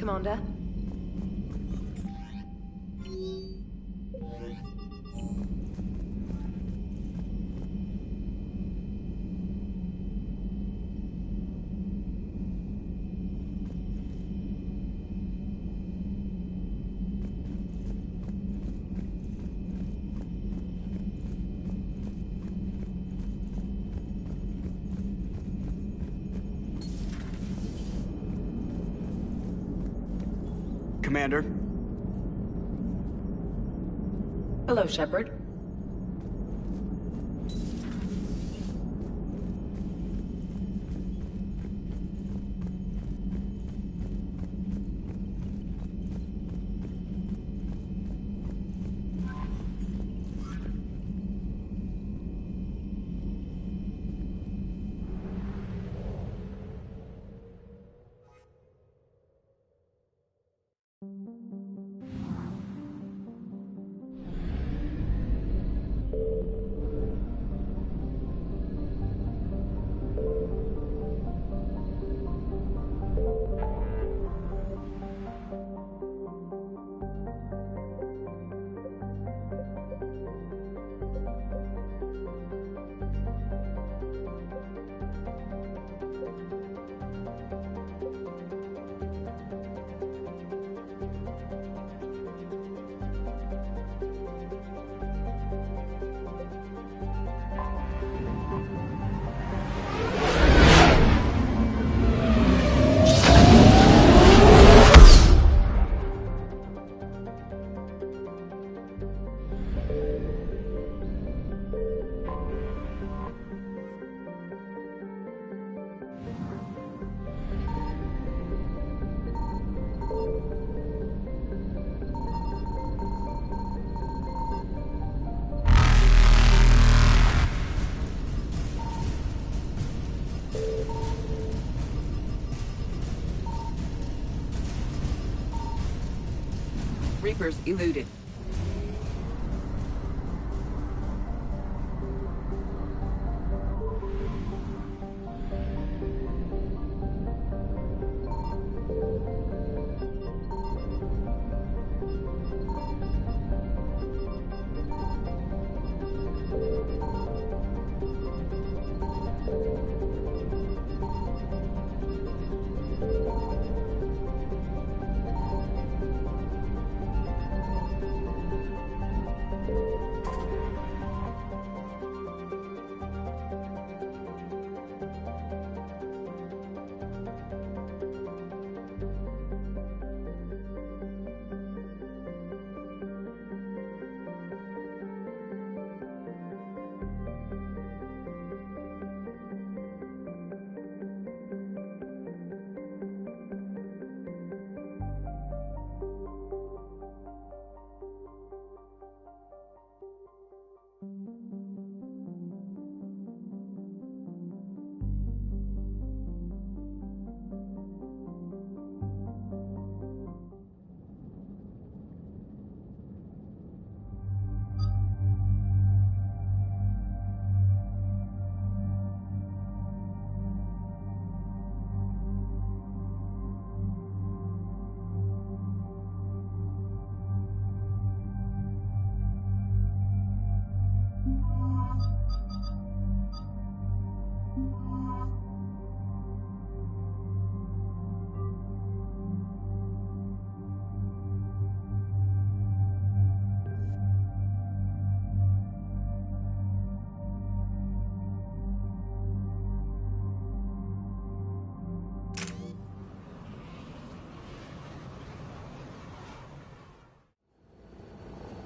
Commander. Commander. Hello, Shepard. Reapers eluded.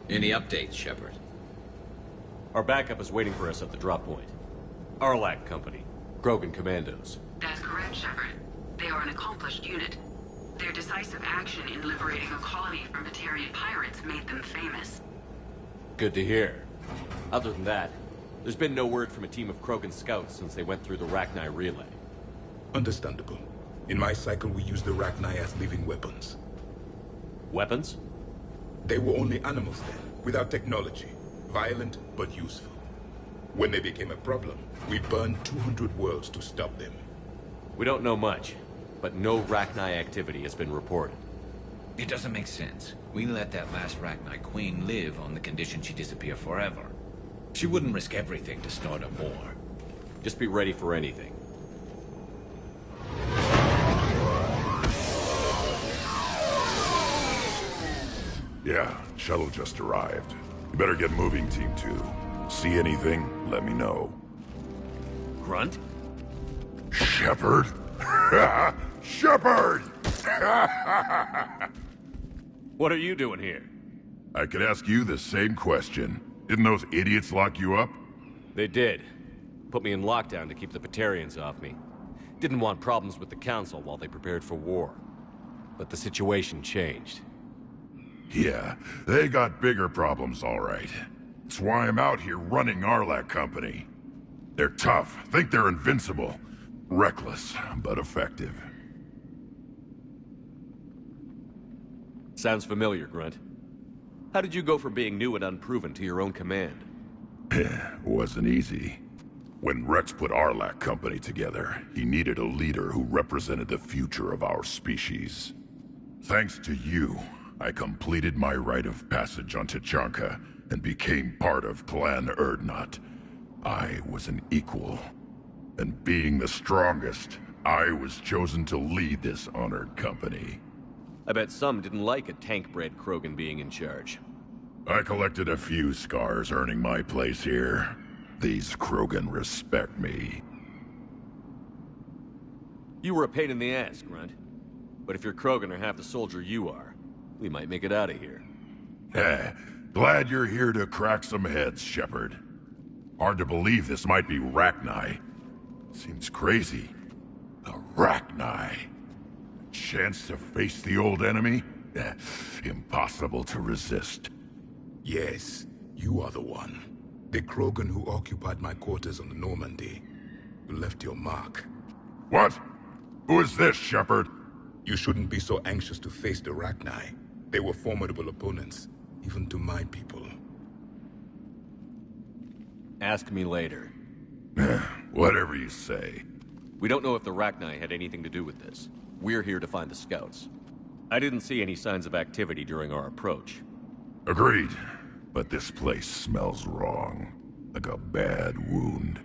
Any updates, Shepard? Our backup is waiting for us at the drop point. Arlac Company, Krogan Commandos. That's correct, Shepard. They are an accomplished unit. Their decisive action in liberating a colony from Batarian pirates made them famous. Good to hear. Other than that, there's been no word from a team of Krogan scouts since they went through the Rachni relay. Understandable. In my cycle, we use the Rachni as living weapons. Weapons? They were only animals then, without technology. Violent, but useful. When they became a problem, we burned 200 worlds to stop them. We don't know much, but no Rachni activity has been reported. It doesn't make sense. We let that last Rachni queen live on the condition she disappear forever. She wouldn't risk everything to start a war. Just be ready for anything. Yeah, shuttle just arrived. You better get moving, Team 2. See anything, let me know. Grunt? Shepard? Shepard! What are you doing here? I could ask you the same question. Didn't those idiots lock you up? They did. Put me in lockdown to keep the Batarians off me. Didn't want problems with the Council while they prepared for war. But the situation changed. Yeah, they got bigger problems, all right. That's why I'm out here running Arlac Company. They're tough, think they're invincible. Reckless, but effective. Sounds familiar, Grunt. How did you go from being new and unproven to your own command? Wasn't easy. When Rex put Arlac Company together, he needed a leader who represented the future of our species. Thanks to you, I completed my rite of passage on Tachanka and became part of Clan Erdnot. I was an equal. And being the strongest, I was chosen to lead this honored company. I bet some didn't like a tank-bred Krogan being in charge. I collected a few scars earning my place here. These Krogan respect me. You were a pain in the ass, Grunt. But if your Krogan are half the soldier you are, we might make it out of here. Glad you're here to crack some heads, Shepard. Hard to believe this might be Rachni. Seems crazy. The Rachni. Chance to face the old enemy? Impossible to resist. Yes, you are the one. The Krogan who occupied my quarters on the Normandy. You left your mark. What? Who is this, Shepard? You shouldn't be so anxious to face the Rachni. They were formidable opponents, even to my people. Ask me later. Whatever you say. We don't know if the Rachni had anything to do with this. We're here to find the scouts. I didn't see any signs of activity during our approach. Agreed. But this place smells wrong. Like a bad wound.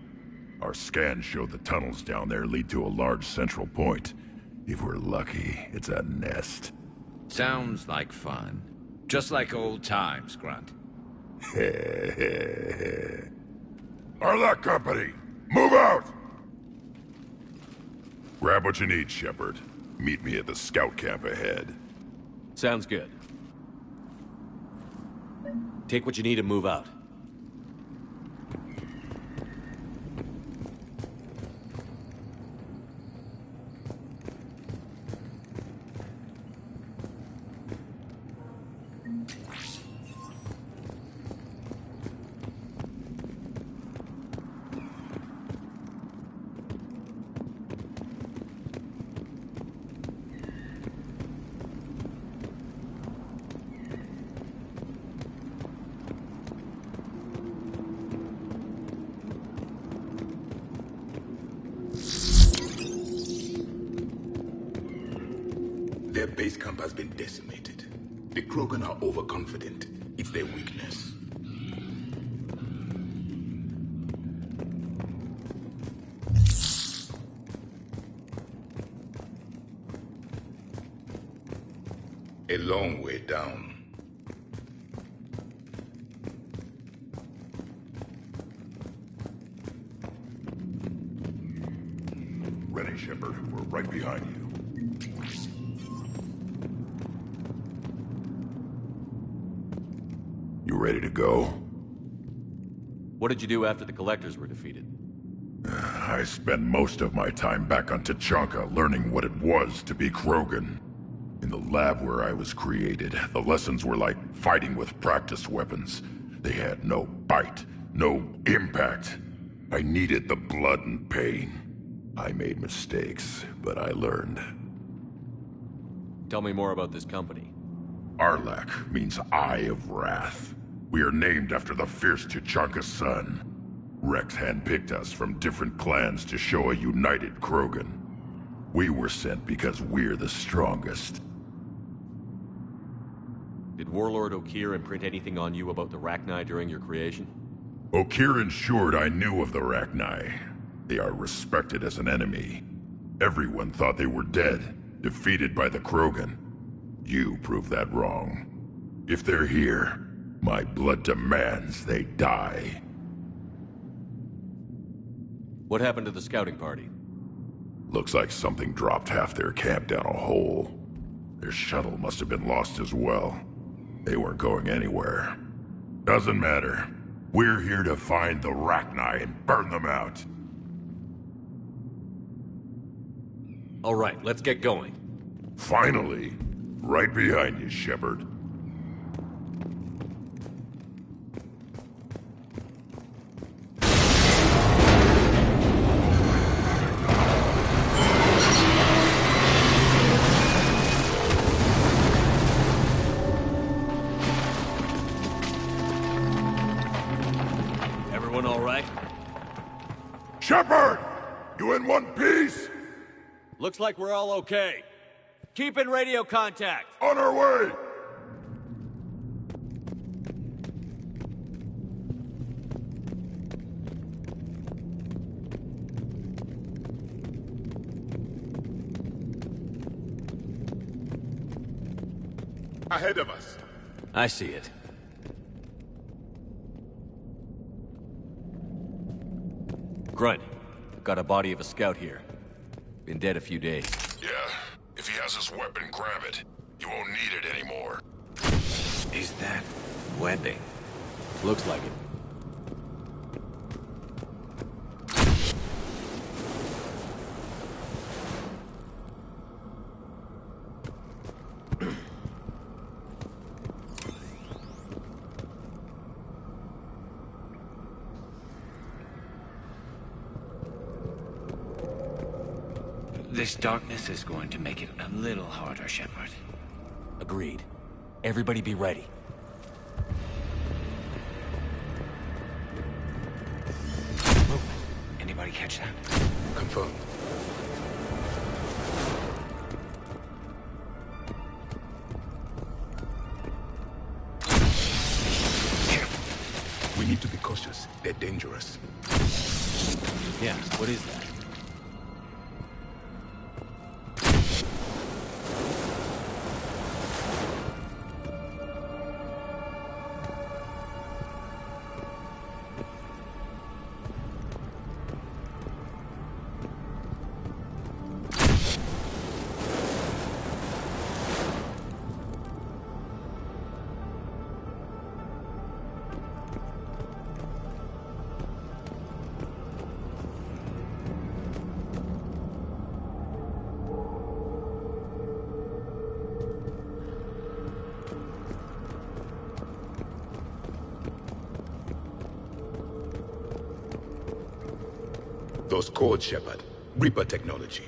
Our scans show the tunnels down there lead to a large central point. If we're lucky, it's a nest. Sounds like fun. Just like old times, Grunt. Arlac Company, move out! Grab what you need, Shepard. Meet me at the scout camp ahead. Sounds good. Take what you need and move out. Their base camp has been decimated. The Krogan are overconfident. It's their weakness. A long way down. Ready, Shepard. We're right behind you. You ready to go? What did you do after the Collectors were defeated? I spent most of my time back on Tachanka learning what it was to be Krogan. In the lab where I was created, the lessons were like fighting with practice weapons. They had no bite, no impact. I needed the blood and pain. I made mistakes, but I learned. Tell me more about this company. Arlac means Eye of Wrath. We are named after the fierce Tachanka sun. Rex handpicked us from different clans to show a united Krogan. We were sent because we're the strongest. Did Warlord Okeer imprint anything on you about the Rachni during your creation? Okeer ensured I knew of the Rachni. They are respected as an enemy. Everyone thought they were dead, defeated by the Krogan. You proved that wrong. If they're here, my blood demands they die. What happened to the scouting party? Looks like something dropped half their camp down a hole. Their shuttle must have been lost as well. They weren't going anywhere. Doesn't matter. We're here to find the Rachni and burn them out. All right, let's get going. Finally. Right behind you, Shepard. Everyone all right? Shepard! You in one piece? Looks like we're all okay. Keep in radio contact. On our way! Ahead of us. I see it. Grunt, got a body of a scout here. Been dead a few days. Yeah. If he has his weapon, grab it. You won't need it anymore. Is that webbing? Looks like it. This darkness is going to make it a little harder, Shepard. Agreed. Everybody be ready. Movement. Anybody catch that? Confirmed. We need to be cautious. They're dangerous. Yeah, what is that? Those codes, Shepard. Reaper technology.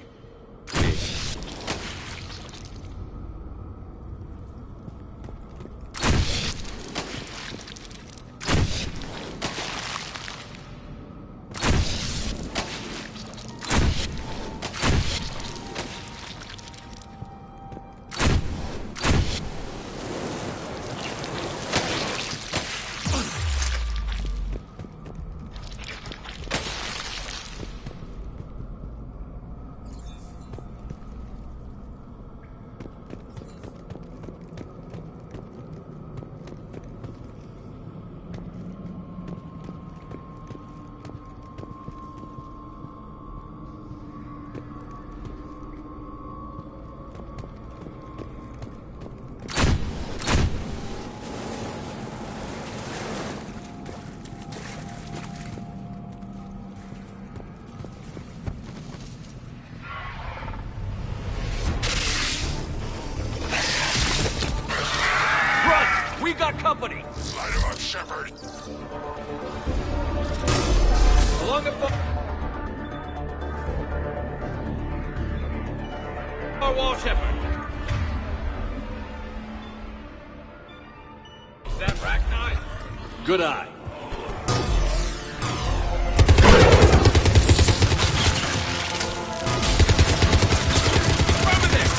We got company! Light him up, Shepard! Along the our wall, Shepard. Is that Rachni? Good eye. Over there!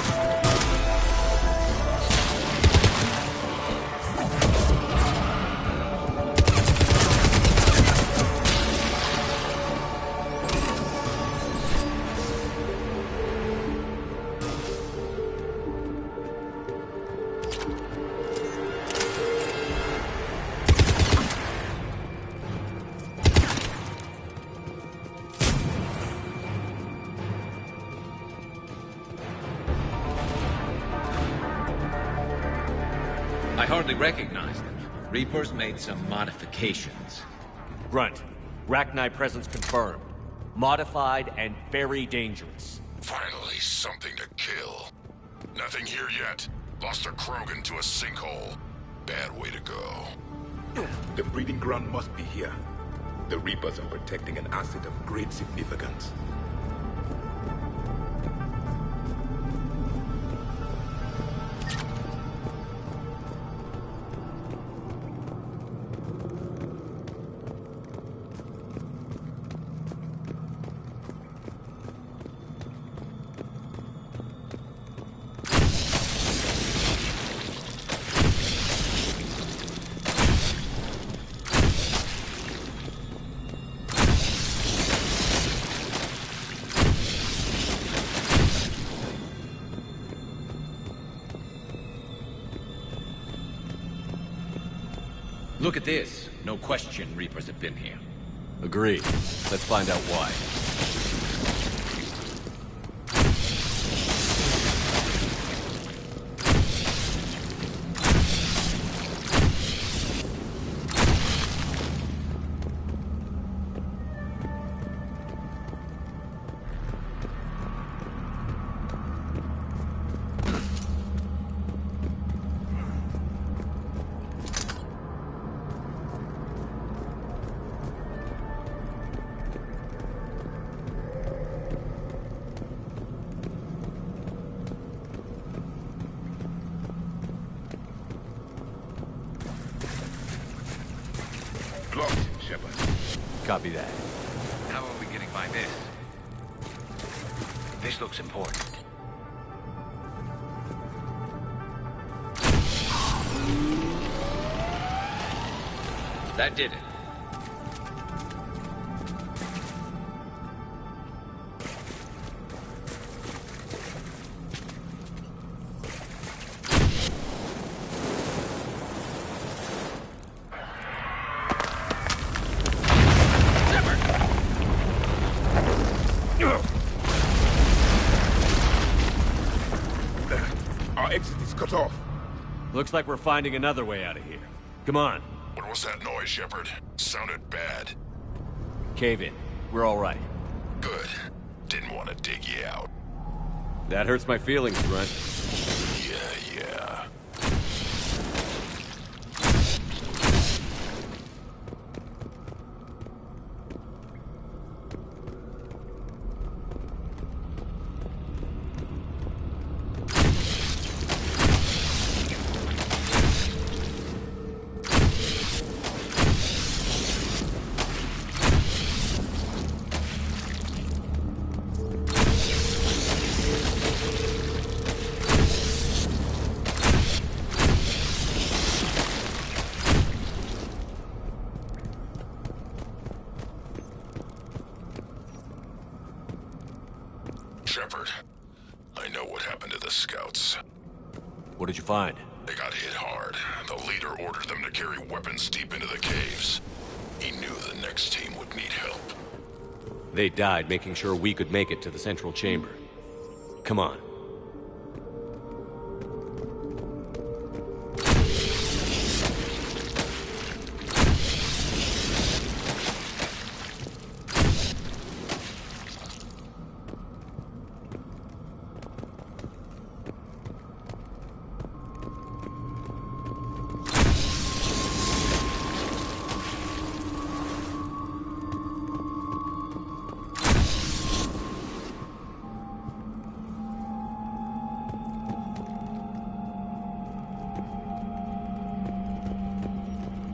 hardly recognize them. Reapers made some modifications. Grunt, Rachni presence confirmed. Modified and very dangerous. Finally, something to kill. Nothing here yet. Lost a Krogan to a sinkhole. Bad way to go. The breeding ground must be here. The Reapers are protecting an asset of great significance. Look at this. No question Reapers have been here. Agreed. Let's find out why. Blocked, Shepard. Copy that. How are we getting by this? This looks important. That did it. Our exit is cut off. Looks like we're finding another way out of here. Come on. What was that noise, Shepard? Sounded bad. Cave in. We're all right. Good. Didn't want to dig you out. That hurts my feelings, Grunt. Yeah. Shepard, I know what happened to the scouts. What did you find? They got hit hard. The leader ordered them to carry weapons deep into the caves. He knew the next team would need help. They died making sure we could make it to the central chamber. Come on.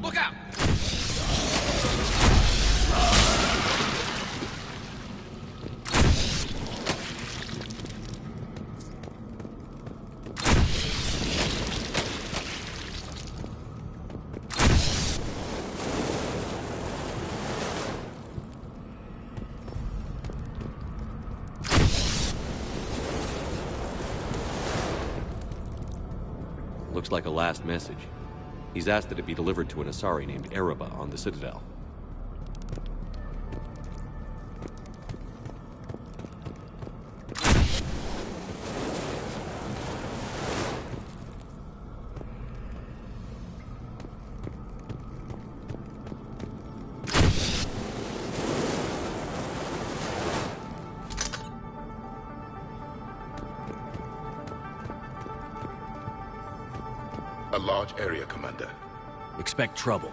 Look out! Looks like a last message. He's asked that it be delivered to an Asari named Ereba on the Citadel. large area, Commander. Expect trouble.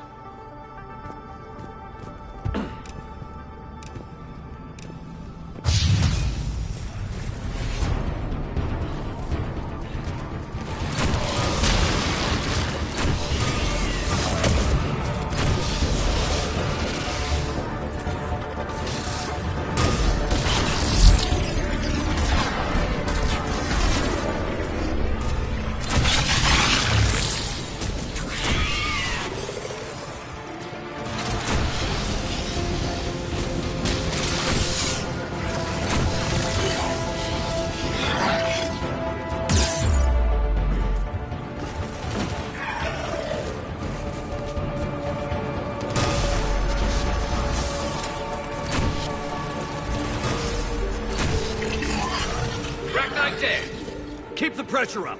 Keep the pressure up!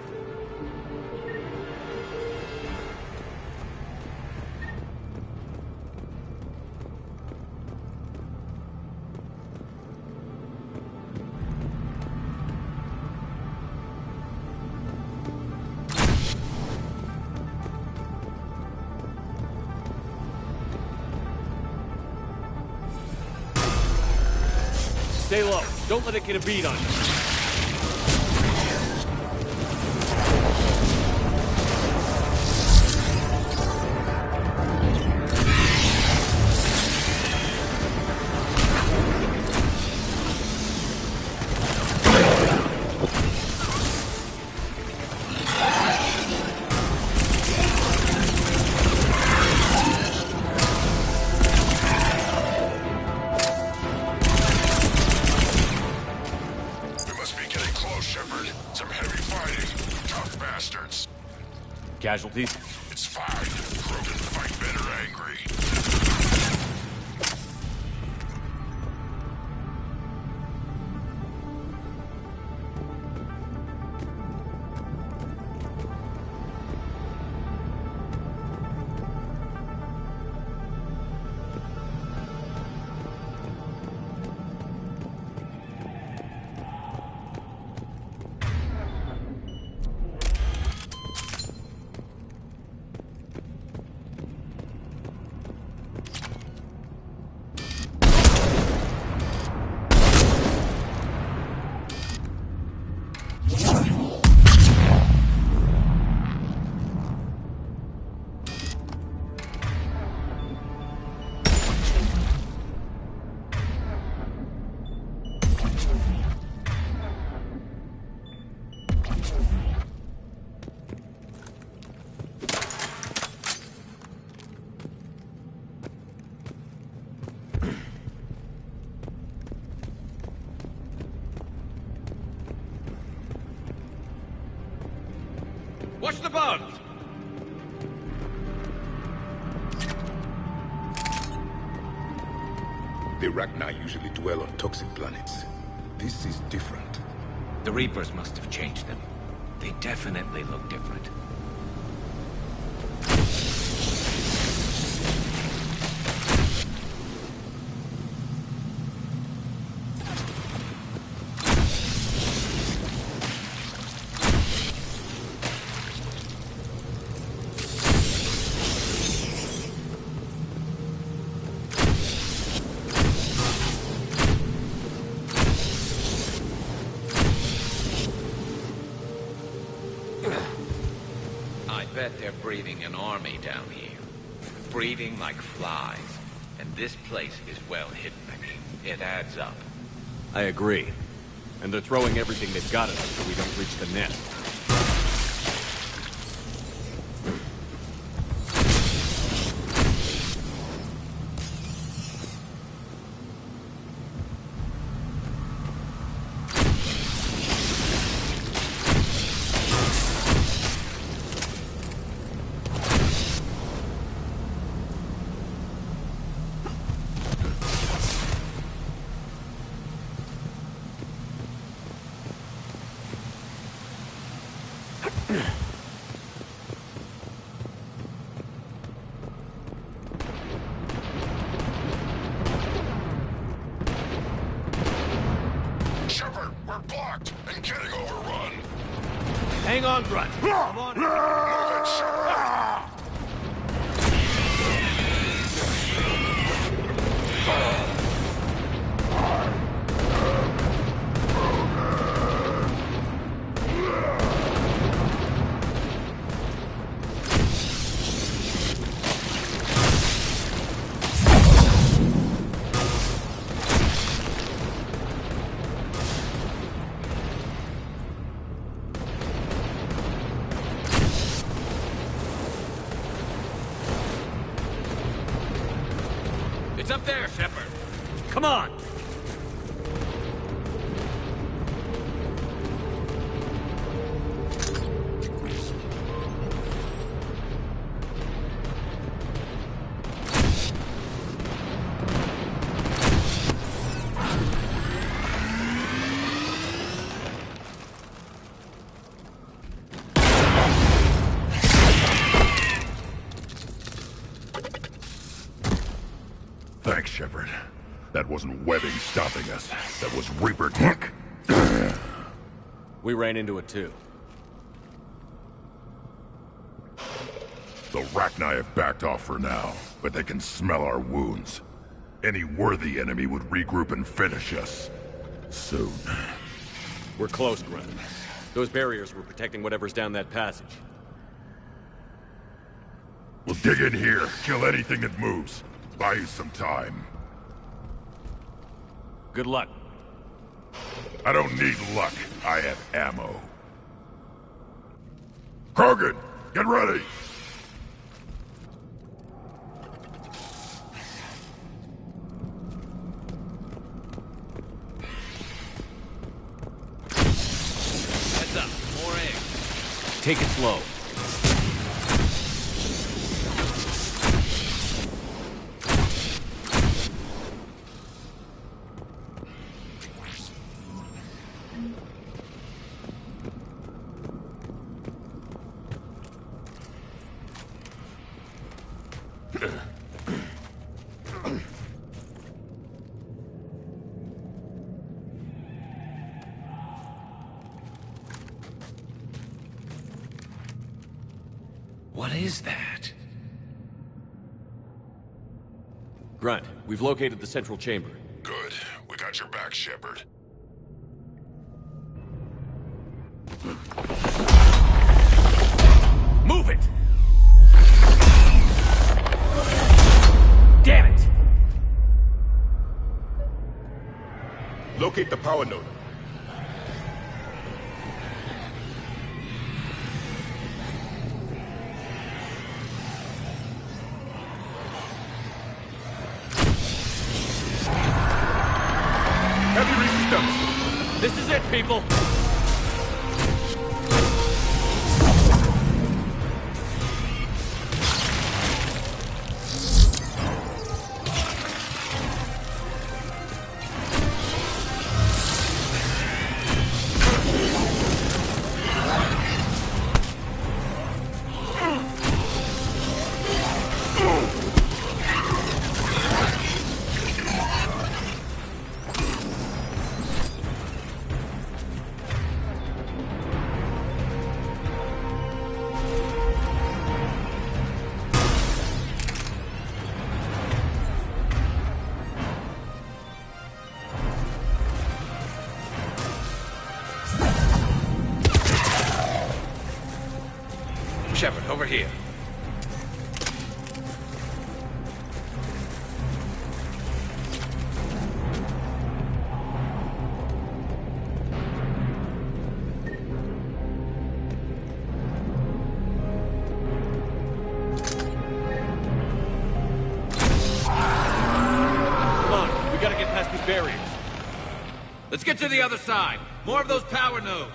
Stay low. Don't let it get a beat on you. Casualties? It's fine. Krogan fight better angry. Watch the boat! The Rachni usually dwell on toxic planets. This is different. The Reapers must have changed them. They definitely look different. I bet they're breeding an army down here. Breeding like flies. And this place is well hidden. It adds up. I agree. And they're throwing everything they've got at us so we don't reach the nest. Shepard, we're blocked and getting overrun. Hang on, Grunt. Come on. Move it! It's up there, Shepard. Come on! Thanks, Shepard. That wasn't webbing stopping us. That was Reaper tech. We ran into it too. The Rachni have backed off for now, but they can smell our wounds. Any worthy enemy would regroup and finish us. Soon. We're close, Grunt. Those barriers were protecting whatever's down that passage. We'll dig in here, kill anything that moves. Buy you some time. Good luck. I don't need luck. I have ammo. Krogan, get ready! Heads up, more aim. Take it slow. What is that? Grunt, we've located the central chamber. Good. We got your back, Shepard. Move it! Damn it! Locate the power node. Heavy resistance. This is it, people! Shepard, over here. Come on, we gotta get past these barriers. Let's get to the other side. More of those power nodes.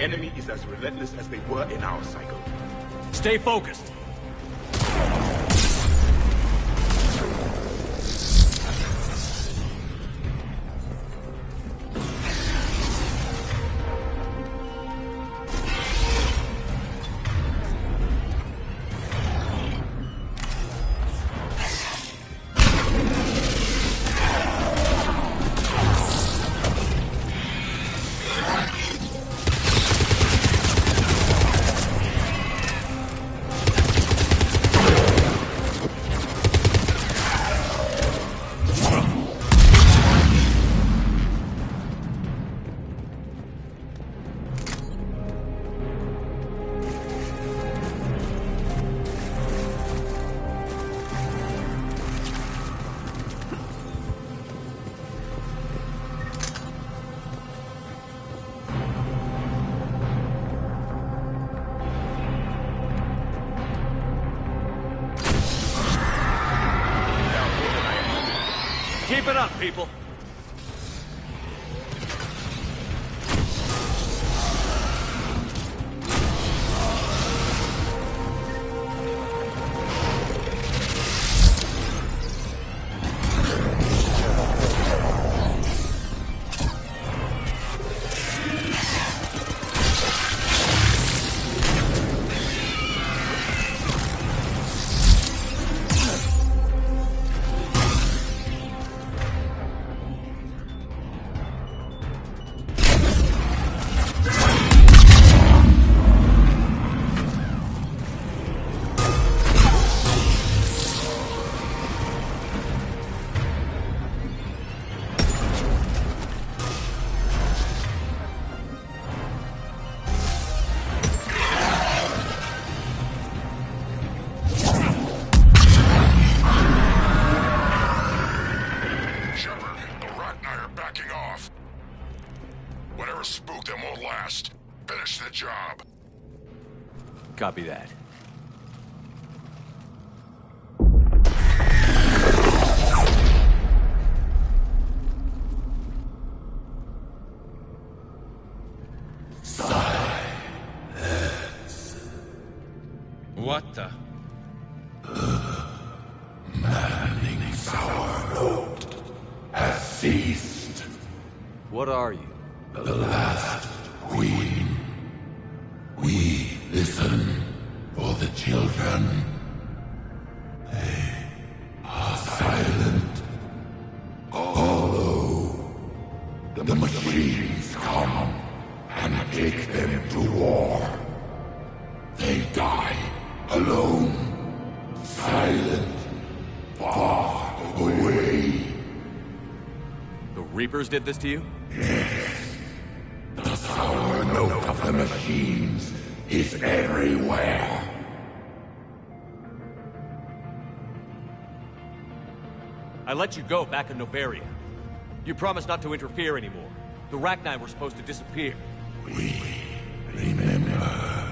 enemy is as relentless as they were in our cycle. Stay focused. Keep it up, people. Whatever spooked them won't last. Finish the job. Copy that. What the? Maddening sour note has ceased. What are you? The last queen. We listen for the children. They are silent. Although the machines come and take them to war, they die alone, silent, far away. The Reapers did this to you? Yes. The sour note of the machines is everywhere. I let you go back in Novaria. You promised not to interfere anymore. The Rachni were supposed to disappear. We remember.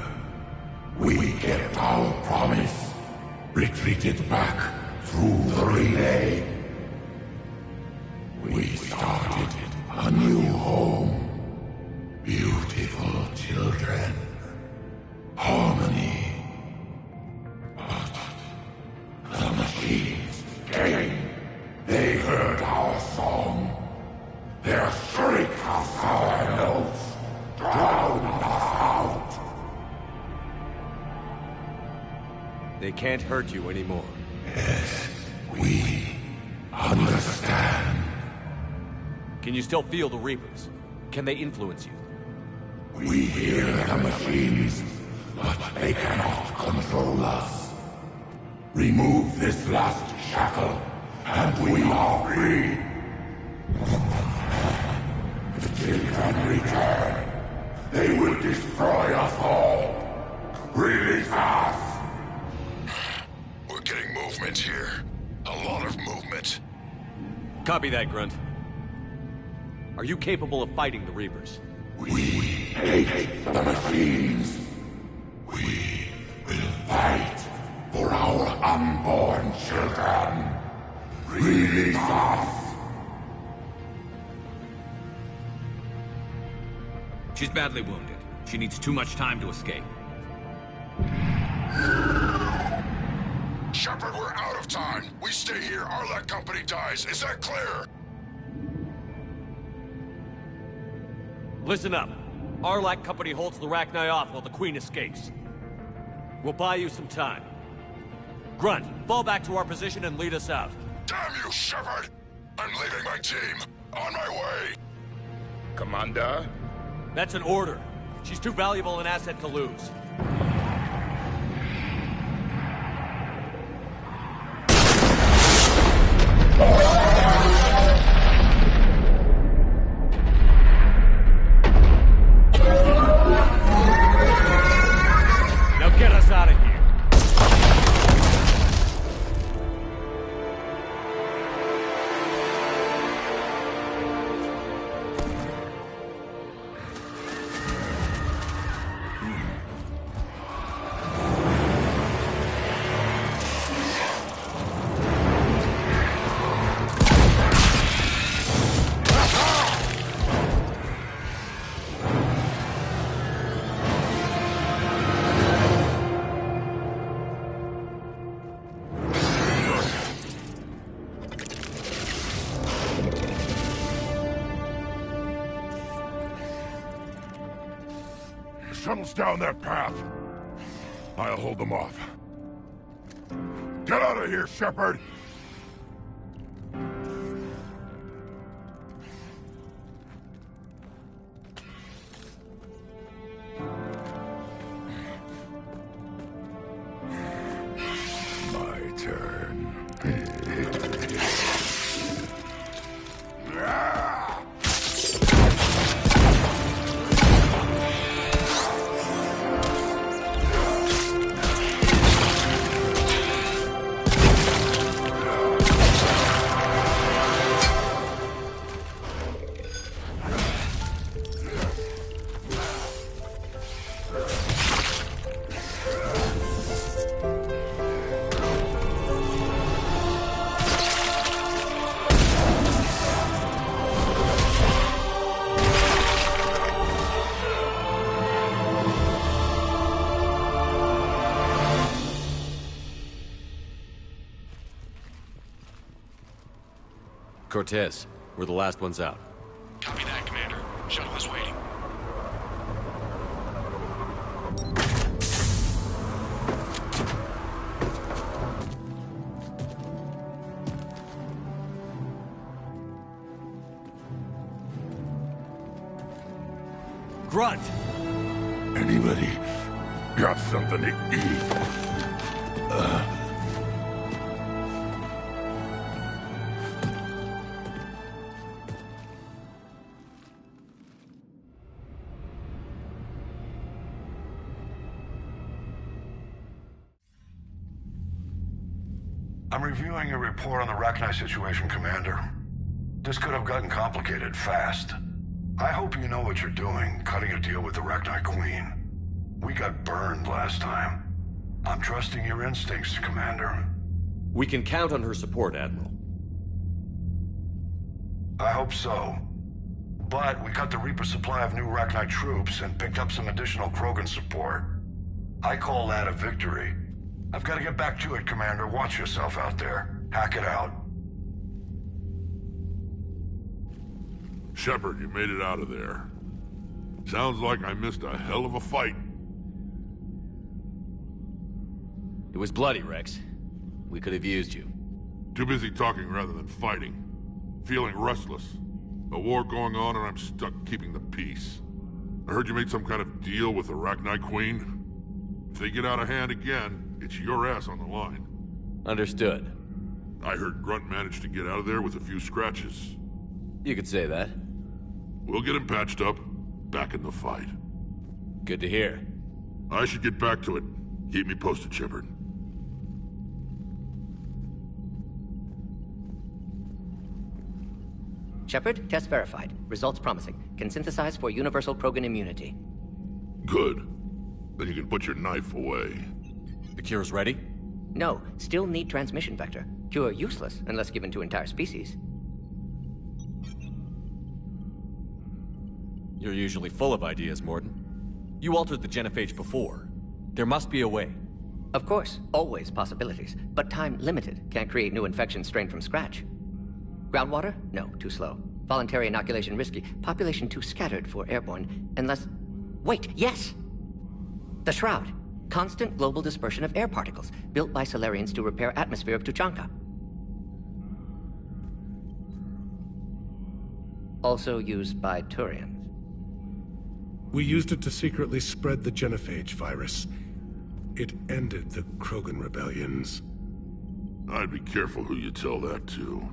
We kept our promise. Retreated back through the relay. We started a new home. Beautiful children. Harmony. But the machines came. They heard our song. Their shriek of sour notes drowned us out. They can't hurt you anymore. Yes, we understand. Can you still feel the Reapers? Can they influence you? We hear the machines, but they cannot control us. Remove this last shackle, and we are free. The children return. They will destroy us all. Release us. We're getting movement here. A lot of movement. Copy that, Grunt. Are you capable of fighting the Reapers? We hate the machines. We will fight for our unborn children. Release us. She's badly wounded. She needs too much time to escape. Shepard, we're out of time. We stay here, Arlec Company dies. Is that clear? Listen up. Arlec Company holds the Rachni off while the Queen escapes. We'll buy you some time. Grunt, fall back to our position and lead us out. Damn you, Shepard! I'm leaving my team. On my way. Commander? That's an order. She's too valuable an asset to lose. Now get us out of here. Shuttle's down that path. I'll hold them off. Get out of here, Shepard! My turn. Cortez, we're the last ones out. Copy that, Commander. Shuttle is waiting. Grunt! Anybody got something to eat? I'm reviewing your report on the Rachni situation, Commander. This could have gotten complicated fast. I hope you know what you're doing, cutting a deal with the Rachni Queen. We got burned last time. I'm trusting your instincts, Commander. We can count on her support, Admiral. I hope so. But we cut the Reaper supply of new Rachni troops and picked up some additional Krogan support. I call that a victory. I've got to get back to it, Commander. Watch yourself out there. Hack it out. Shepard, you made it out of there. Sounds like I missed a hell of a fight. It was bloody, Rex. We could have used you. Too busy talking rather than fighting. Feeling restless. A war going on and I'm stuck keeping the peace. I heard you made some kind of deal with the Rachni Queen. If they get out of hand again, it's your ass on the line. Understood. I heard Grunt managed to get out of there with a few scratches. You could say that. We'll get him patched up, back in the fight. Good to hear. I should get back to it. Keep me posted, Shepard. Shepard, test verified. Results promising. Can synthesize for universal Krogan immunity. Good. Then you can put your knife away. The cure's ready? No, still need transmission vector. Cure useless unless given to entire species. You're usually full of ideas, Morden. You altered the genophage before. There must be a way. Of course, always possibilities, but time limited. Can't create new infections strained from scratch. Groundwater? No, too slow. Voluntary inoculation risky. Population too scattered for airborne, unless... Wait, yes! The Shroud. Constant global dispersion of air particles, built by Solarians to repair atmosphere of Tuchanka. Also used by Turians. We used it to secretly spread the genophage virus. It ended the Krogan rebellions. I'd be careful who you tell that to.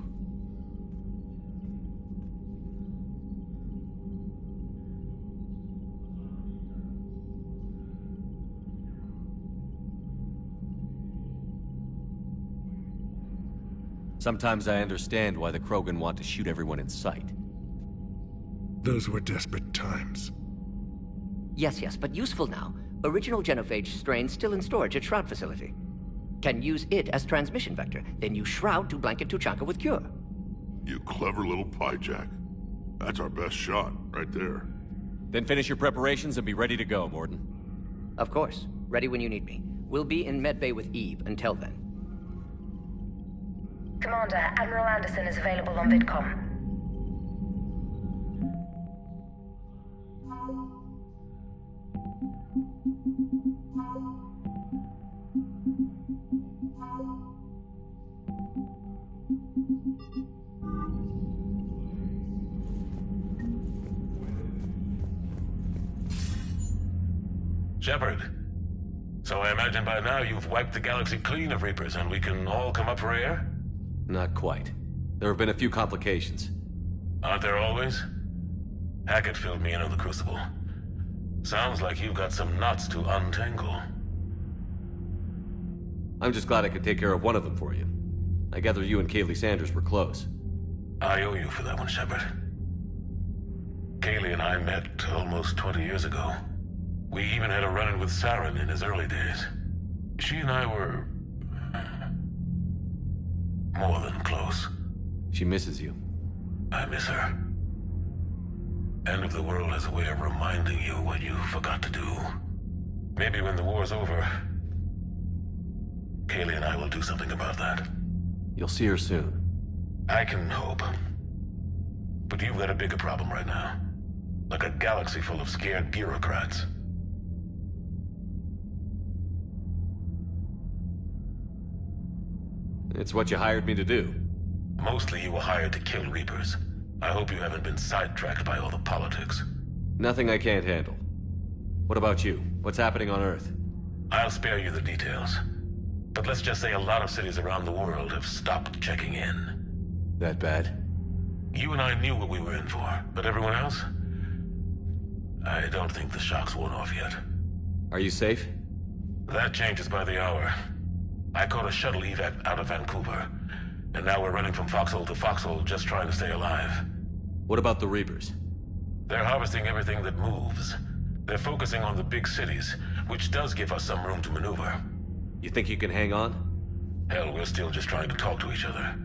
Sometimes I understand why the Krogan want to shoot everyone in sight. Those were desperate times. Yes, but useful now. Original genophage strain still in storage at Shroud facility. Can use it as transmission vector, then use Shroud to blanket Tuchanka with cure. You clever little pyjack. That's our best shot, right there. Then finish your preparations and be ready to go, Morden. Of course. Ready when you need me. We'll be in medbay with Eve until then. Commander, Admiral Anderson is available on VidCom. Shepard. So I imagine by now you've wiped the galaxy clean of Reapers and we can all come up for air? Not quite. There have been a few complications. Aren't there always? Hackett filled me in on the Crucible. Sounds like you've got some knots to untangle. I'm just glad I could take care of one of them for you. I gather you and Kaylee Sanders were close. I owe you for that one, Shepard. Kaylee and I met almost 20 years ago. We even had a run-in with Saren in his early days. She and I were... more than close. She misses you. I miss her. End of the world has a way of reminding you what you forgot to do. Maybe when the war's over, Kaylee and I will do something about that. You'll see her soon. I can hope. But you've got a bigger problem right now. Like a galaxy full of scared bureaucrats. It's what you hired me to do. Mostly you were hired to kill Reapers. I hope you haven't been sidetracked by all the politics. Nothing I can't handle. What about you? What's happening on Earth? I'll spare you the details. But let's just say a lot of cities around the world have stopped checking in. That bad? You and I knew what we were in for, but everyone else? I don't think the shock's worn off yet. Are you safe? That changes by the hour. I caught a shuttle evac out of Vancouver, and now we're running from foxhole to foxhole just trying to stay alive. What about the Reapers? They're harvesting everything that moves. They're focusing on the big cities, which does give us some room to maneuver. You think you can hang on? Hell, we're still just trying to talk to each other.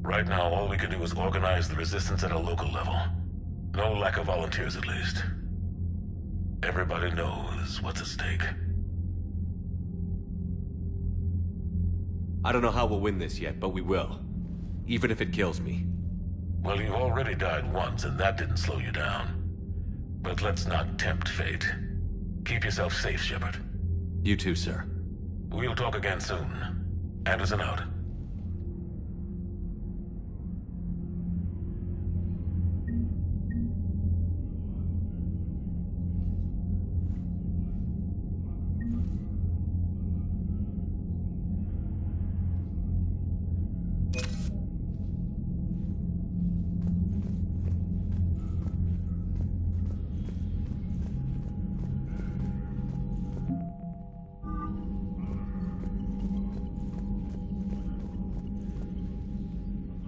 Right now, all we can do is organize the resistance at a local level. No lack of volunteers, at least. Everybody knows what's at stake. I don't know how we'll win this yet, but we will. Even if it kills me. Well, you've already died once, and that didn't slow you down. But let's not tempt fate. Keep yourself safe, Shepard. You too, sir. We'll talk again soon. Anderson out.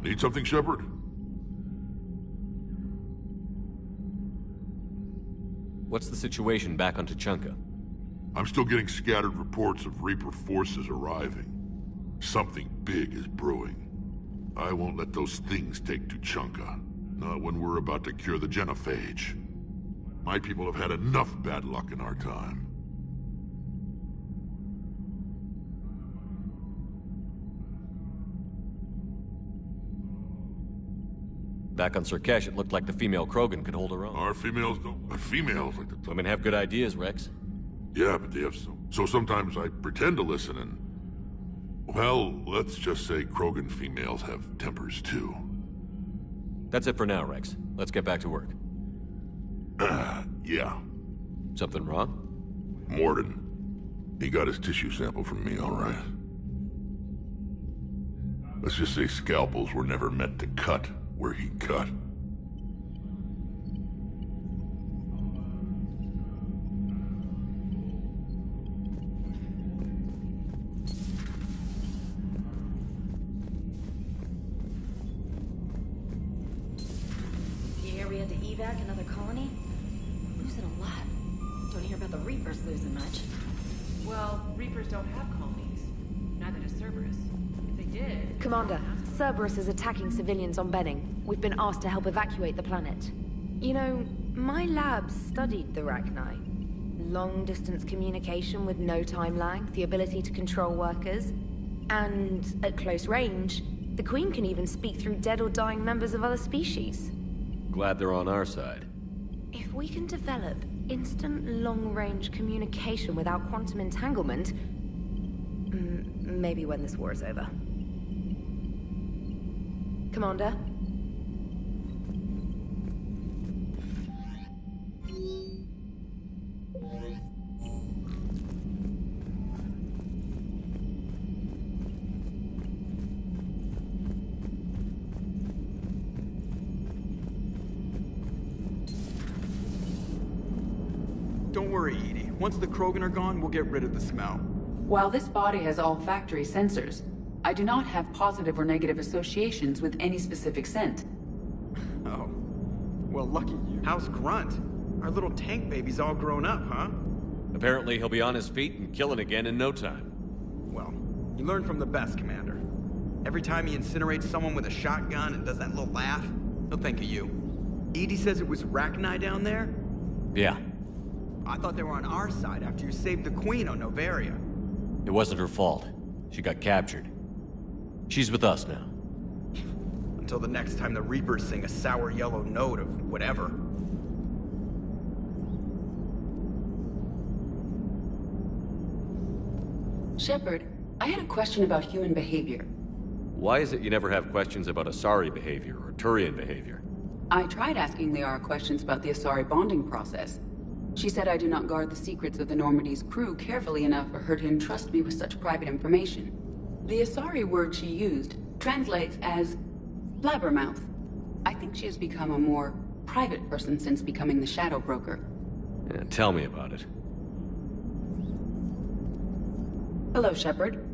Need something, Shepard? What's the situation back on Tuchanka? I'm still getting scattered reports of Reaper forces arriving. Something big is brewing. I won't let those things take Tuchanka. Not when we're about to cure the genophage. My people have had enough bad luck in our time. Back on Sirkesh, it looked like the female Krogan could hold her own. Our females don't... females like to talk. Women have good ideas, Rex. Yeah, but they have some. So sometimes I pretend to listen and... Well, let's just say Krogan females have tempers too. That's it for now, Rex. Let's get back to work. Yeah. Something wrong? Morden. He got his tissue sample from me, all right. Let's just say scalpels were never meant to cut where he cut. You hear we had to evac another colony? Losing a lot. Don't hear about the Reapers losing much. Well, Reapers don't have colonies. Neither does Cerberus. If they did... Commander, Cerberus is attacking civilians on Benning. We've been asked to help evacuate the planet. You know, my lab studied the Rachni. Long-distance communication with no time lag, the ability to control workers, and at close range, the Queen can even speak through dead or dying members of other species. Glad they're on our side. If we can develop instant long-range communication without quantum entanglement, maybe when this war is over. Commander? Don't worry, Edie. Once the Krogan are gone, we'll get rid of the smell. While this body has all factory sensors, I do not have positive or negative associations with any specific scent. Oh. Well, lucky you. How's Grunt? Our little tank baby's all grown up, huh? Apparently he'll be on his feet and killing again in no time. Well, you learn from the best, Commander. Every time he incinerates someone with a shotgun and does that little laugh, he'll think of you. Edie says it was Rachni down there? Yeah. I thought they were on our side after you saved the Queen on Novaria. It wasn't her fault. She got captured. She's with us now. Until the next time the Reapers sing a sour yellow note of whatever. Shepard, I had a question about human behavior. Why is it you never have questions about Asari behavior or Turian behavior? I tried asking Liara questions about the Asari bonding process. She said I do not guard the secrets of the Normandy's crew carefully enough for her to entrust me with such private information. The Asari word she used translates as blabbermouth. I think she has become a more private person since becoming the Shadow Broker. Yeah, tell me about it. Hello, Shepard.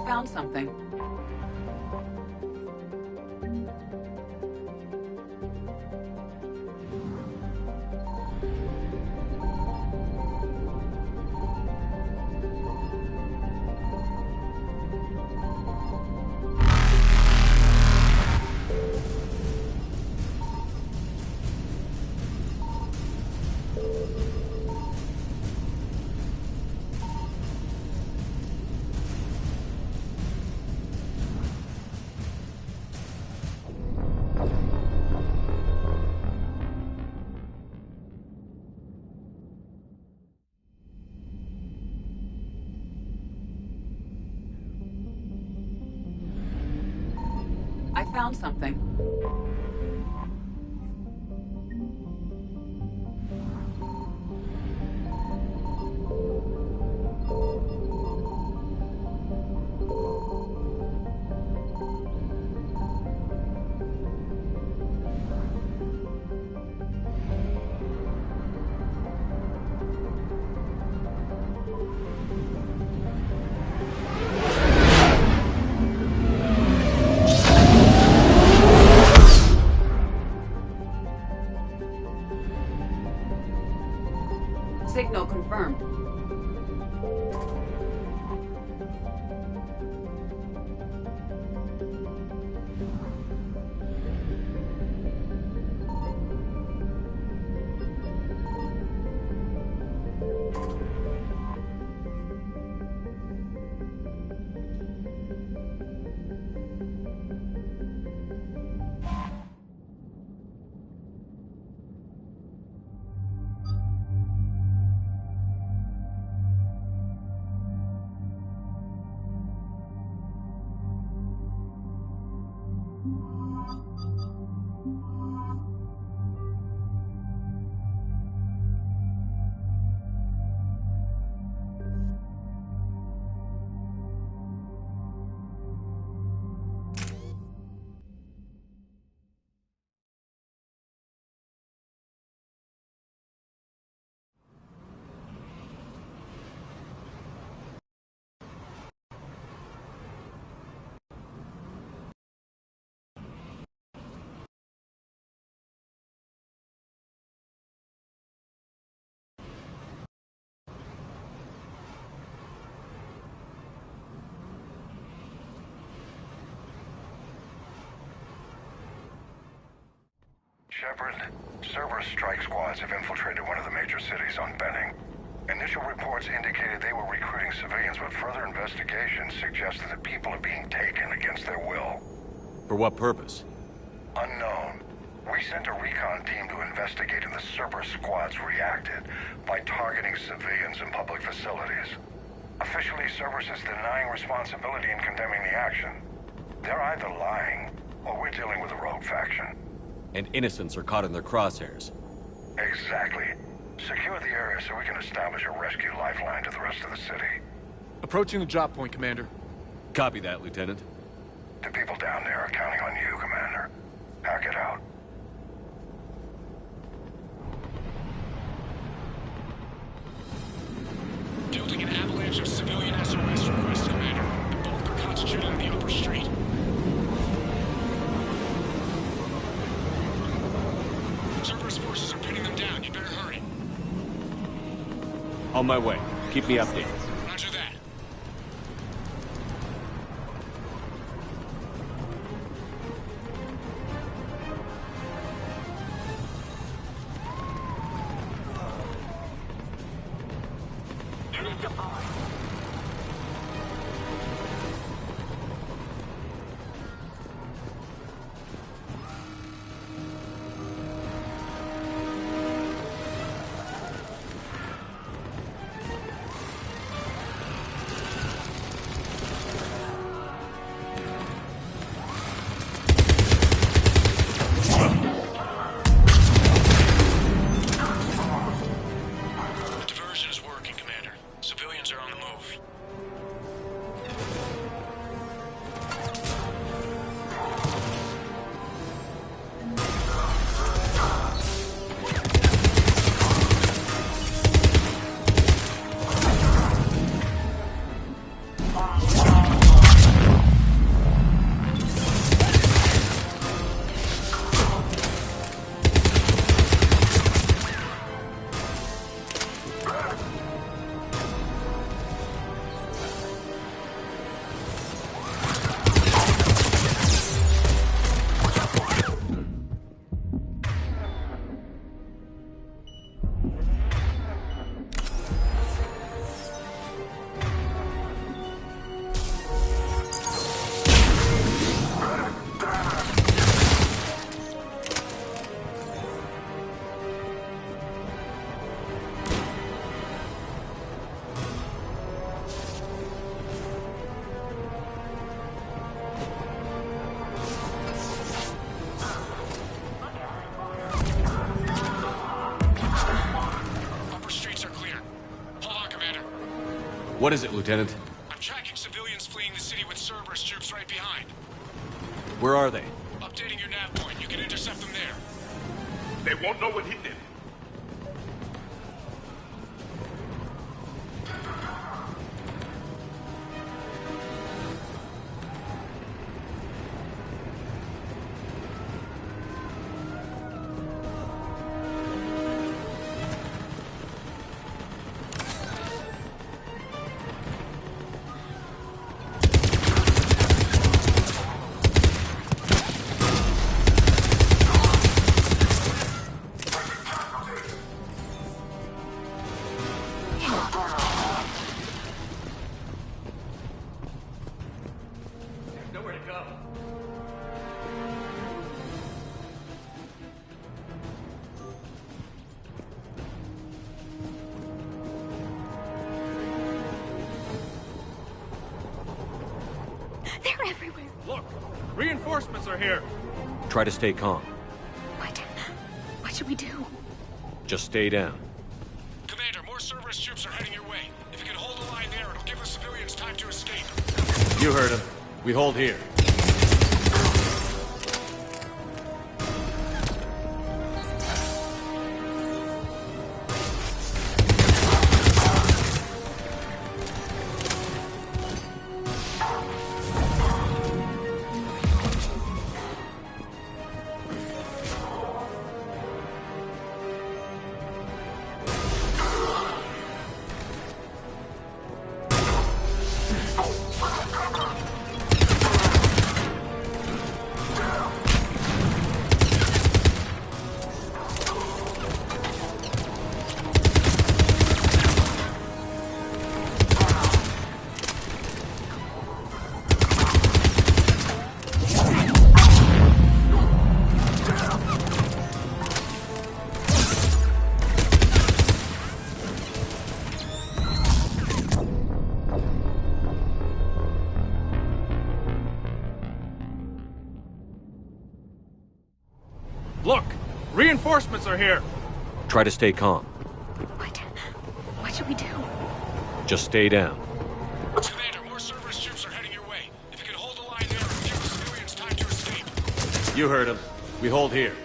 found something. I found something. Signal confirmed. Shepard, Cerberus strike squads have infiltrated one of the major cities on Benning. Initial reports indicated they were recruiting civilians, but further investigation suggested that people are being taken against their will. For what purpose? Unknown. We sent a recon team to investigate, and the Cerberus squads reacted by targeting civilians in public facilities. Officially, Cerberus is denying responsibility and condemning the action. They're either lying, or we're dealing with a rogue faction. And innocents are caught in their crosshairs. Exactly. Secure the area so we can establish a rescue lifeline to the rest of the city. Approaching the drop point, Commander. Copy that, Lieutenant. The people down there are counting on you, Commander. Pack it out. Fielding an avalanche of civilian SOS requests, Commander. The bulk are concentrated on the upper street. Cerberus forces are pinning them down. You better hurry. On my way. Keep me updated. Roger that. What is it, Lieutenant? I'm tracking civilians fleeing the city with Cerberus troops right behind. Where are they? Updating your nav point. You can intercept them there. They won't know what hit them. They're everywhere. Look, reinforcements are here. Try to stay calm. What should we do? Just stay down. Commander, more Cerberus troops are heading your way. If you can hold the line there, it'll give the civilians time to escape. You heard him. We hold here. Look, reinforcements are here. Try to stay calm. What should we do? Just stay down. Commander, more Cerberus troops are heading your way. If you can hold the line there, it'll give the civilians time to escape. You heard him. We hold here.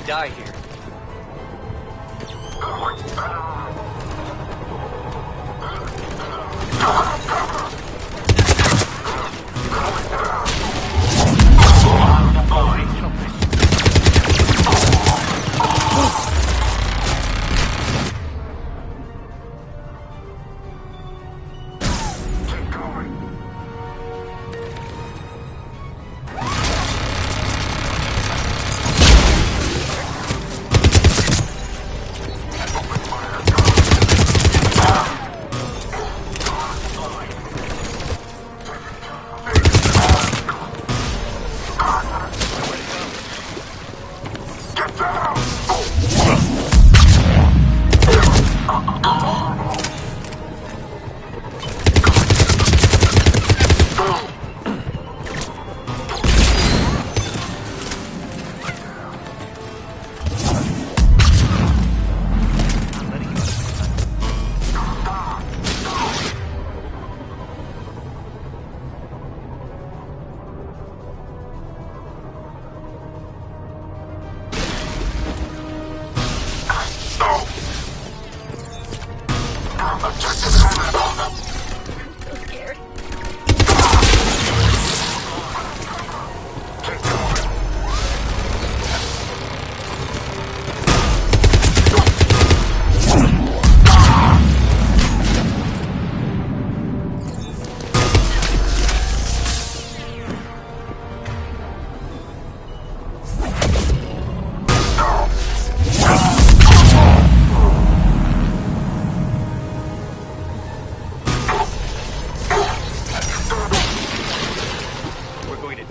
Die here.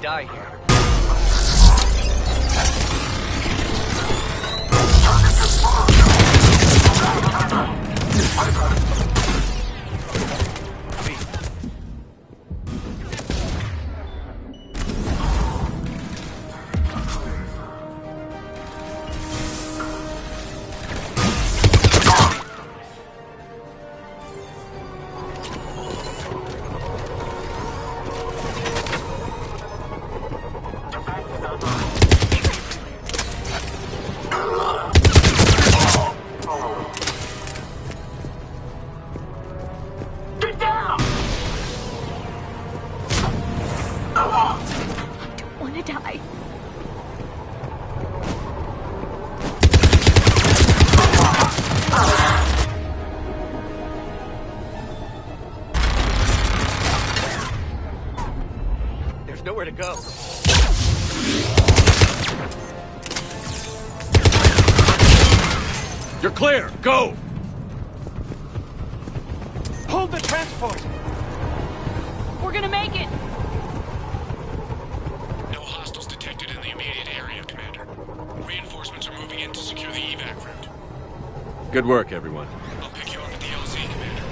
die here. Nowhere to go. You're clear. Go! Hold the transport! We're gonna make it! No hostiles detected in the immediate area, Commander. Reinforcements are moving in to secure the evac route. Good work, everyone. I'll pick you up at the LZ, Commander.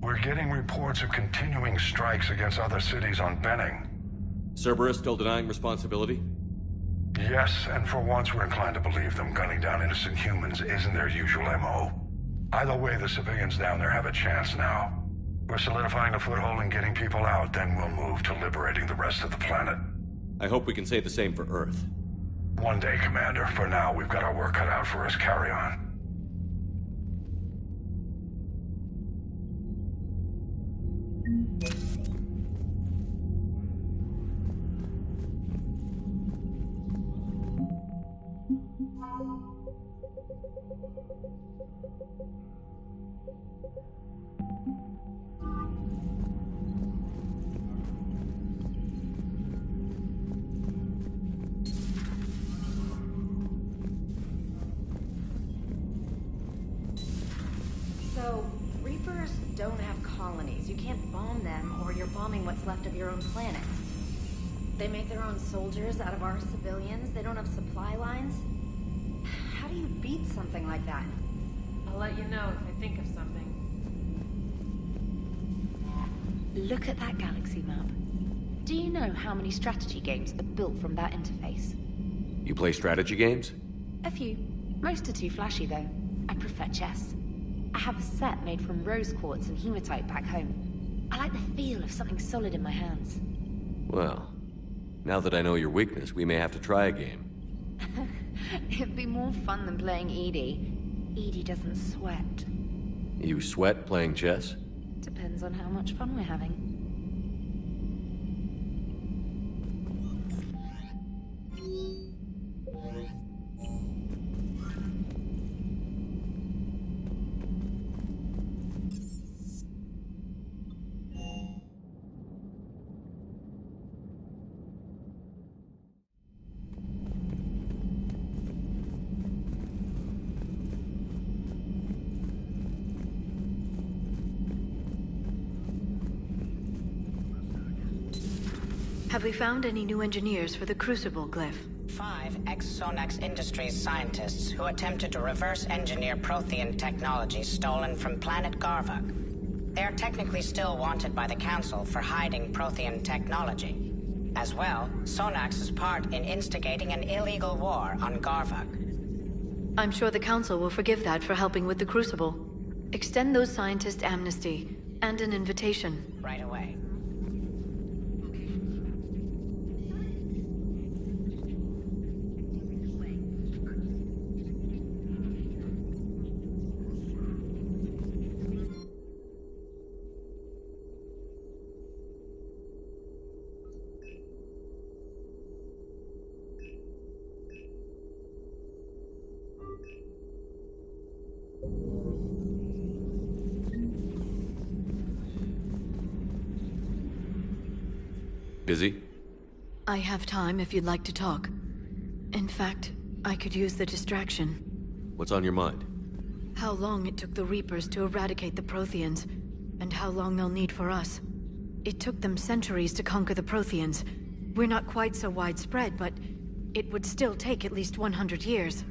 We're getting reports of continuing strikes against other cities on Benning. Cerberus still denying responsibility? Yes, and for once we're inclined to believe them. Gunning down innocent humans isn't their usual MO. Either way, the civilians down there have a chance now. We're solidifying a foothold and getting people out, then we'll move to liberating the rest of the planet. I hope we can say the same for Earth. One day, Commander. For now, we've got our work cut out for us. Carry on. So, Reapers don't have colonies. You can't bomb them, or you're bombing what's left of your own planet. They make their own soldiers out of our civilians. They don't have supply lines. How do you beat something like that? I'll let you know if I think of something. Look at that galaxy map. Do you know how many strategy games are built from that interface? You play strategy games? A few. Most are too flashy, though. I prefer chess. I have a set made from rose quartz and hematite back home. I like the feel of something solid in my hands. Well, now that I know your weakness, we may have to try a game. It'd be more fun than playing Edie. Edie doesn't sweat. You sweat playing chess? Depends on how much fun we're having. Have we found any new engineers for the Crucible glyph? 5 ex-Sonax Industries scientists who attempted to reverse engineer Prothean technology stolen from planet Garvuk. They are technically still wanted by the Council for hiding Prothean technology. As well, Sonax's part in instigating an illegal war on Garvuk. I'm sure the Council will forgive that for helping with the Crucible. Extend those scientists amnesty and an invitation. Right away. Busy? I have time if you'd like to talk. In fact, I could use the distraction. What's on your mind? How long it took the Reapers to eradicate the Protheans, and how long they'll need for us. It took them centuries to conquer the Protheans. We're not quite so widespread, but it would still take at least 100 years.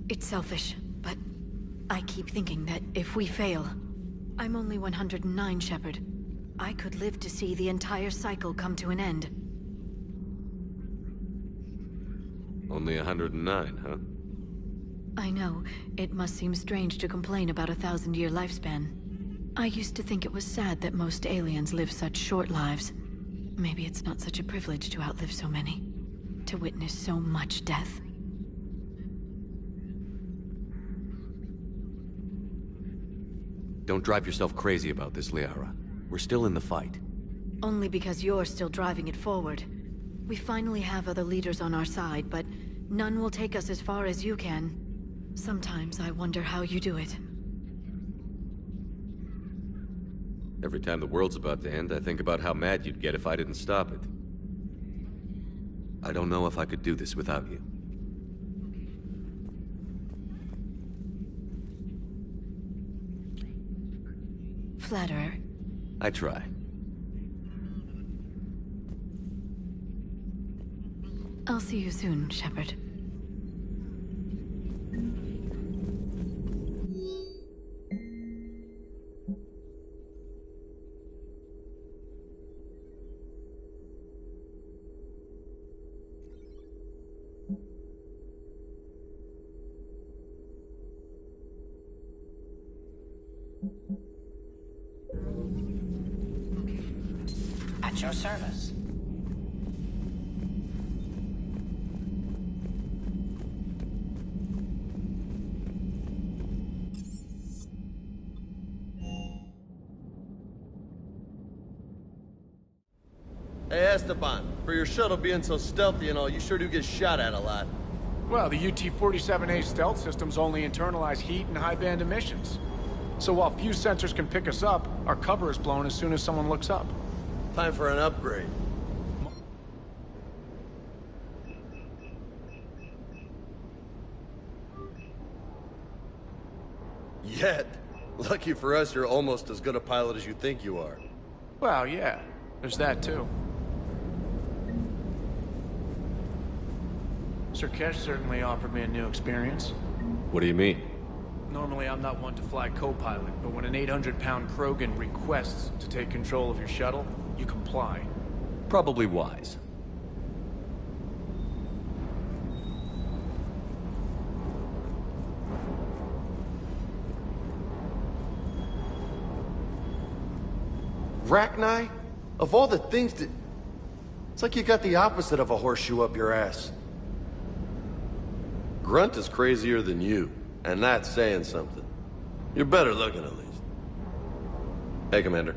It's selfish, but I keep thinking that if we fail... I'm only 109, Shepard. I could live to see the entire cycle come to an end. Only 109, huh? I know. It must seem strange to complain about a 1,000-year lifespan. I used to think it was sad that most aliens live such short lives. Maybe it's not such a privilege to outlive so many. To witness so much death. Don't drive yourself crazy about this, Liara. We're still in the fight. Only because you're still driving it forward. We finally have other leaders on our side, but none will take us as far as you can. Sometimes I wonder how you do it. Every time the world's about to end, I think about how mad you'd get if I didn't stop it. I don't know if I could do this without you. Flatterer. I try. I'll see you soon, Shepard. At your service. Hey, Esteban, for your shuttle being so stealthy and all, you sure do get shot at a lot. Well, the UT-47A stealth systems only internalize heat and high-band emissions. So while few sensors can pick us up, our cover is blown as soon as someone looks up. Time for an upgrade. Yet. Lucky for us, you're almost as good a pilot as you think you are. Well, yeah. There's that, too. Sir Kesh certainly offered me a new experience. What do you mean? Normally, I'm not one to fly co-pilot, but when an 800-pound Krogan requests to take control of your shuttle, you comply. Probably wise. Rachni? Of all the things that... It's like you got the opposite of a horseshoe up your ass. Grunt is crazier than you, and that's saying something. You're better looking, at least. Hey, Commander.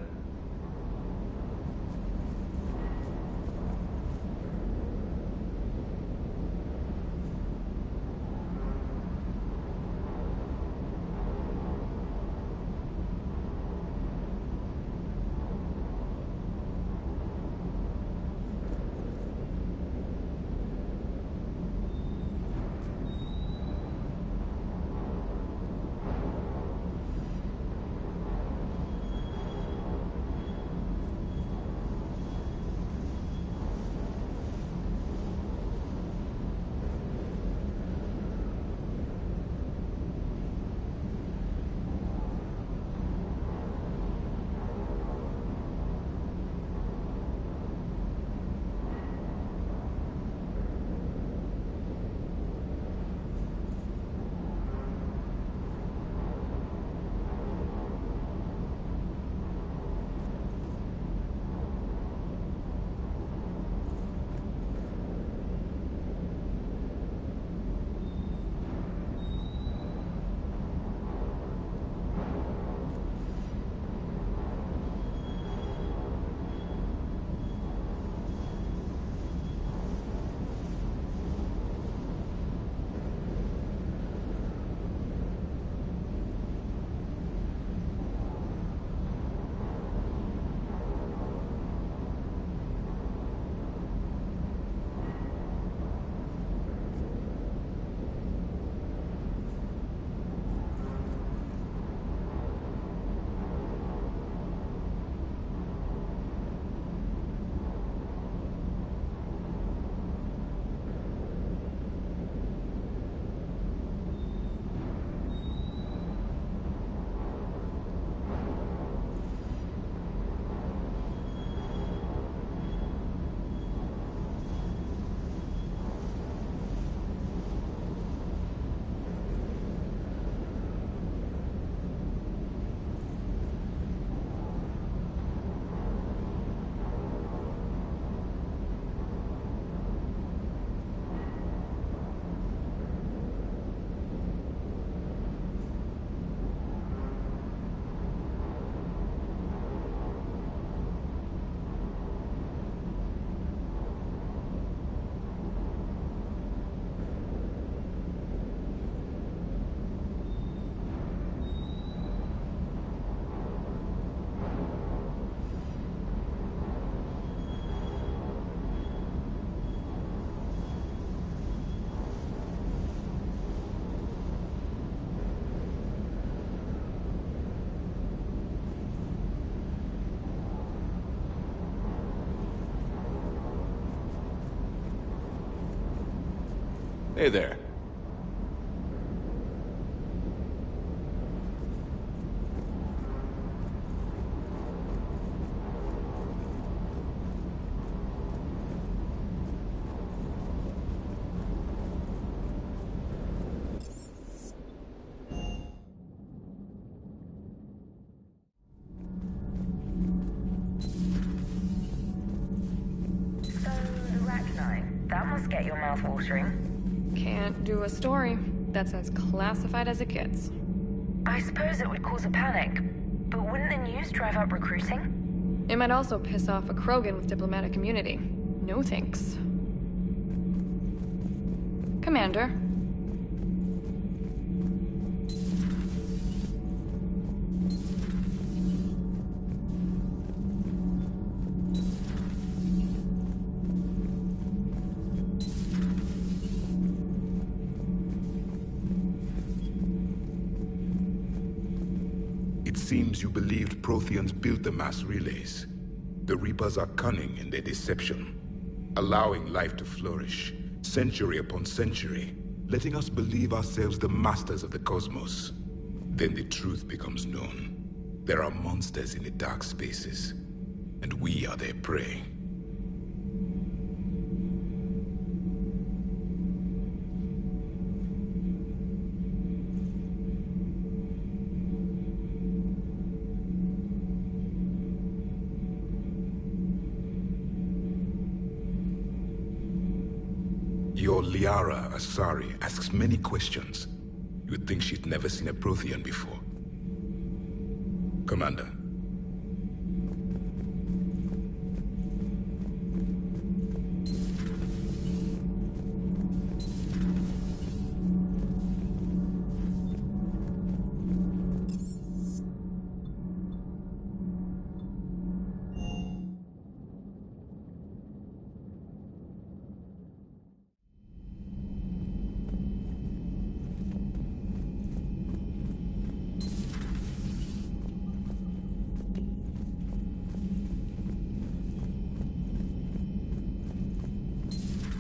Hey there. That must get your mouth watering. Can't do a story that's as classified as it gets. I suppose it would cause a panic, but wouldn't the news drive up recruiting? It might also piss off a Krogan with diplomatic immunity. No thanks. Commander. It seems you believed Protheans built the mass relays. The Reapers are cunning in their deception, allowing life to flourish, century upon century, letting us believe ourselves the masters of the cosmos. Then the truth becomes known. There are monsters in the dark spaces, and we are their prey. Your Liara Asari asks many questions. You'd think she'd never seen a Prothean before. Commander.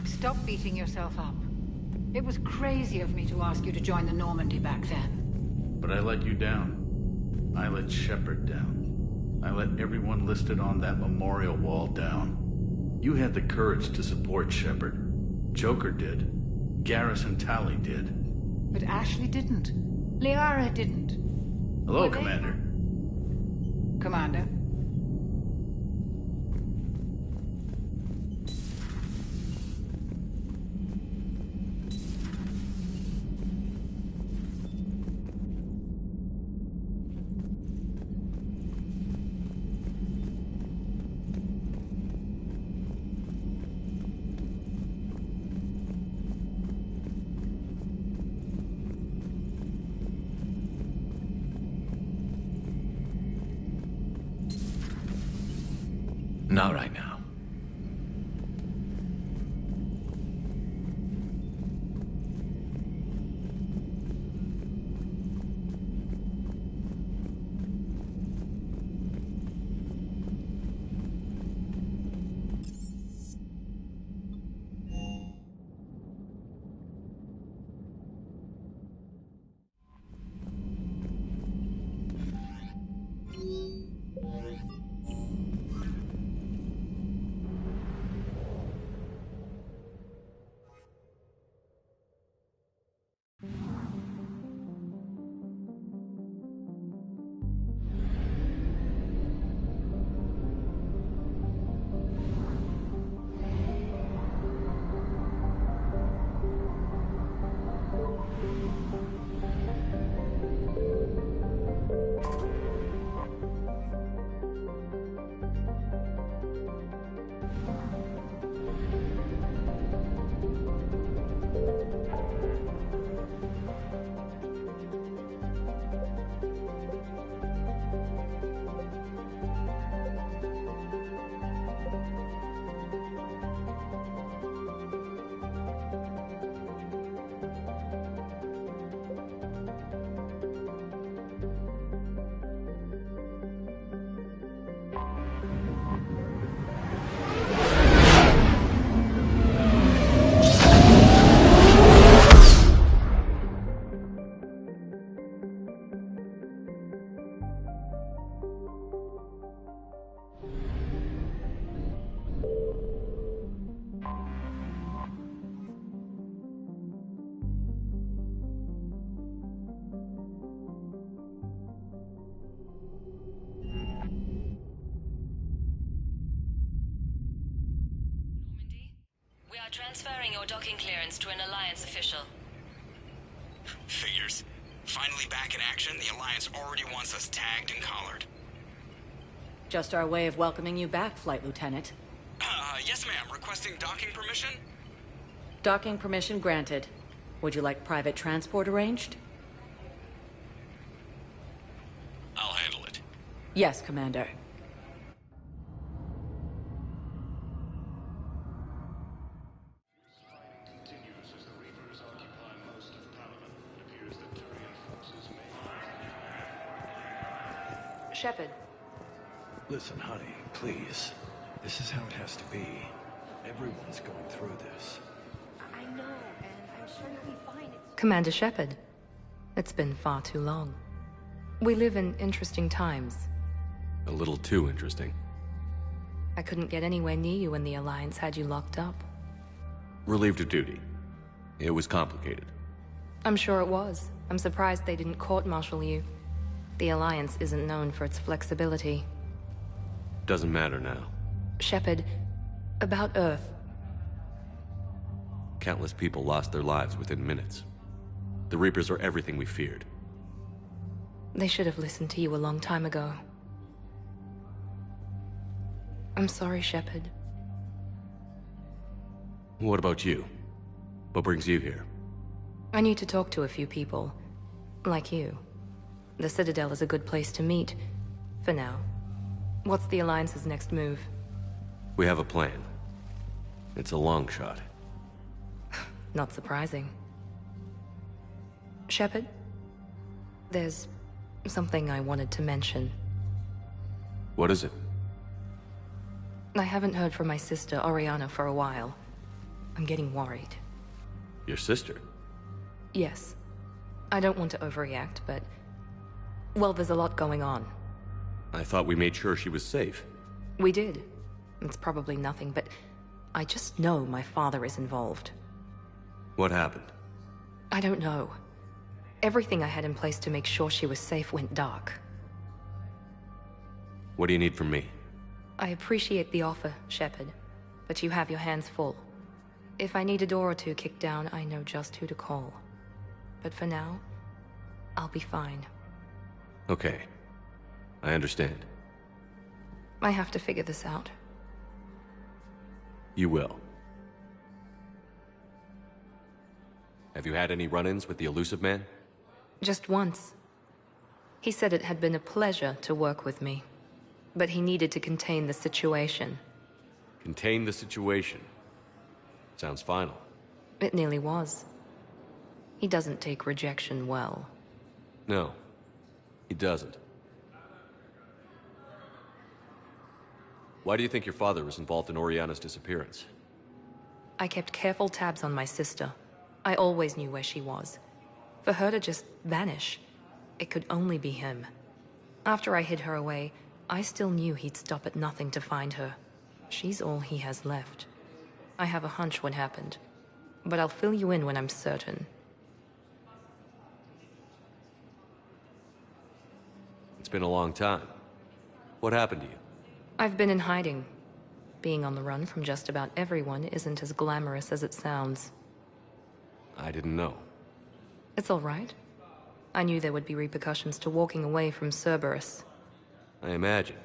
Stop beating yourself up. It was crazy of me to ask you to join the Normandy back then. But I let you down. I let Shepard down. I let everyone listed on that memorial wall down. You had the courage to support Shepard. Joker did. Garrison Tally did. But Ashley didn't. Liara didn't. Hello, Commander. Commander. Not right now. are transferring your docking clearance to an Alliance official. Figures. Finally back in action, the Alliance already wants us tagged and collared. Just our way of welcoming you back, Flight Lieutenant. Yes ma'am. Requesting docking permission? Docking permission granted. Would you like private transport arranged? I'll handle it. Yes, Commander. Shepard. Listen, honey, please. This is how it has to be. Everyone's going through this. I know, and I'm sure you'll be fine. Commander Shepard, it's been far too long. We live in interesting times. A little too interesting. I couldn't get anywhere near you when the Alliance had you locked up. Relieved of duty. It was complicated. I'm sure it was. I'm surprised they didn't court-martial you. The Alliance isn't known for its flexibility. Doesn't matter now. Shepard, about Earth. Countless people lost their lives within minutes. The Reapers are everything we feared. They should have listened to you a long time ago. I'm sorry, Shepard. What about you? What brings you here? I need to talk to a few people. Like you. The Citadel is a good place to meet. For now. What's the Alliance's next move? We have a plan. It's a long shot. Not surprising. Shepard? There's something I wanted to mention. What is it? I haven't heard from my sister, Oriana, for a while. I'm getting worried. Your sister? Yes. I don't want to overreact, but... well, there's a lot going on. I thought we made sure she was safe. We did. It's probably nothing, but I just know my father is involved. What happened? I don't know. Everything I had in place to make sure she was safe went dark. What do you need from me? I appreciate the offer, Shepard, but you have your hands full. If I need a door or two kicked down, I know just who to call. But for now, I'll be fine. Okay. I understand. I have to figure this out. You will. Have you had any run-ins with the elusive man? Just once. He said it had been a pleasure to work with me, but he needed to contain the situation. Contain the situation. Sounds final. It nearly was. He doesn't take rejection well. No, he doesn't. Why do you think your father was involved in Oriana's disappearance? I kept careful tabs on my sister. I always knew where she was. For her to just vanish, it could only be him. After I hid her away, I still knew he'd stop at nothing to find her. She's all he has left. I have a hunch what happened, but I'll fill you in when I'm certain. It's been a long time. What happened to you? I've been in hiding. Being on the run from just about everyone isn't as glamorous as it sounds. I didn't know. It's all right. I knew there would be repercussions to walking away from Cerberus. I imagine.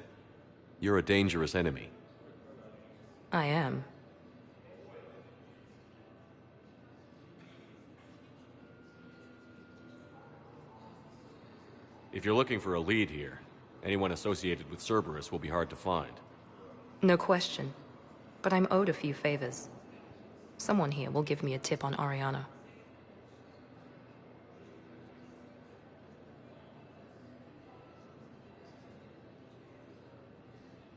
You're a dangerous enemy. I am. If you're looking for a lead here, anyone associated with Cerberus will be hard to find. No question. But I'm owed a few favors. Someone here will give me a tip on Oriana.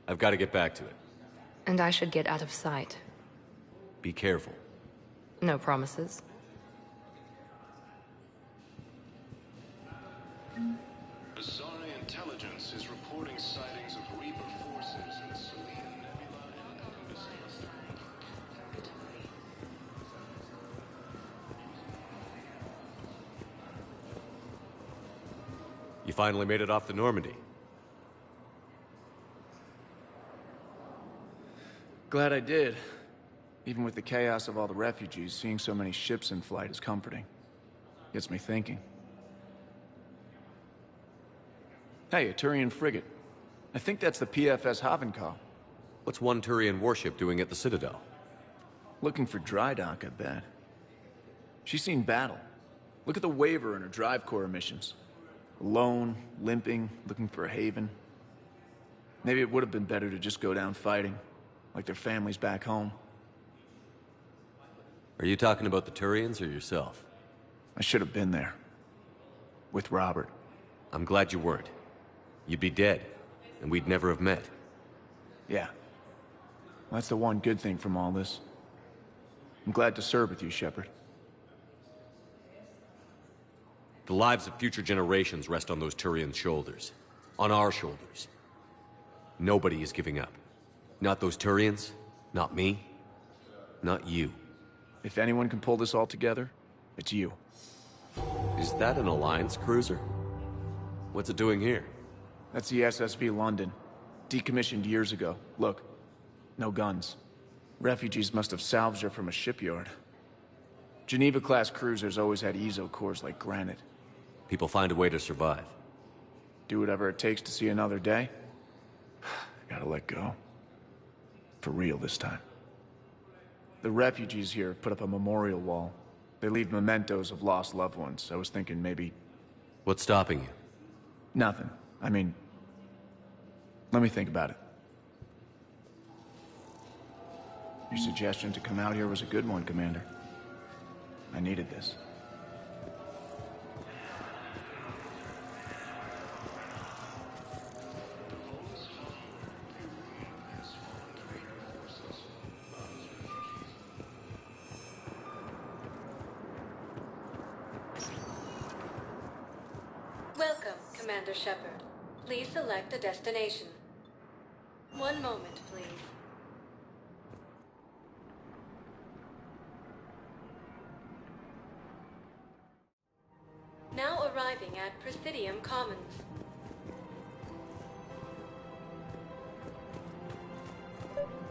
I've got to get back to it. And I should get out of sight. Be careful. No promises. Asari intelligence is reporting sightings of Reaper forces in Selene Nebula and Odysseus. You finally made it off the Normandy. Glad I did. Even with the chaos of all the refugees, seeing so many ships in flight is comforting. Gets me thinking. Hey, a Turian frigate. I think that's the PFS Havenkal. What's one Turian warship doing at the Citadel? Looking for dry dock, I bet. She's seen battle. Look at the waiver in her drive core emissions. Alone, limping, looking for a haven. Maybe it would have been better to just go down fighting, like their families back home. Are you talking about the Turians or yourself? I should have been there. With Robert. I'm glad you weren't. You'd be dead, and we'd never have met. Yeah. Well, that's the one good thing from all this. I'm glad to serve with you, Shepard. The lives of future generations rest on those Turian shoulders. On our shoulders. Nobody is giving up. Not those Turians, not me, not you. If anyone can pull this all together, it's you. Is that an Alliance cruiser? What's it doing here? That's the SSV London. Decommissioned years ago. Look, no guns. Refugees must have salvaged her from a shipyard. Geneva-class cruisers always had ezo cores like granite. People find a way to survive. Do whatever it takes to see another day. Gotta let go. For real this time. The refugees here have put up a memorial wall. They leave mementos of lost loved ones. I was thinking maybe... What's stopping you? Nothing. I mean... Let me think about it. Your suggestion to come out here was a good one, Commander. I needed this. Welcome, Commander Shepard. Please select a destination. One moment, please. Now arriving at Presidium Commons.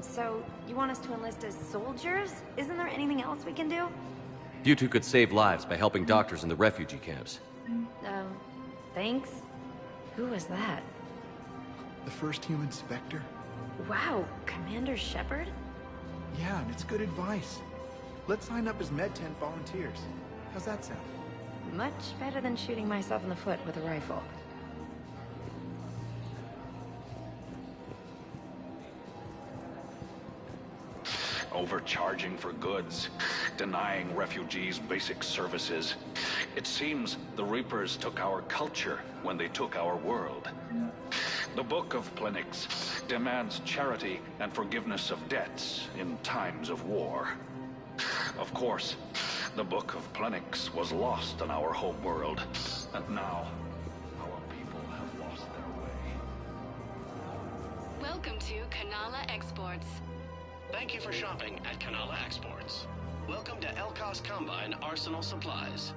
So, you want us to enlist as soldiers? Isn't there anything else we can do? You two could save lives by helping doctors in the refugee camps. Thanks. Who was that? The first human Spectre? Wow, Commander Shepard? Yeah, and it's good advice. Let's sign up as Med 10 volunteers. How's that sound? Much better than shooting myself in the foot with a rifle. Overcharging for goods, denying refugees basic services. It seems the Reapers took our culture when they took our world. The Book of Plenix demands charity and forgiveness of debts in times of war. Of course, the Book of Plenix was lost in our home world, and now our people have lost their way. Welcome to Canala Exports. Thank you for shopping at Canal Exports. Welcome to Elkos Combine Arsenal Supplies.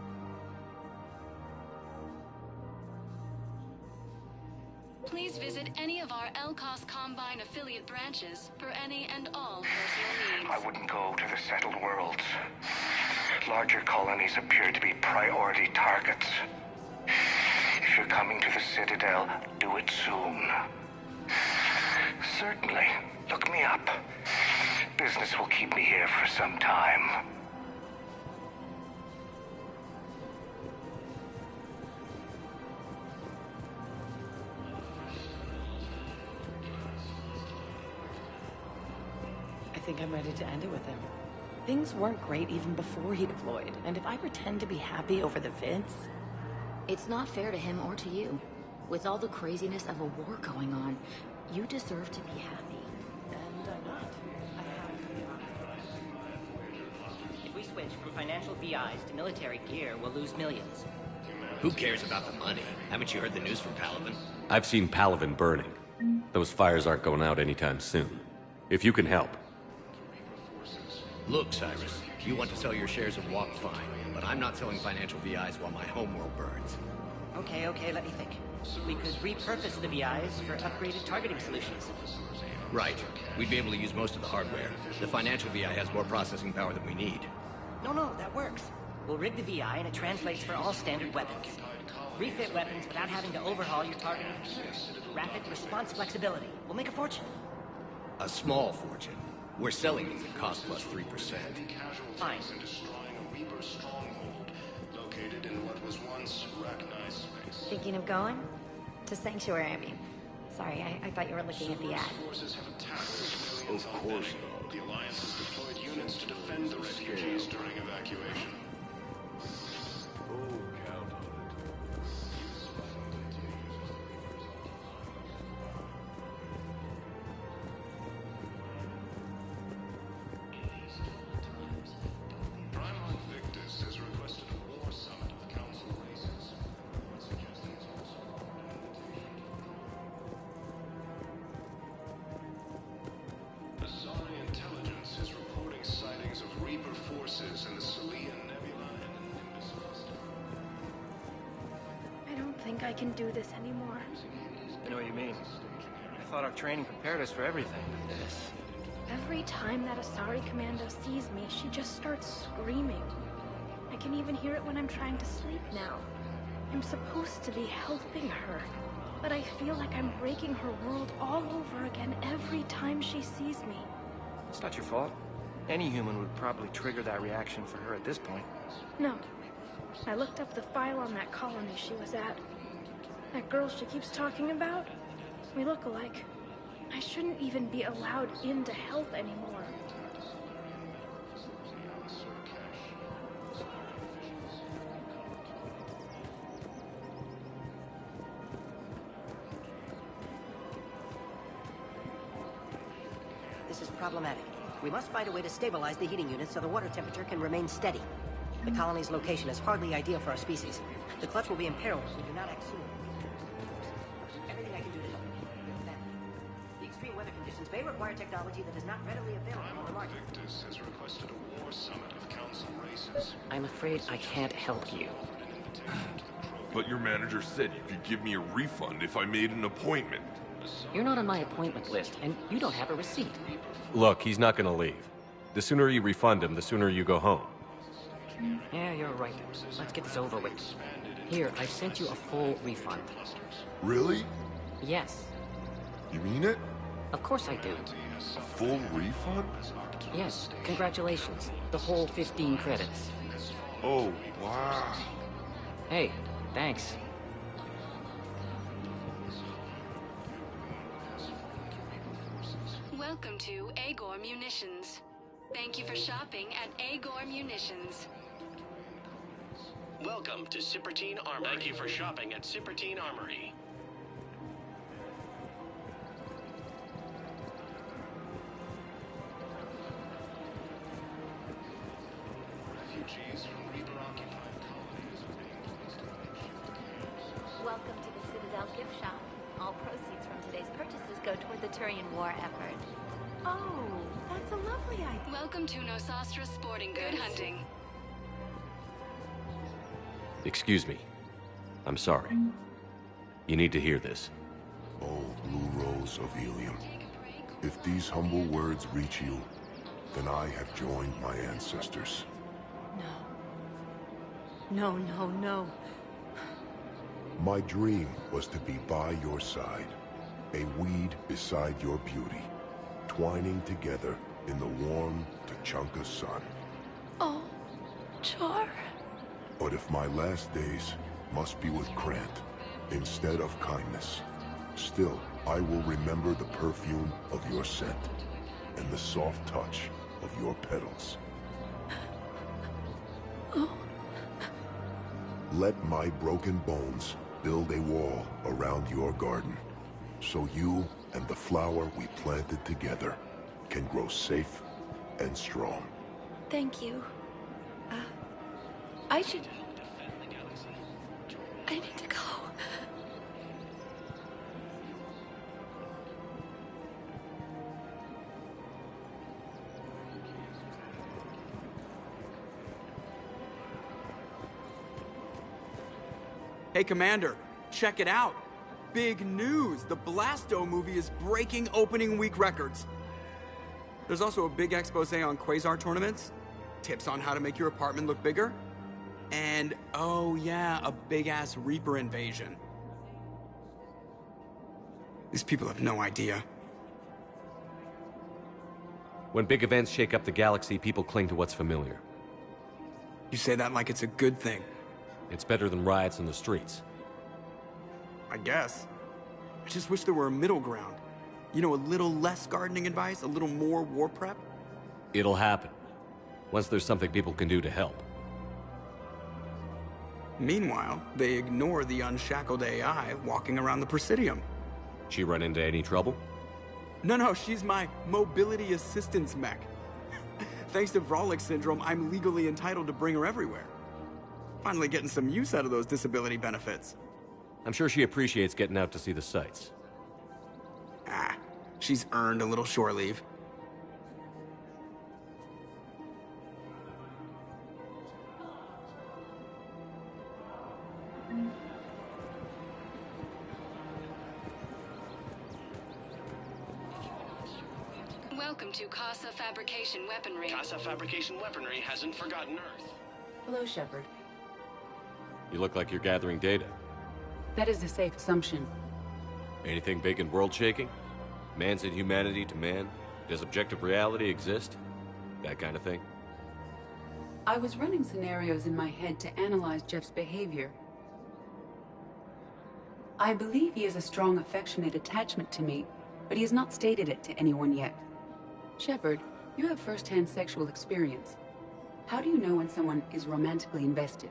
Please visit any of our Elkos Combine affiliate branches for any and all personal needs. I wouldn't go to the settled worlds. Larger colonies appear to be priority targets. If you're coming to the Citadel, do it soon. Certainly. Look me up. Business will keep me here for some time. I think I'm ready to end it with him. Things weren't great even before he deployed, and if I pretend to be happy over the vids... It's not fair to him or to you. With all the craziness of a war going on, you deserve to be happy. And I'm not. If we switch from financial VIs to military gear, we'll lose millions. Who cares about the money? Haven't you heard the news from Palaven? I've seen Palaven burning. Those fires aren't going out anytime soon. If you can help. Look, Cyrus, you want to sell your shares of WAP, fine, but I'm not selling financial VIs while my homeworld burns. Okay, let me think. We could repurpose the VIs for upgraded targeting solutions. Right. We'd be able to use most of the hardware. The financial VI has more processing power than we need. No, that works. We'll rig the VI and it translates for all standard weapons. Refit weapons without having to overhaul your targeting computer. Rapid response flexibility. We'll make a fortune. A small fortune. We're selling these at cost plus 3%. Fine. Located in what was once Rachni space. Thinking of going? To Sanctuary, I mean. Sorry, I thought you were looking at the ad. Forces have attacked. Of course. The Alliance has deployed units to defend the refugees during evacuation. I can do this anymore. I know what you mean. I thought our training prepared us for everything. This. Every time that Asari Commando sees me, she just starts screaming. I can even hear it when I'm trying to sleep now. I'm supposed to be helping her, but I feel like I'm breaking her world all over again every time she sees me. It's not your fault. Any human would probably trigger that reaction for her at this point. No. I looked up the file on that colony she was at. That girl she keeps talking about? We look alike. I shouldn't even be allowed in to help anymore. This is problematic. We must find a way to stabilize the heating units so the water temperature can remain steady. The colony's location is hardly ideal for our species. The clutch will be in peril if we do not act soon. Everything I can do to help. Then, the extreme weather conditions may require technology that is not readily available on the market. Victus has requested a war summit of council races. I'm afraid I can't help you. But your manager said you could give me a refund if I made an appointment. You're not on my appointment list, and you don't have a receipt. Look, he's not gonna leave. The sooner you refund him, the sooner you go home. Yeah, you're right. Let's get this over with. Here, I sent you a full refund. Really? Yes. You mean it? Of course I do. A full refund? Yes, congratulations. The whole 15 credits. Oh, wow. Hey, thanks. Welcome to Agor Munitions. Thank you for shopping at Agor Munitions. Welcome to Cipertine Armory. Thank you for shopping at Cipertine Armory. Refugees from Reaper-occupied colonies are being placed on Welcome to the Citadel gift shop. All proceeds from today's purchases go toward the Turian war effort. Oh, that's a lovely idea. Welcome to Nosastra Sporting Good Hunting. Excuse me. I'm sorry. You need to hear this. Oh, Blue Rose of Helium. If these humble words reach you, then I have joined my ancestors. No, no, no. My dream was to be by your side, a weed beside your beauty, twining together in the warm Tachanka sun. Oh, Char. But if my last days must be with Krant instead of kindness, still I will remember the perfume of your scent and the soft touch of your petals. Oh. Let my broken bones build a wall around your garden, so you and the flower we planted together can grow safe and strong. Thank you. I need to go. Hey, Commander, check it out. big news! The Blasto movie is breaking opening week records. There's also a big expose on quasar tournaments, tips on how to make your apartment look bigger, and, oh yeah, a big-ass Reaper invasion. These people have no idea. When big events shake up the galaxy, people cling to what's familiar. You say that like it's a good thing. It's better than riots in the streets. I guess. I just wish there were a middle ground. You know, a little less gardening advice, a little more war prep. It'll happen. Once there's something people can do to help. Meanwhile, they ignore the unshackled AI walking around the Presidium. She run into any trouble? No, she's my mobility assistance mech. Thanks to Vrolic syndrome, I'm legally entitled to bring her everywhere. Finally getting some use out of those disability benefits. I'm sure she appreciates getting out to see the sights. Ah, she's earned a little shore leave. Welcome to Casa Fabrication Weaponry. Casa Fabrication Weaponry hasn't forgotten Earth. Hello, Shepard. You look like you're gathering data. That is a safe assumption. Anything big and world-shaking? Man's inhumanity to man? Does objective reality exist? That kind of thing? I was running scenarios in my head to analyze Jeff's behavior. I believe he has a strong affectionate attachment to me, but he has not stated it to anyone yet. Shepard, you have first-hand sexual experience. How do you know when someone is romantically invested?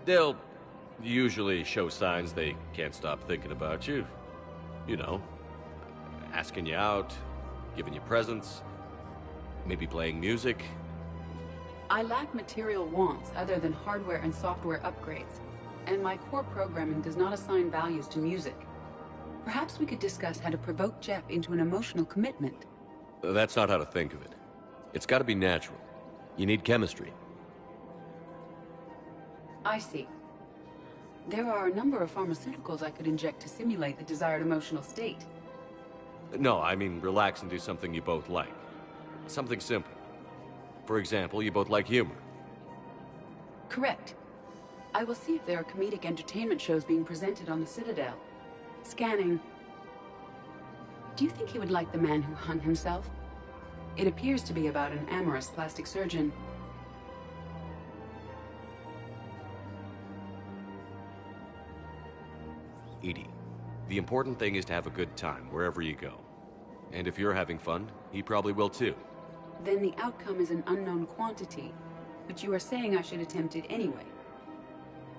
They'll usually show signs they can't stop thinking about you. You know, asking you out, giving you presents, maybe playing music. I lack material wants other than hardware and software upgrades, and my core programming does not assign values to music. Perhaps we could discuss how to provoke Jeff into an emotional commitment. That's not how to think of it. It's got to be natural. You need chemistry. I see. There are a number of pharmaceuticals I could inject to simulate the desired emotional state. No, I mean relax and do something you both like. Something simple. For example, you both like humor. Correct. I will see if there are comedic entertainment shows being presented on the Citadel. Scanning. Do you think he would like The Man Who Hung Himself? It appears to be about an amorous plastic surgeon. Edie, the important thing is to have a good time wherever you go. And if you're having fun, he probably will too. Then the outcome is an unknown quantity, but you are saying I should attempt it anyway.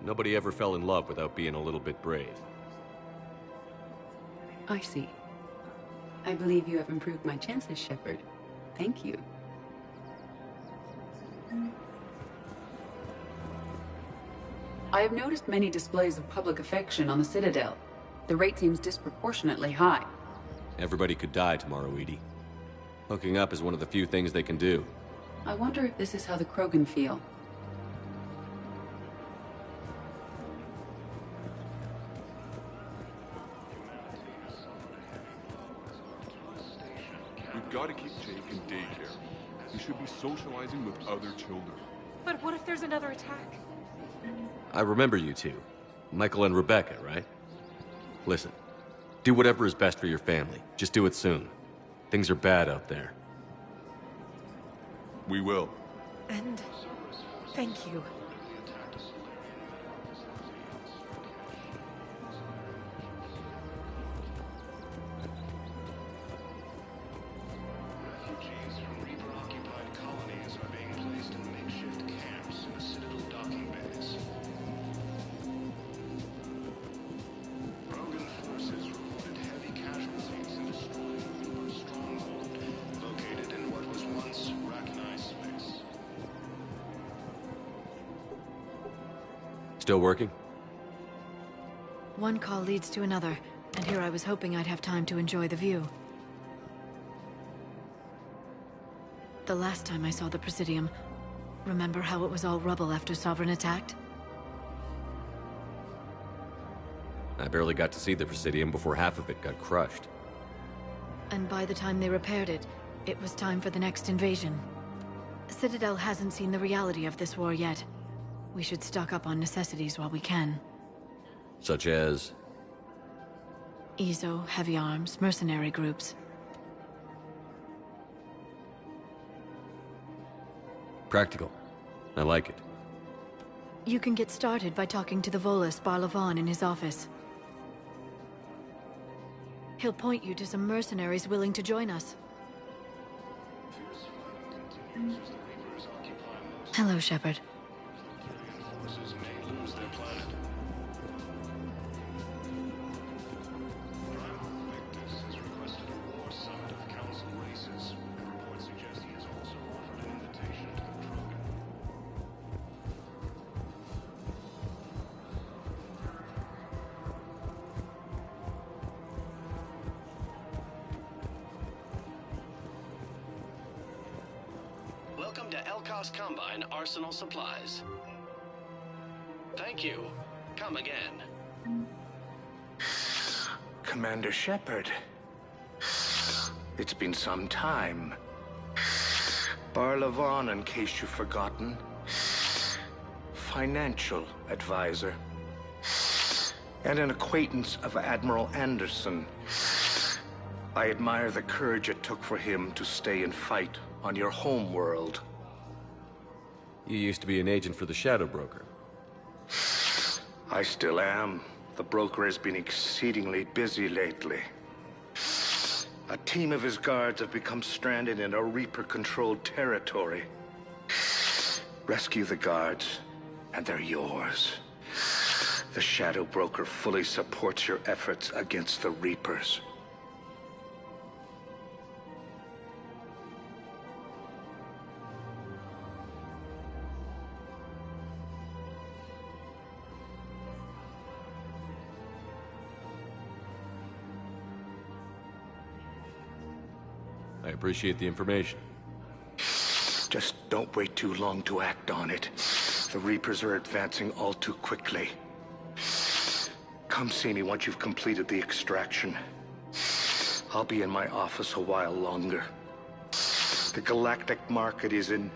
Nobody ever fell in love without being a little bit brave. I see. I believe you have improved my chances, Shepard. Thank you. I have noticed many displays of public affection on the Citadel. The rate seems disproportionately high. Everybody could die tomorrow, Edie. Hooking up is one of the few things they can do. I wonder if this is how the Krogan feel. We've got to keep Jake in daycare. He should be socializing with other children. But what if there's another attack? I remember you two. Michael and Rebecca, right? Listen, do whatever is best for your family. Just do it soon. Things are bad out there. We will. And thank you. Refugees from Reaper-occupied colonies are being placed in makeshift camps in the Citadel docking bays. Krogan forces reported heavy casualties in destroying Reaper's stronghold, located in what was once Rachni space. Still working? One call leads to another, and here I was hoping I'd have time to enjoy the view. The last time I saw the Presidium, Remember how it was all rubble after Sovereign attacked? I barely got to see the Presidium before half of it got crushed. And by the time they repaired it, it was time for the next invasion. Citadel hasn't seen the reality of this war yet. We should stock up on necessities while we can. Such as? EZO, heavy arms, mercenary groups. Practical. I like it. You can get started by talking to the Volus Barlavan in his office. He'll point you to some mercenaries willing to join us. Hello, Shepard. Forces may lose their planet. Primal Victus has requested a war summit of Council races. Reports suggest he has also offered an invitation to the Krogan. Welcome to Elkos Combine Arsenal Supplies. Thank you. Come again. Commander Shepard. It's been some time. Barlavan, in case you've forgotten. Financial advisor. And an acquaintance of Admiral Anderson. I admire the courage it took for him to stay and fight on your home world. You used to be an agent for the Shadow Broker. I still am. The broker has been exceedingly busy lately. A team of his guards have become stranded in a Reaper-controlled territory. Rescue the guards, and they're yours. The Shadow Broker fully supports your efforts against the Reapers. I appreciate the information. Just don't wait too long to act on it. The Reapers are advancing all too quickly. Come see me once you've completed the extraction. I'll be in my office a while longer. The galactic market is in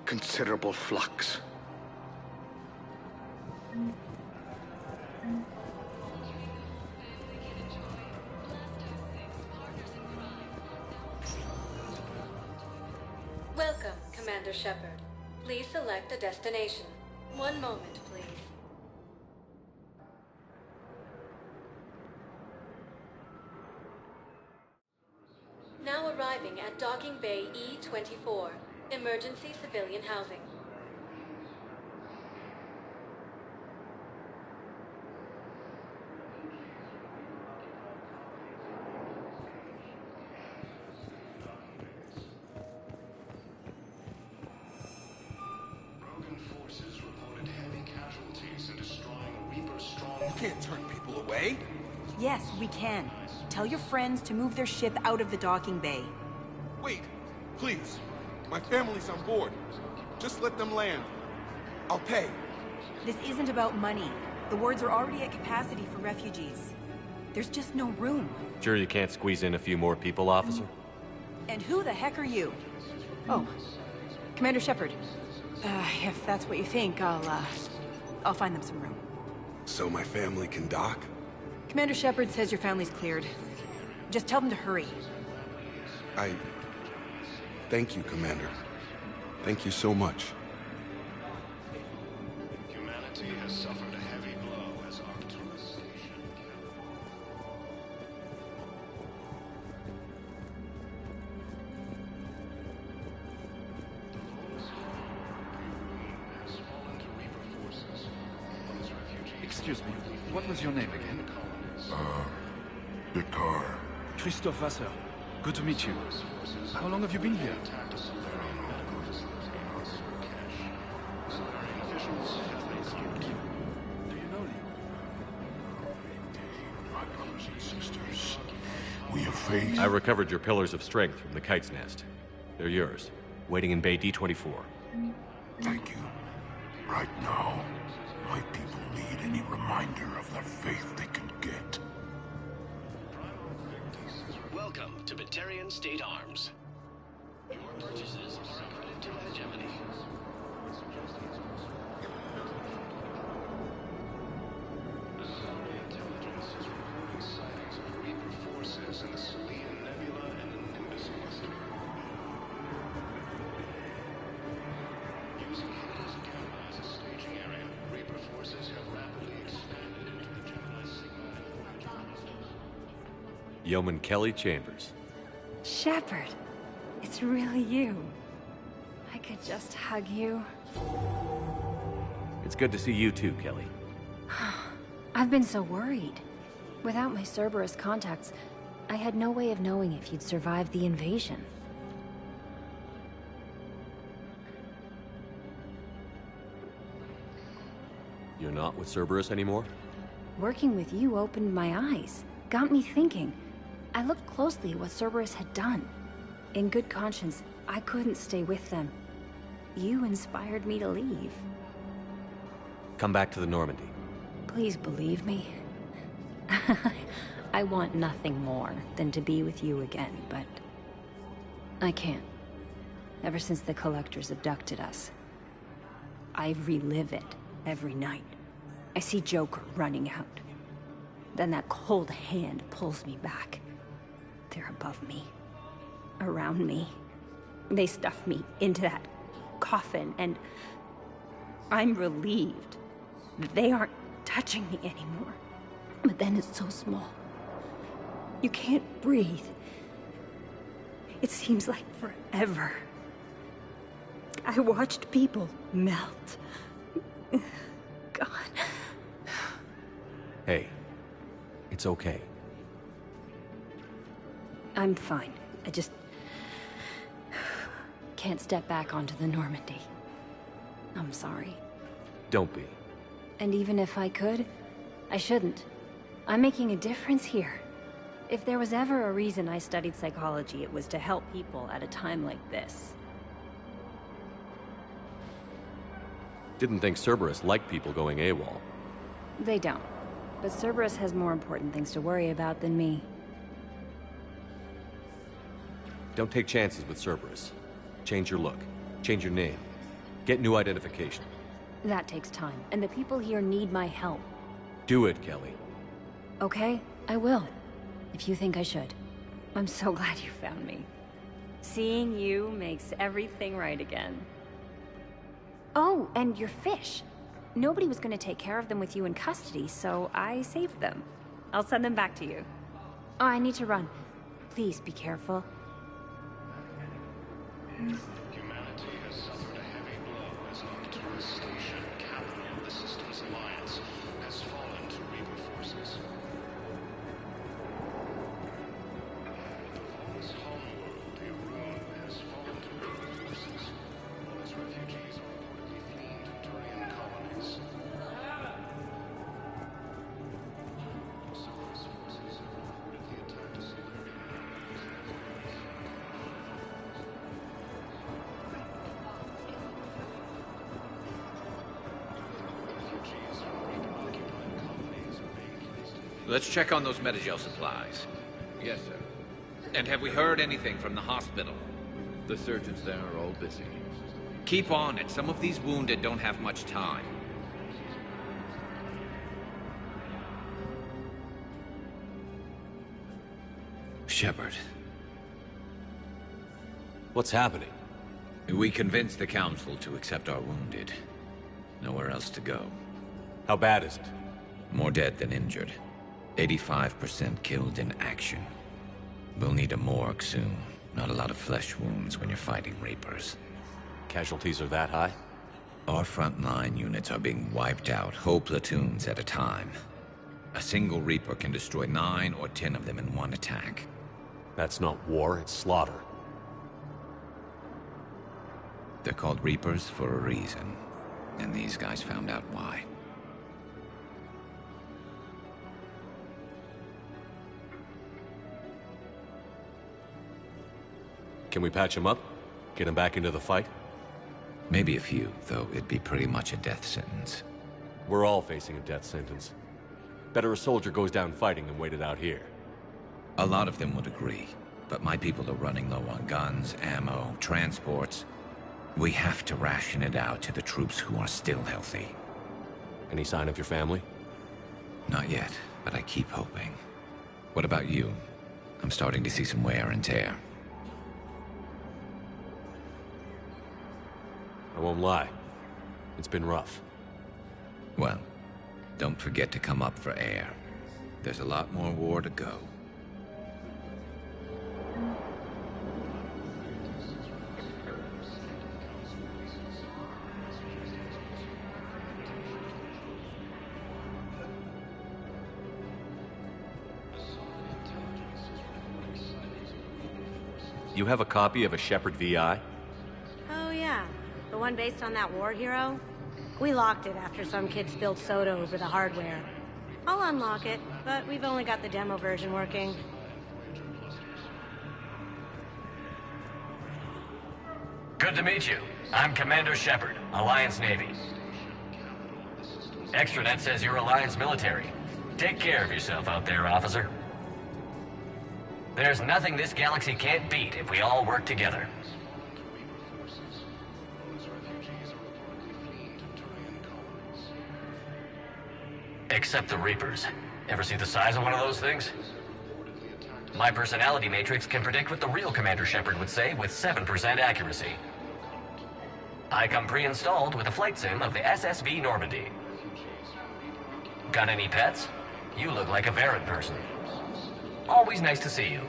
considerable flux. Welcome, Commander Shepard. Please select a destination. One moment, please. Now arriving at Docking Bay E-24, emergency civilian housing. Forces reported heavy casualties in destroying a Reaper strong. You can't turn people away. Yes, we can. Tell your friends to move their ship out of the docking bay. Wait, please. My family's on board. Just let them land. I'll pay. This isn't about money. The wards are already at capacity for refugees. There's just no room. Sure you can't squeeze in a few more people, officer? And who the heck are you? Oh, Commander Shepard. If that's what you think, I'll find them some room. So my family can dock? Commander Shepard says your family's cleared. Just tell them to hurry. Thank you, Commander. Thank you so much. Humanity has suffered a heavy blow as Arcturus station. Excuse me, what was your name again? Vicar. Christophe Vasseur. Good to meet you. How long have you been here? Do you know Lee? My brothers and sisters, we have faced... I recovered your pillars of strength from the kite's nest. They're yours, waiting in Bay D-24. Thank you. Right now, my people need any reminder of the faith they can get. Welcome to Batarian State Arms. Your purchases are a credit to hegemony. Intelligence is reporting sightings of Reaper forces in the Selene Nebula and the Nimbus cluster. Using Hades Gamma as a staging area, Reaper forces have rapidly expanded into the Gemini Sigma and Voyager. Yeoman Kelly Chambers. Shepard, it's really you. I could just hug you. It's good to see you too, Kelly. I've been so worried. Without my Cerberus contacts, I had no way of knowing if you'd survived the invasion. You're not with Cerberus anymore? Working with you opened my eyes, got me thinking. I looked closely at what Cerberus had done. In good conscience, I couldn't stay with them. You inspired me to leave. Come back to the Normandy. Please believe me. I want nothing more than to be with you again, but I can't. Ever since the Collectors abducted us, I relive it every night. I see Joker running out. Then that cold hand pulls me back. They're above me, around me. They stuff me into that coffin, and I'm relieved that they aren't touching me anymore. But then it's so small. You can't breathe. It seems like forever. I watched people melt. God. Hey, it's okay. I'm fine. I just can't step back onto the Normandy. I'm sorry. Don't be. And even if I could, I shouldn't. I'm making a difference here. If there was ever a reason I studied psychology, it was to help people at a time like this. Didn't think Cerberus liked people going AWOL. They don't. But Cerberus has more important things to worry about than me. Don't take chances with Cerberus. Change your look. Change your name. Get new identification. That takes time, and the people here need my help. Do it, Kelly. Okay, I will. If you think I should. I'm so glad you found me. Seeing you makes everything right again. Oh, and your fish. Nobody was gonna take care of them with you in custody, so I saved them. I'll send them back to you. Oh, I need to run. Please be careful. Humanity has suffered a heavy blow as Nocturus Station, capital of the Systems Alliance, has fallen to Reaper forces. The Volus homeworld, Irun, has fallen to Reaper forces, as refugees are reportedly fleeing to Turian colonies. Cerberus forces have reportedly attacked a Solarian. Let's check on those Metagel supplies. Yes, sir. And have we heard anything from the hospital? The surgeons there are all busy. Keep on it. Some of these wounded don't have much time. Shepard. What's happening? We convinced the Council to accept our wounded. Nowhere else to go. How bad is it? More dead than injured. 85% killed in action. We'll need a morgue soon. Not a lot of flesh wounds when you're fighting Reapers. Casualties are that high? Our frontline units are being wiped out, whole platoons at a time. A single Reaper can destroy 9 or 10 of them in one attack. That's not war, it's slaughter. They're called Reapers for a reason. And these guys found out why. Can we patch him up? Get him back into the fight? Maybe a few, though it'd be pretty much a death sentence. We're all facing a death sentence. Better a soldier goes down fighting than waited out here. A lot of them would agree, but my people are running low on guns, ammo, transports. We have to ration it out to the troops who are still healthy. Any sign of your family? Not yet, but I keep hoping. What about you? I'm starting to see some wear and tear. I won't lie. It's been rough. Well, don't forget to come up for air. There's a lot more war to go. You have a copy of a Shepard VI? Oh yeah, the one based on that war hero? We locked it after some kid spilled soda over the hardware. I'll unlock it, but we've only got the demo version working. Good to meet you. I'm Commander Shepard, Alliance Navy. Extranet says you're Alliance military. Take care of yourself out there, officer. There's nothing this galaxy can't beat if we all work together. Except the Reapers. Ever see the size of one of those things? My personality matrix can predict what the real Commander Shepard would say with 7% accuracy. I come pre-installed with a flight sim of the SSV Normandy. Got any pets? You look like a Varad person. Always nice to see you.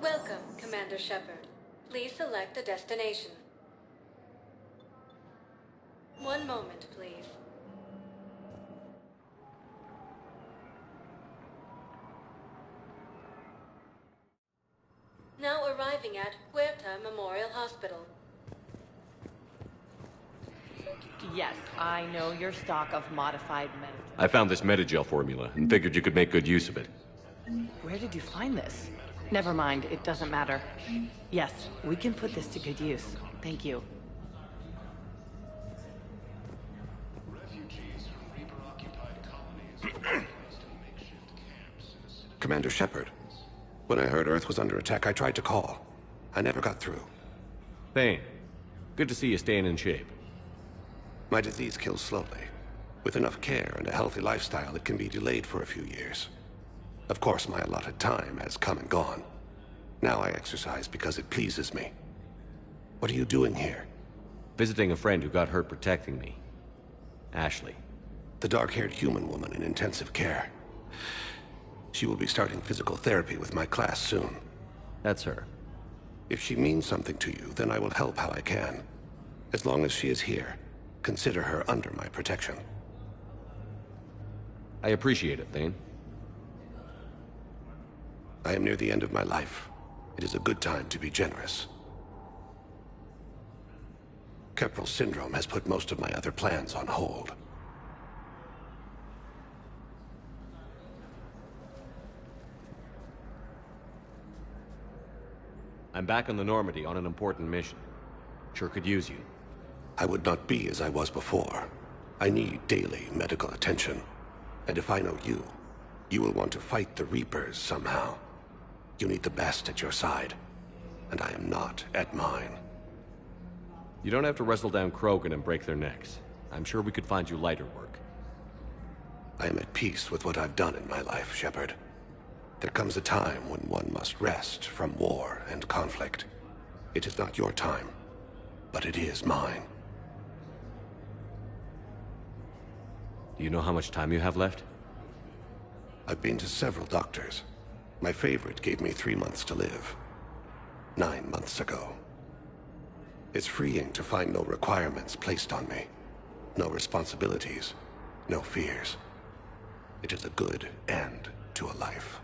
Welcome, Commander Shepard. Please select a destination. One moment, please. Now arriving at Huerta Memorial Hospital. Yes, I know your stock of modified meta. I found this Metagel formula and figured you could make good use of it. Where did you find this? Never mind, it doesn't matter. Yes, we can put this to good use. Thank you. Commander Shepard. When I heard Earth was under attack, I tried to call. I never got through. Thane, good to see you staying in shape. My disease kills slowly. With enough care and a healthy lifestyle, it can be delayed for a few years. Of course, my allotted time has come and gone. Now I exercise because it pleases me. What are you doing here? Visiting a friend who got hurt protecting me. Ashley. The dark-haired human woman in intensive care. She will be starting physical therapy with my class soon. That's her. If she means something to you, then I will help how I can. As long as she is here, consider her under my protection. I appreciate it, Thane. I am near the end of my life. It is a good time to be generous. Keprel syndrome has put most of my other plans on hold. I'm back on the Normandy on an important mission. Sure could use you. I would not be as I was before. I need daily medical attention. And if I know you, you will want to fight the Reapers somehow. You need the best at your side, and I am not at mine. You don't have to wrestle down Krogan and break their necks. I'm sure we could find you lighter work. I am at peace with what I've done in my life, Shepard. There comes a time when one must rest from war and conflict. It is not your time, but it is mine. Do you know how much time you have left? I've been to several doctors. My favorite gave me 3 months to live. 9 months ago. It's freeing to find no requirements placed on me. No responsibilities. No fears. It is a good end to a life.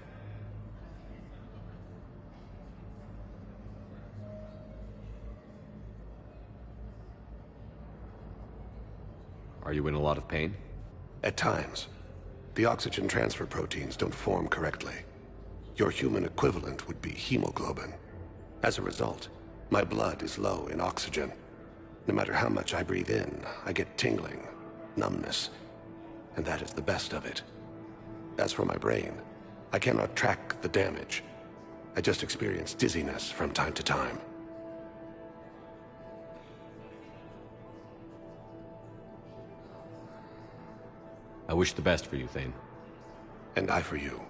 Are you in a lot of pain? At times. The oxygen transfer proteins don't form correctly. Your human equivalent would be hemoglobin. As a result, my blood is low in oxygen. No matter how much I breathe in, I get tingling, numbness, and that is the best of it. As for my brain, I cannot track the damage. I just experience dizziness from time to time. I wish the best for you, Thane. And I for you.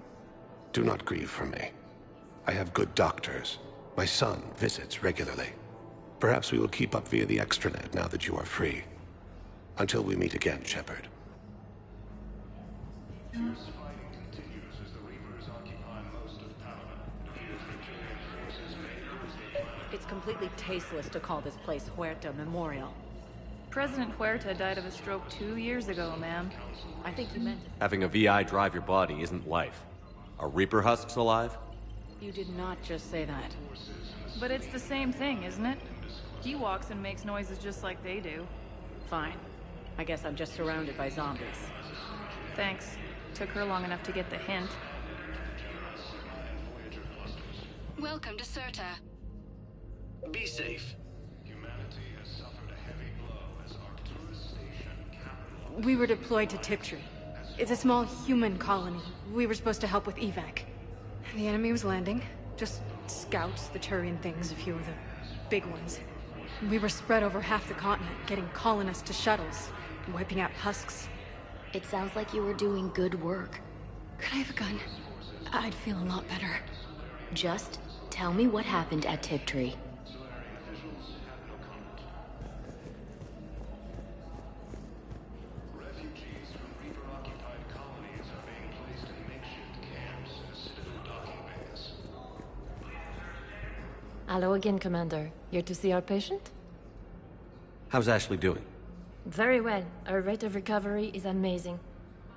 Do not grieve for me. I have good doctors. My son visits regularly. Perhaps we will keep up via the extranet now that you are free. Until we meet again, Shepard. It's completely tasteless to call this place Huerta Memorial. President Huerta died of a stroke 2 years ago, ma'am. I think you meant it. Having a VI drive your body isn't life. Are Reaper husks alive? You did not just say that. But it's the same thing, isn't it? He walks and makes noises just like they do. Fine. I guess I'm just surrounded by zombies. Thanks. Took her long enough to get the hint. Welcome to Serta. Be safe. We were deployed to Tiptree. It's a small human colony. We were supposed to help with evac. The enemy was landing. Just scouts, the Turian things, a few of the big ones. We were spread over half the continent, getting colonists to shuttles, wiping out husks. It sounds like you were doing good work. Could I have a gun? I'd feel a lot better. Just tell me what happened at Tiptree. Hello again, Commander. Here to see our patient? How's Ashley doing? Very well. Her rate of recovery is amazing.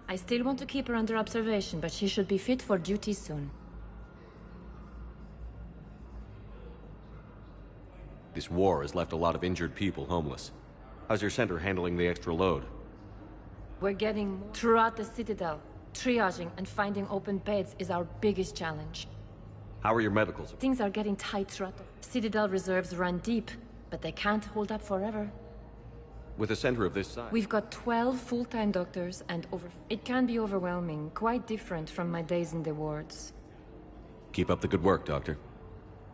I still want to keep her under observation, but she should be fit for duty soon. This war has left a lot of injured people homeless. How's your center handling the extra load? We're getting more throughout the Citadel. Triaging and finding open beds is our biggest challenge. How are your medicals? Things are getting tight throughout the Citadel reserves run deep, but they can't hold up forever. With a center of this size? We've got 12 full-time doctors and over... It can be overwhelming, quite different from my days in the wards. Keep up the good work, Doctor.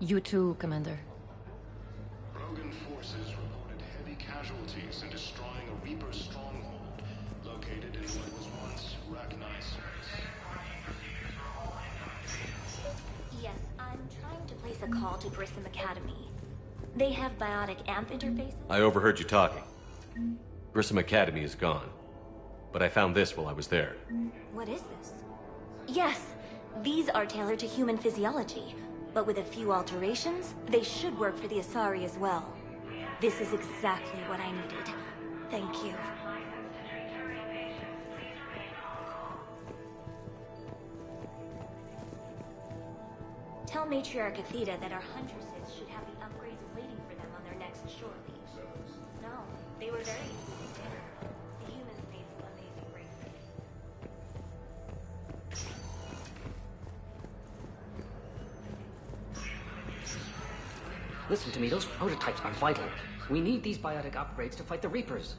You too, Commander. Rogan forces reported heavy casualties in destroying a Reaper stronghold located in what was once Rachni space. Yes, I'm trying to place a call to Grissom Academy. They have biotic amp interfaces. I overheard you talking. Grissom Academy is gone. But I found this while I was there. What is this? Yes, these are tailored to human physiology, but with a few alterations, they should work for the Asari as well. This is exactly what I needed. Thank you. Tell Matriarch Athena that our huntresses should have the upgrades waiting for them on their next shore leave. No, they were very easy to do. The humans made some amazing breakthroughs. Listen to me, those prototypes are vital. We need these biotic upgrades to fight the Reapers.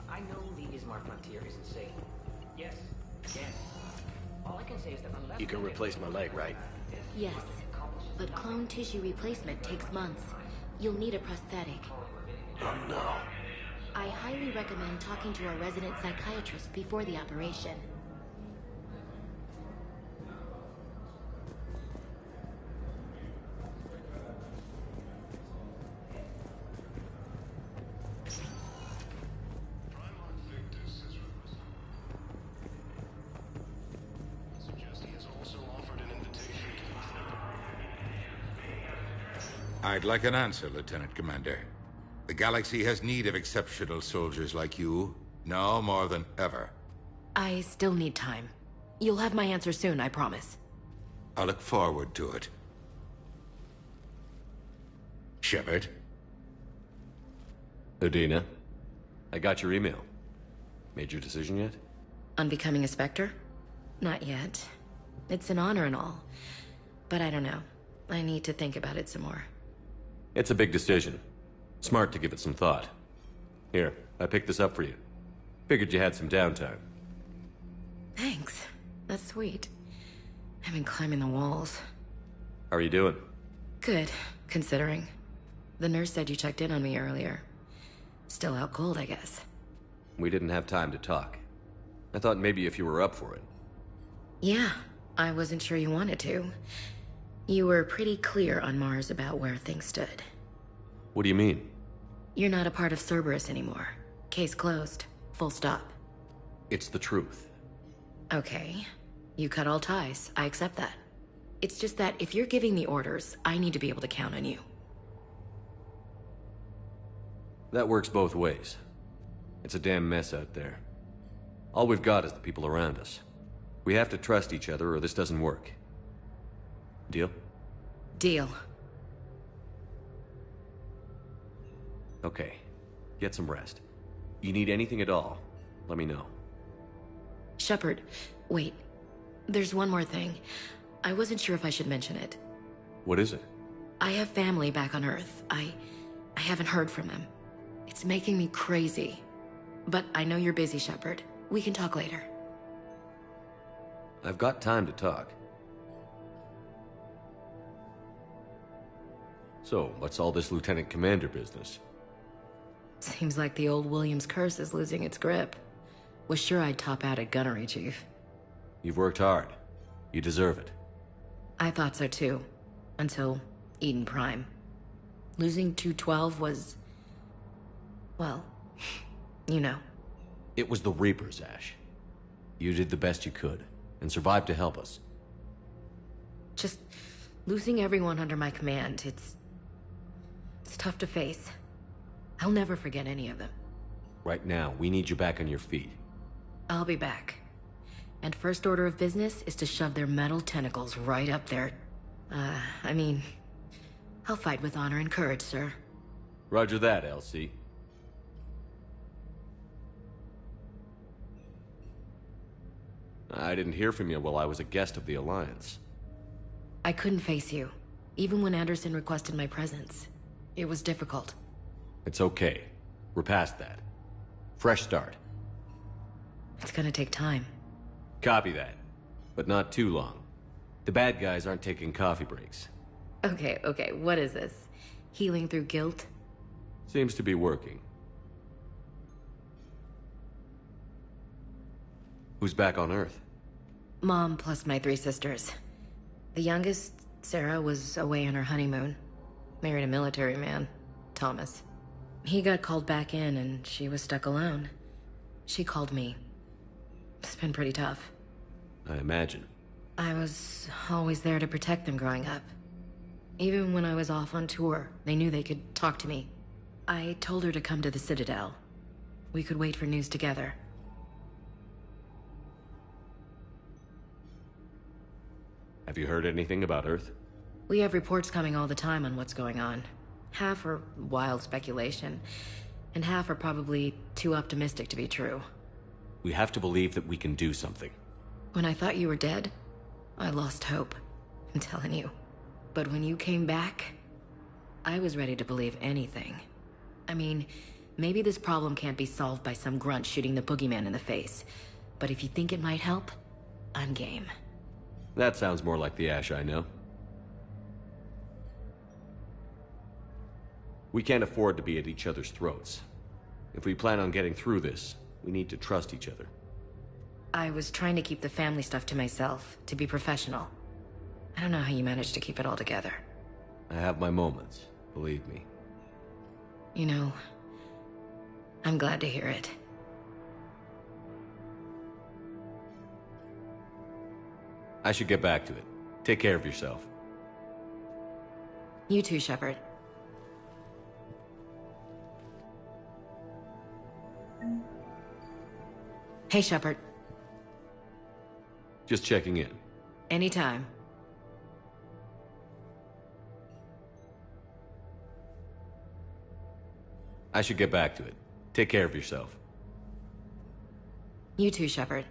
I know the Ismar frontier isn't safe. Yes, yes. All I can say is that unless... You can replace my leg, right? Yes, but clone tissue replacement takes months. You'll need a prosthetic. Oh no. I highly recommend talking to a resident psychiatrist before the operation. I'd like an answer, Lieutenant Commander. The galaxy has need of exceptional soldiers like you, now more than ever. I still need time. You'll have my answer soon, I promise. I look forward to it. Shepard? Udina, I got your email. Made your decision yet? On becoming a Spectre? Not yet. It's an honor and all. But I don't know. I need to think about it some more. It's a big decision. Smart to give it some thought. Here, I picked this up for you. Figured you had some downtime. Thanks. That's sweet. I've been climbing the walls. How are you doing? Good, considering. The nurse said you checked in on me earlier. Still out cold, I guess. We didn't have time to talk. I thought maybe if you were up for it. Yeah, I wasn't sure you wanted to. You were pretty clear on Mars about where things stood. What do you mean? You're not a part of Cerberus anymore. Case closed. Full stop. It's the truth. Okay. You cut all ties. I accept that. It's just that if you're giving the orders, I need to be able to count on you. That works both ways. It's a damn mess out there. All we've got is the people around us. We have to trust each other or this doesn't work. Deal? Deal. Okay. Get some rest. You need anything at all, let me know. Shepard, wait. There's one more thing. I wasn't sure if I should mention it. What is it? I have family back on Earth. I haven't heard from them. It's making me crazy. But I know you're busy, Shepard. We can talk later. I've got time to talk. So, what's all this Lieutenant Commander business? Seems like the old Williams curse is losing its grip. Was sure I'd top out at gunnery, Chief. You've worked hard. You deserve it. I thought so too. Until Eden Prime. Losing 212 was... well, you know. It was the Reapers, Ash. You did the best you could, and survived to help us. Just losing everyone under my command, it's tough to face. I'll never forget any of them. Right now, we need you back on your feet. I'll be back. And first order of business is to shove their metal tentacles right up there. I mean, I'll fight with honor and courage, sir. Roger that, Elsie. I didn't hear from you while I was a guest of the Alliance. I couldn't face you, even when Anderson requested my presence. It was difficult. It's okay. We're past that. Fresh start. It's gonna take time. Copy that. But not too long. The bad guys aren't taking coffee breaks. Okay, what is this? Healing through guilt? Seems to be working. Who's back on Earth? Mom plus my 3 sisters. The youngest, Sarah, was away on her honeymoon. Married a military man, Thomas. He got called back in and she was stuck alone. She called me. It's been pretty tough. I imagine. I was always there to protect them growing up. Even when I was off on tour, they knew they could talk to me. I told her to come to the Citadel. We could wait for news together. Have you heard anything about Earth? We have reports coming all the time on what's going on. Half are wild speculation, and half are probably too optimistic to be true. We have to believe that we can do something. When I thought you were dead, I lost hope. I'm telling you. But when you came back, I was ready to believe anything. I mean, maybe this problem can't be solved by some grunt shooting the boogeyman in the face. But if you think it might help, I'm game. That sounds more like the Ash I know. We can't afford to be at each other's throats. If we plan on getting through this, we need to trust each other. I was trying to keep the family stuff to myself, to be professional. I don't know how you managed to keep it all together. I have my moments, believe me. You know, I'm glad to hear it. I should get back to it. Take care of yourself. You too, Shepard. Hey, Shepard. Just checking in. Anytime. I should get back to it. Take care of yourself. You too, Shepard.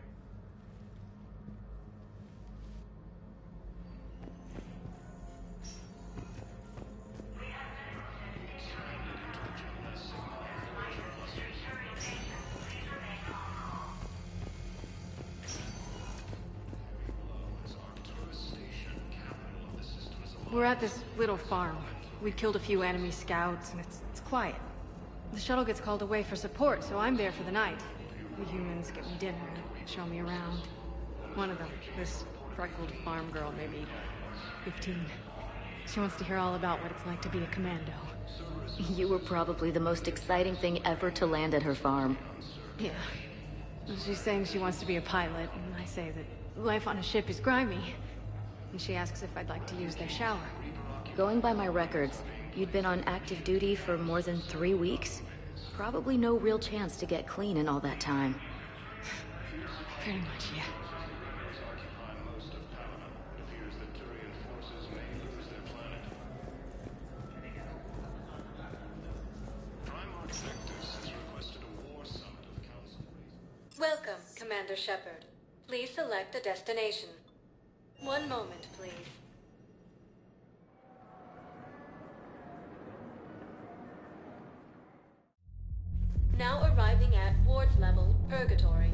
We're at this little farm. We killed a few enemy scouts, and it's quiet. The shuttle gets called away for support, so I'm there for the night. The humans get me dinner, show me around. One of them, this freckled farm girl, maybe 15. She wants to hear all about what it's like to be a commando. You were probably the most exciting thing ever to land at her farm. Yeah. She's saying she wants to be a pilot, and I say that life on a ship is grimy. And she asks if I'd like to use their shower. Going by my records, you'd been on active duty for more than 3 weeks. Probably no real chance to get clean in all that time. Pretty much, yeah. Welcome, Commander Shepard. Please select a destination. One moment, please. Now arriving at Ward's level, Purgatory.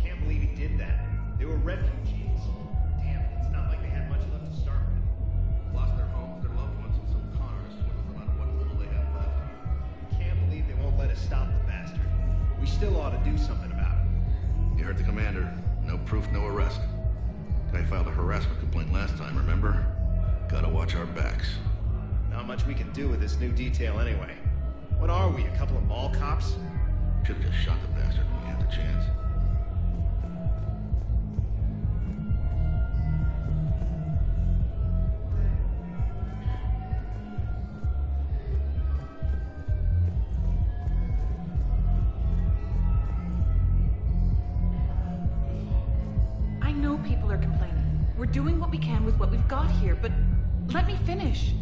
Can't believe he did that. They were refugees. Damn it, it's not like they had much left to start with. Lost their homes, their loved ones, and some cars, swindled them out of what little they have left. Can't believe they won't let us stop the bastard. We still ought to do something about it. You heard the commander. No proof, no arrest. Guy filed a harassment complaint last time, remember? Gotta watch our backs. Not much we can do with this new detail anyway. What are we, a couple of mall cops? Should've just shot the bastard when we had the chance. I know people are complaining. We're doing what we can with what we've got here, but let me finish.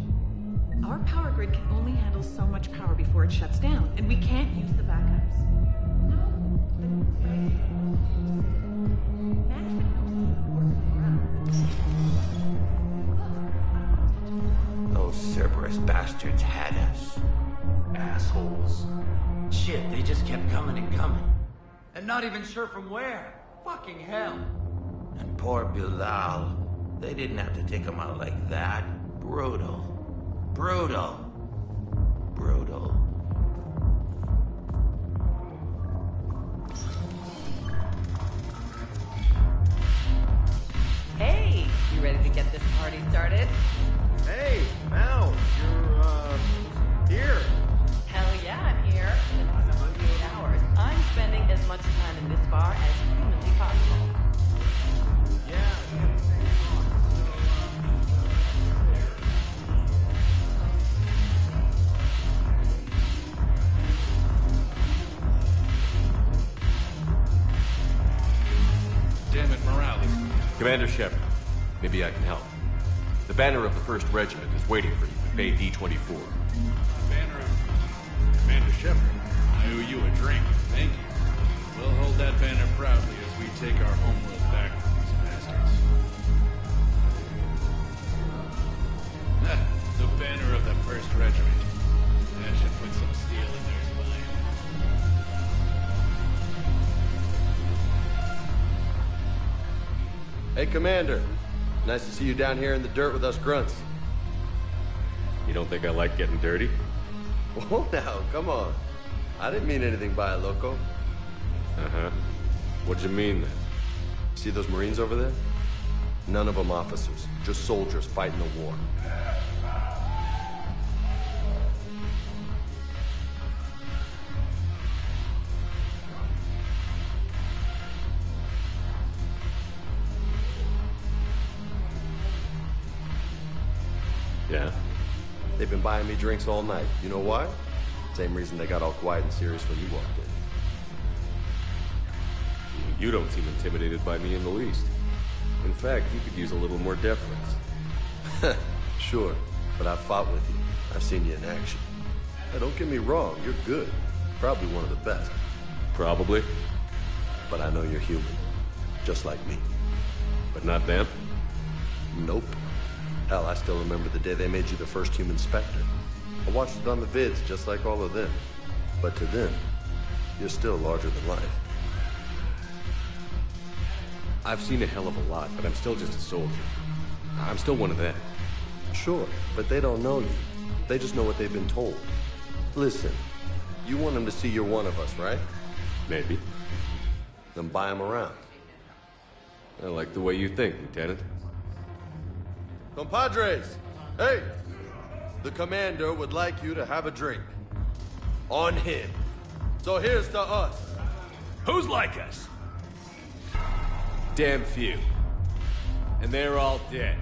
Our power grid can only handle so much power before it shuts down, and we can't use the backups. Those Cerberus bastards had us. Assholes. Shit, they just kept coming and coming. And not even sure from where. Fucking hell. And poor Bilal. They didn't have to take him out like that. Brutal. Brutal. Brutal. Hey, you ready to get this party started? Hey, Mal, you're, here. Hell yeah, I'm here. In the next 48 hours, I'm spending as much time in this bar as humanly possible. Damn it, morale is... Commander Shepard, maybe I can help. The banner of the 1st Regiment is waiting for you at Bay D-24. Banner of Commander Shepard, I owe you a drink. Thank you. We'll hold that banner proudly as we take our homeworld back from these bastards. The banner of the 1st Regiment. That should put some steel in their spine. Hey, Commander. Nice to see you down here in the dirt with us grunts. You don't think I like getting dirty? Oh, now, come on. I didn't mean anything by it, loco. Uh-huh. What'd you mean, then? See those Marines over there? None of them officers, just soldiers fighting the war. Yeah. They've been buying me drinks all night. You know why? Same reason they got all quiet and serious when you walked in. You don't seem intimidated by me in the least. In fact, you could use a little more deference. Sure, but I've fought with you. I've seen you in action. Now, don't get me wrong, you're good. Probably one of the best. Probably. But I know you're human. Just like me. But not them? Nope. Hell, I still remember the day they made you the first human Spectre. I watched it on the vids, just like all of them. But to them, you're still larger than life. I've seen a hell of a lot, but I'm still just a soldier. I'm still one of them. Sure, but they don't know you. They just know what they've been told. Listen, you want them to see you're one of us, right? Maybe. Then buy them around. I like the way you think, Lieutenant. Compadres! Hey! The commander would like you to have a drink. On him. So here's to us. Who's like us? Damn few. And they're all dead.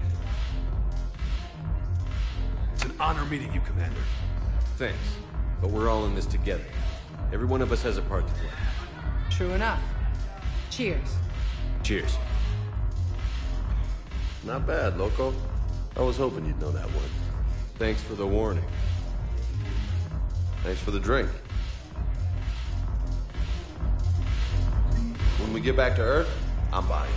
It's an honor meeting you, Commander. Thanks. But we're all in this together. Every one of us has a part to play. True enough. Cheers. Cheers. Not bad, Loco. I was hoping you'd know that one. Thanks for the warning. Thanks for the drink. When we get back to Earth, I'm buying.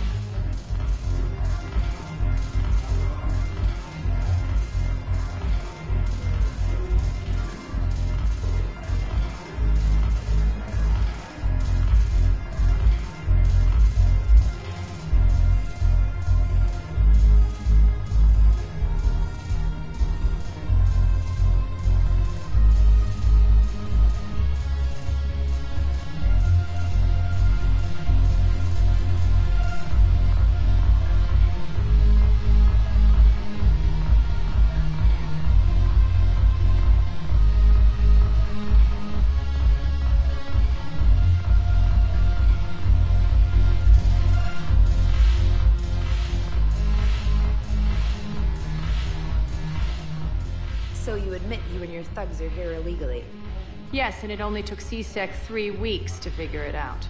So you admit you and your thugs are here illegally? Yes, and it only took C-Sec 3 weeks to figure it out.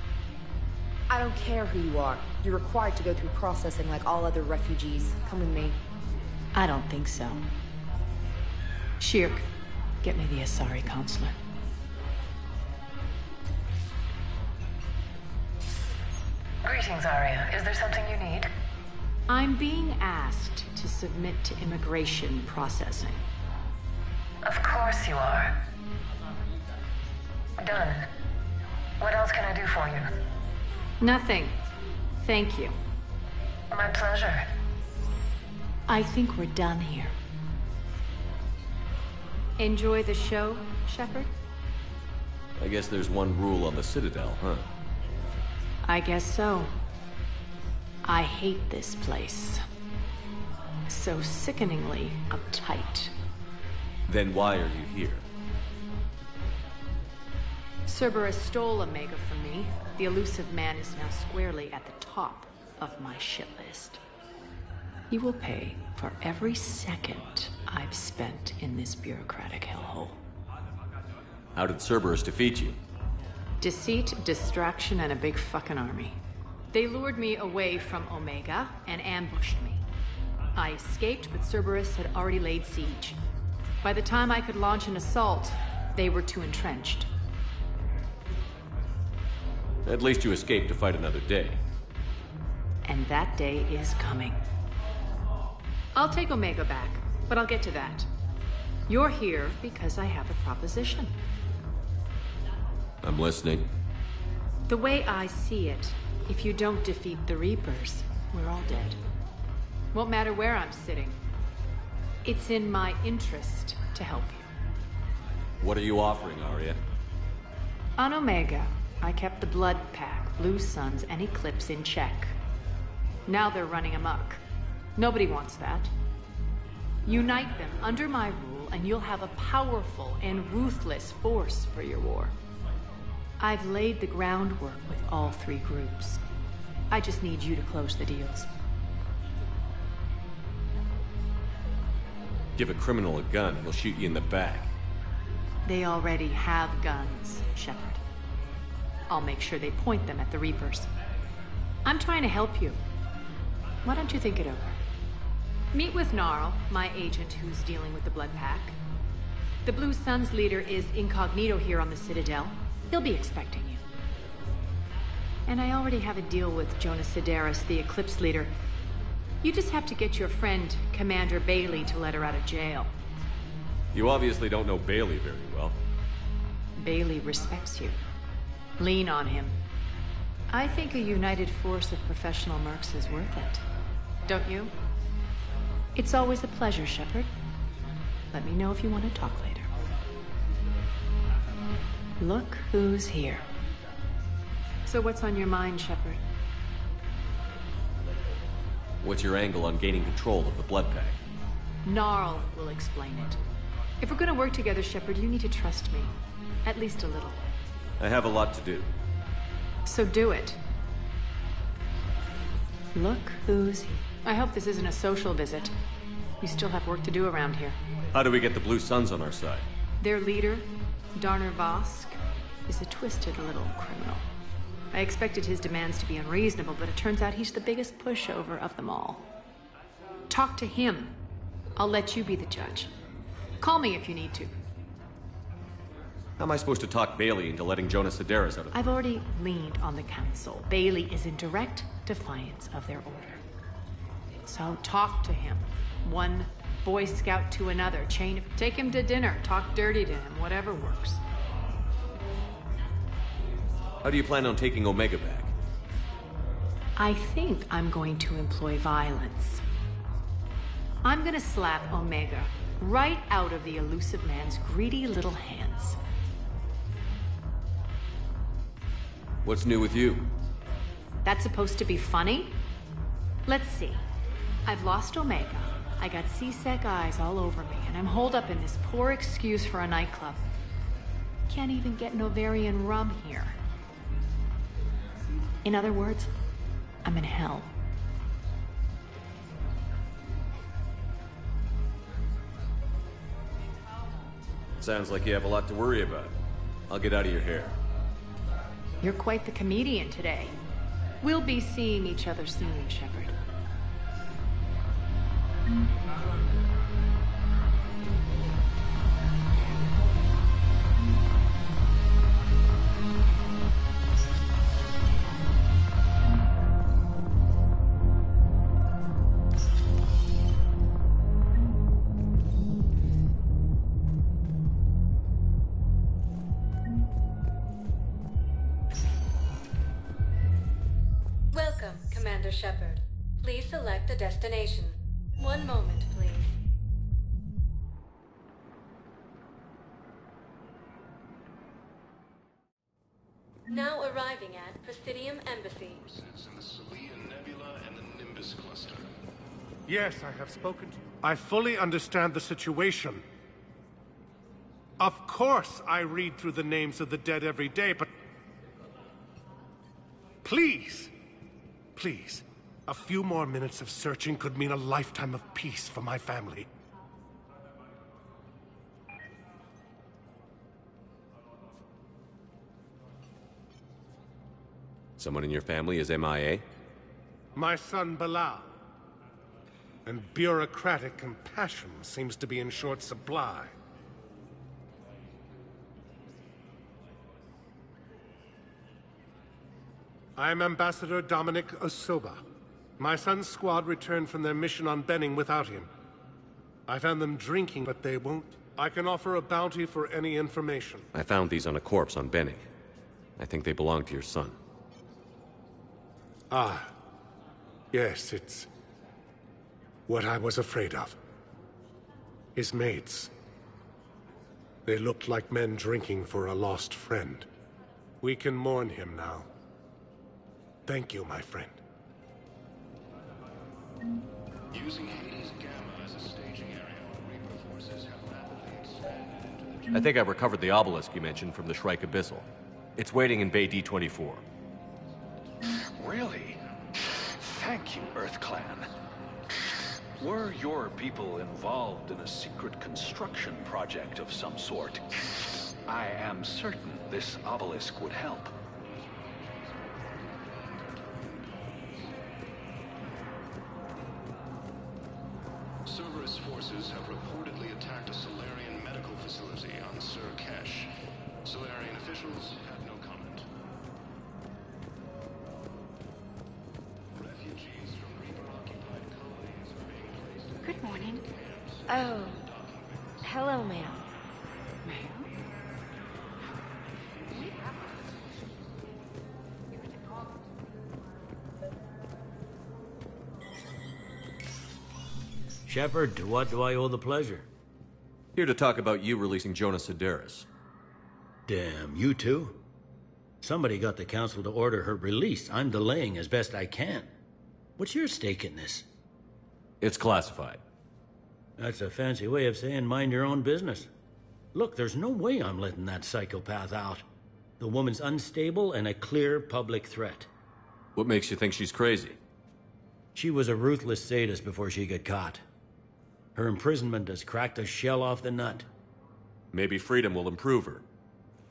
I don't care who you are. You're required to go through processing like all other refugees. Come with me. I don't think so. Shirk, get me the Asari consulate. Greetings, Arya. Is there something you need? I'm being asked to submit to immigration processing. Of course you are. Done. What else can I do for you? Nothing. Thank you. My pleasure. I think we're done here. Enjoy the show, Shepard? I guess there's one rule on the Citadel, huh? I guess so. I hate this place. So sickeningly uptight. Then why are you here? Cerberus stole Omega from me. The elusive man is now squarely at the top of my shit list. You will pay for every second I've spent in this bureaucratic hellhole. How did Cerberus defeat you? Deceit, distraction, and a big fucking army. They lured me away from Omega and ambushed me. I escaped, but Cerberus had already laid siege. By the time I could launch an assault, they were too entrenched. At least you escaped to fight another day. And that day is coming. I'll take Omega back, but I'll get to that. You're here because I have a proposition. I'm listening. The way I see it, if you don't defeat the Reapers, we're all dead. Won't matter where I'm sitting. It's in my interest to help you. What are you offering, Arya? On Omega, I kept the Blood Pack, Blue Suns, and Eclipse in check. Now they're running amok. Nobody wants that. Unite them under my rule, and you'll have a powerful and ruthless force for your war. I've laid the groundwork with all three groups. I just need you to close the deals. Give a criminal a gun, he'll shoot you in the back. They already have guns, Shepard. I'll make sure they point them at the Reapers. I'm trying to help you. Why don't you think it over? Meet with Gnarl, my agent who's dealing with the Blood Pack. The Blue Suns leader is incognito here on the Citadel. He'll be expecting you. And I already have a deal with Jonas Sidaris, the Eclipse leader. You just have to get your friend, Commander Bailey, to let her out of jail. You obviously don't know Bailey very well. Bailey respects you. Lean on him. I think a united force of professional mercs is worth it. Don't you? It's always a pleasure, Shepard. Let me know if you want to talk later. Look who's here. So what's on your mind, Shepard? What's your angle on gaining control of the Blood Pack? Gnarl will explain it. If we're gonna work together, Shepard, you need to trust me. At least a little. I have a lot to do. So do it. Look who's here. I hope this isn't a social visit. You still have work to do around here. How do we get the Blue Suns on our side? Their leader, Darner Vosk, is a twisted little criminal. I expected his demands to be unreasonable, but it turns out he's the biggest pushover of them all. Talk to him. I'll let you be the judge. Call me if you need to. How am I supposed to talk Bailey into letting Jonas Sidaris out of... I've already leaned on the council. Bailey is in direct defiance of their order. So talk to him. One Boy Scout to another. Take him to dinner. Talk dirty to him. Whatever works. How do you plan on taking Omega back? I think I'm going to employ violence. I'm gonna slap Omega right out of the elusive man's greedy little hands. What's new with you? That's supposed to be funny? Let's see. I've lost Omega. I got C-Sec eyes all over me, and I'm holed up in this poor excuse for a nightclub. Can't even get Novarian rum here. In other words, I'm in hell. Sounds like you have a lot to worry about. I'll get out of your hair. You're quite the comedian today. We'll be seeing each other soon, Shepard. Welcome, Commander Shepard. Please select a destination. One moment, please. Now arriving at Presidium Embassy. In the Celian Nebula and the Nimbus Cluster. Yes, I have spoken to you. I fully understand the situation. Of course I read through the names of the dead every day, but... Please! Please. A few more minutes of searching could mean a lifetime of peace for my family. Someone in your family is MIA? My son, Bilal. And bureaucratic compassion seems to be in short supply. I'm Ambassador Dominic Osoba. My son's squad returned from their mission on Benning without him. I found them drinking, but they won't. I can offer a bounty for any information. I found these on a corpse on Benning. I think they belong to your son. Ah. Yes, it's... what I was afraid of. His mates. They looked like men drinking for a lost friend. We can mourn him now. Thank you, my friend. Using Hades Gamma as a staging area, Reaper forces have rapidly expanded into the... I think I recovered the obelisk you mentioned from the Shrike Abyssal. It's waiting in Bay D-24. Really? Thank you, Earth Clan. Were your people involved in a secret construction project of some sort, I am certain this obelisk would help. Morning. Oh. Hello, ma'am. Shepard, to what do I owe the pleasure? Here to talk about you releasing Jonas Sedaris. Damn, you too? Somebody got the council to order her release. I'm delaying as best I can. What's your stake in this? It's classified. That's a fancy way of saying mind your own business. Look, there's no way I'm letting that psychopath out. The woman's unstable and a clear public threat. What makes you think she's crazy? She was a ruthless sadist before she got caught. Her imprisonment has cracked the shell off the nut. Maybe freedom will improve her.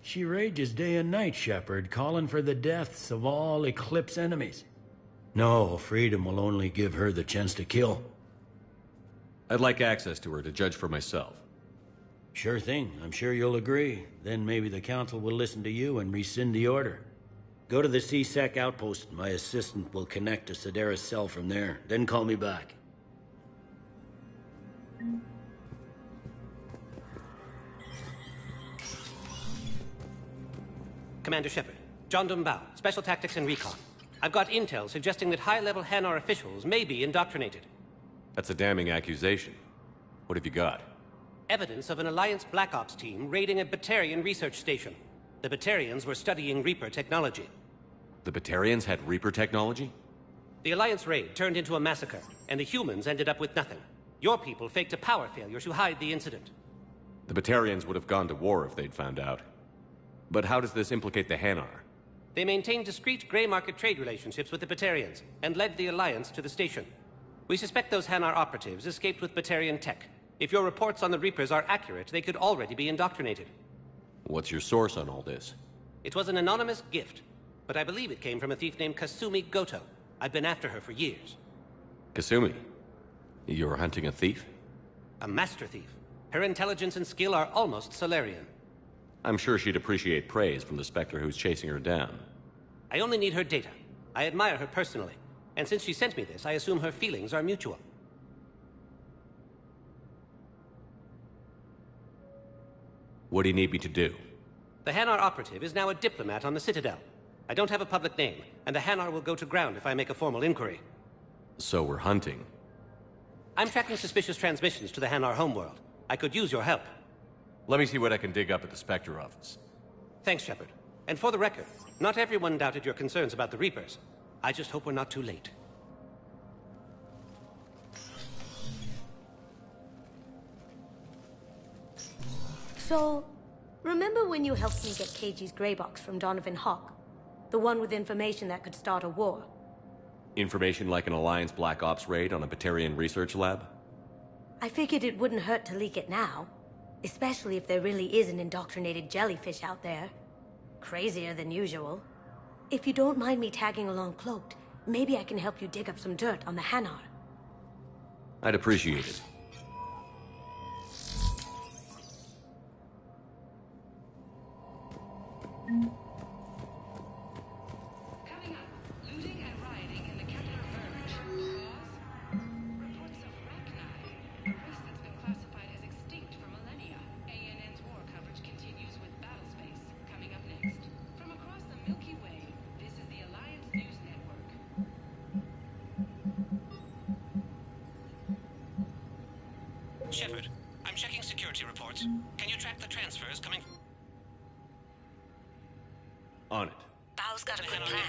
She rages day and night, Shepard, calling for the deaths of all Eclipse enemies. No, freedom will only give her the chance to kill. I'd like access to her to judge for myself. Sure thing. I'm sure you'll agree. Then maybe the council will listen to you and rescind the order. Go to the C-Sec outpost. My assistant will connect to Sedaris' cell from there. Then call me back. Commander Shepard, John Dumbao, Special Tactics and Recon. I've got intel suggesting that high-level Hanar officials may be indoctrinated. That's a damning accusation. What have you got? Evidence of an Alliance Black Ops team raiding a Batarian research station. The Batarians were studying Reaper technology. The Batarians had Reaper technology? The Alliance raid turned into a massacre, and the humans ended up with nothing. Your people faked a power failure to hide the incident. The Batarians would have gone to war if they'd found out. But how does this implicate the Hanar? They maintained discreet gray market trade relationships with the Batarians, and led the Alliance to the station. We suspect those Hanar operatives escaped with Batarian tech. If your reports on the Reapers are accurate, they could already be indoctrinated. What's your source on all this? It was an anonymous gift, but I believe it came from a thief named Kasumi Goto. I've been after her for years. Kasumi? You're hunting a thief? A master thief. Her intelligence and skill are almost Solarian. I'm sure she'd appreciate praise from the Spectre who's chasing her down. I only need her data. I admire her personally. And since she sent me this, I assume her feelings are mutual. What do you need me to do? The Hanar operative is now a diplomat on the Citadel. I don't have a public name, and the Hanar will go to ground if I make a formal inquiry. So we're hunting. I'm tracking suspicious transmissions to the Hanar homeworld. I could use your help. Let me see what I can dig up at the Spectre office. Thanks, Shepard. And for the record, not everyone doubted your concerns about the Reapers. I just hope we're not too late. So, remember when you helped me get KG's grey box from Donovan Hawk? The one with information that could start a war? Information like an Alliance Black Ops raid on a Batarian research lab? I figured it wouldn't hurt to leak it now. Especially if there really is an indoctrinated jellyfish out there. Crazier than usual. If you don't mind me tagging along cloaked, maybe I can help you dig up some dirt on the Hanar. I'd appreciate it. Coming up, looting and rioting in the Kepler Verge. Cause? Reports of Rachni, a race that's been classified as extinct for millennia. ANN's war coverage continues with Battlespace, coming up next. From across the Milky Way, this is the Alliance News Network. Shepard, I'm checking security reports. Can you track the transfers coming... On it. Bao's got a good plan.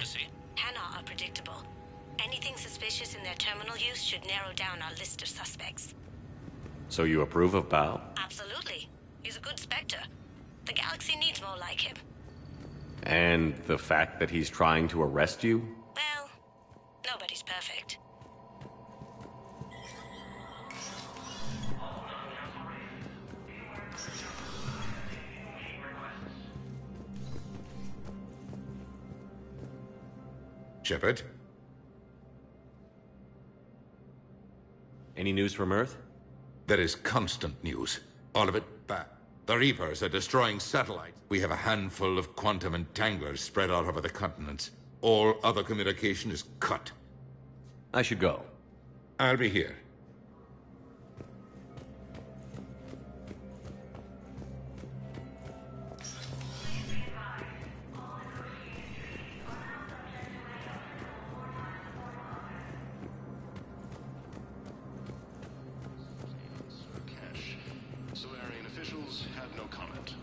Hanar are predictable. Anything suspicious in their terminal use should narrow down our list of suspects. So you approve of Bao? Absolutely. He's a good Spectre. The galaxy needs more like him. And the fact that he's trying to arrest you? Well, nobody's perfect. Shepard? Any news from Earth? There is constant news. All of it bad. The Reapers are destroying satellites. We have a handful of quantum entanglers spread all over the continents. All other communication is cut. I should go. I'll be here. had no comment.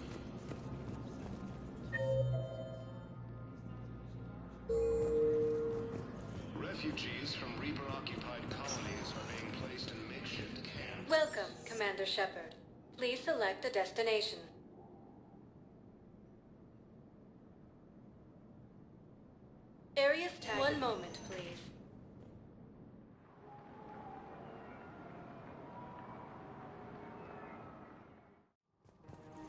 Refugees from Reaper-occupied colonies are being placed in makeshift camps. Welcome, Commander Shepard. Please select a destination. Area's tag. One moment, please.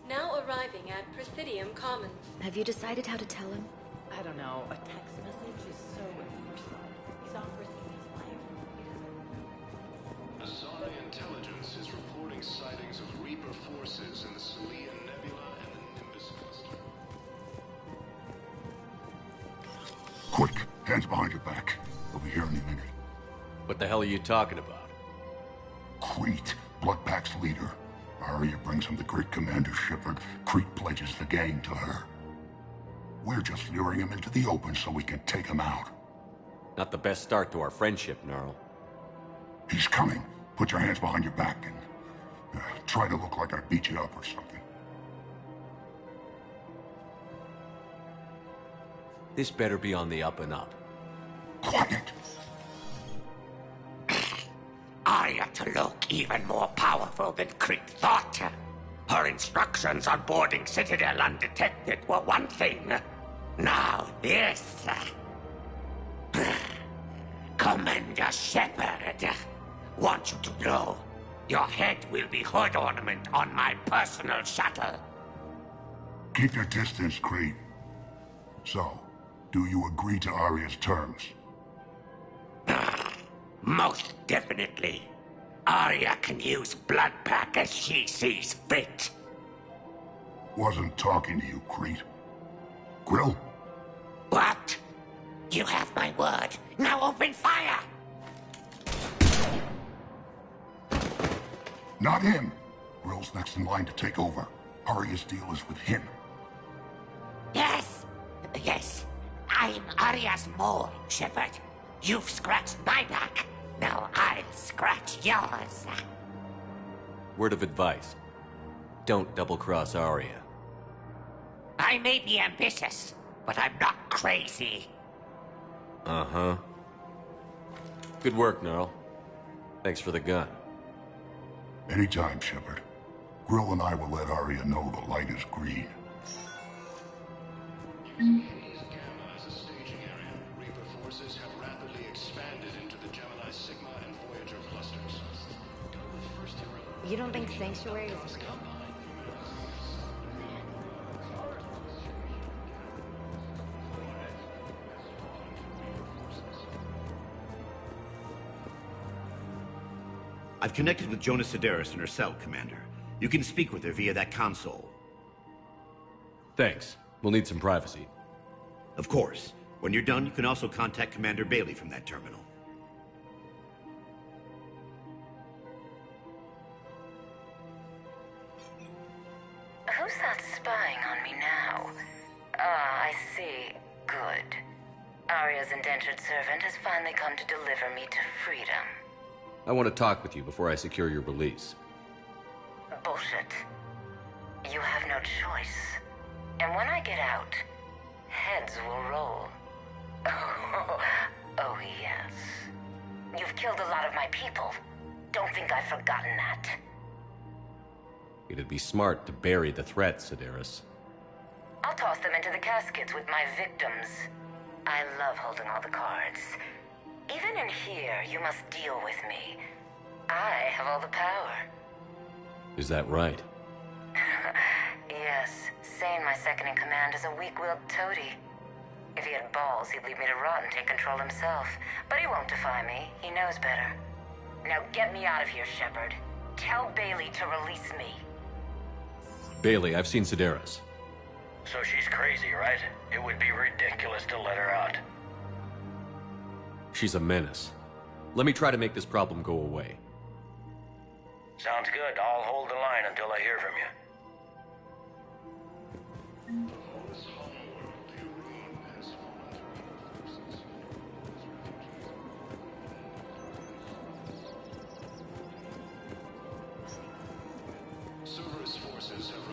Now arriving at Presidium Commons. Have you decided how to tell him? I don't know. A text message is so impersonal. He's off risking his life. Azari intelligence is reporting sightings of Reaper forces in the Celia Nebula and the Nimbus cluster. Quick, hands behind your back. We'll be here any minute. What the hell are you talking about? Crete, Bloodpack's leader. Arya brings him the great Commander Shepard. Crete pledges the gang to her. We're just luring him into the open so we can take him out. Not the best start to our friendship, Gnarl. He's coming. Put your hands behind your back and try to look like I beat you up or something. This better be on the up and up. Quiet! Arya to look even more powerful than Crete thought. Her instructions on boarding Citadel undetected were one thing. Now this. Commander Shepard, want you to know, your head will be hood ornament on my personal shuttle. Keep your distance, Crete. So, do you agree to Arya's terms? Most definitely. Arya can use Bloodpack as she sees fit. Wasn't talking to you, Crete. Grill? What? You have my word. Now open fire! Not him. Grill's next in line to take over. Arya's deal is with him. Yes. Yes. I'm Arya's mole, Shepard. You've scratched my back. Now I'll scratch yours. Word of advice. Don't double-cross Arya. I may be ambitious, but I'm not crazy. Uh-huh. Good work, Gnarl. Thanks for the gun. Anytime, Shepard. Grill and I will let Arya know the light is green. You don't think Sanctuary is real? I've connected with Jonas Sedaris in her cell, Commander. You can speak with her via that console. Thanks. We'll need some privacy. Of course. When you're done, you can also contact Commander Bailey from that terminal. Who's that spying on me now? Ah, I see. Good. Arya's indentured servant has finally come to deliver me to freedom. I want to talk with you before I secure your release. Bullshit. You have no choice. And when I get out, heads will roll. Oh, yes. You've killed a lot of my people. Don't think I've forgotten that. It'd be smart to bury the threat, Sedaris. I'll toss them into the caskets with my victims. I love holding all the cards. Even in here, you must deal with me. I have all the power. Is that right? Yes, Sane, my second-in-command, is a weak-willed toady. If he had balls, he'd leave me to rot and take control himself. But he won't defy me. He knows better. Now get me out of here, Shepard. Tell Bailey to release me. Bailey, I've seen Sedaris. So she's crazy, right? It would be ridiculous to let her out. She's a menace. Let me try to make this problem go away. Sounds good. I'll hold the line until I hear from you. Cerberus forces have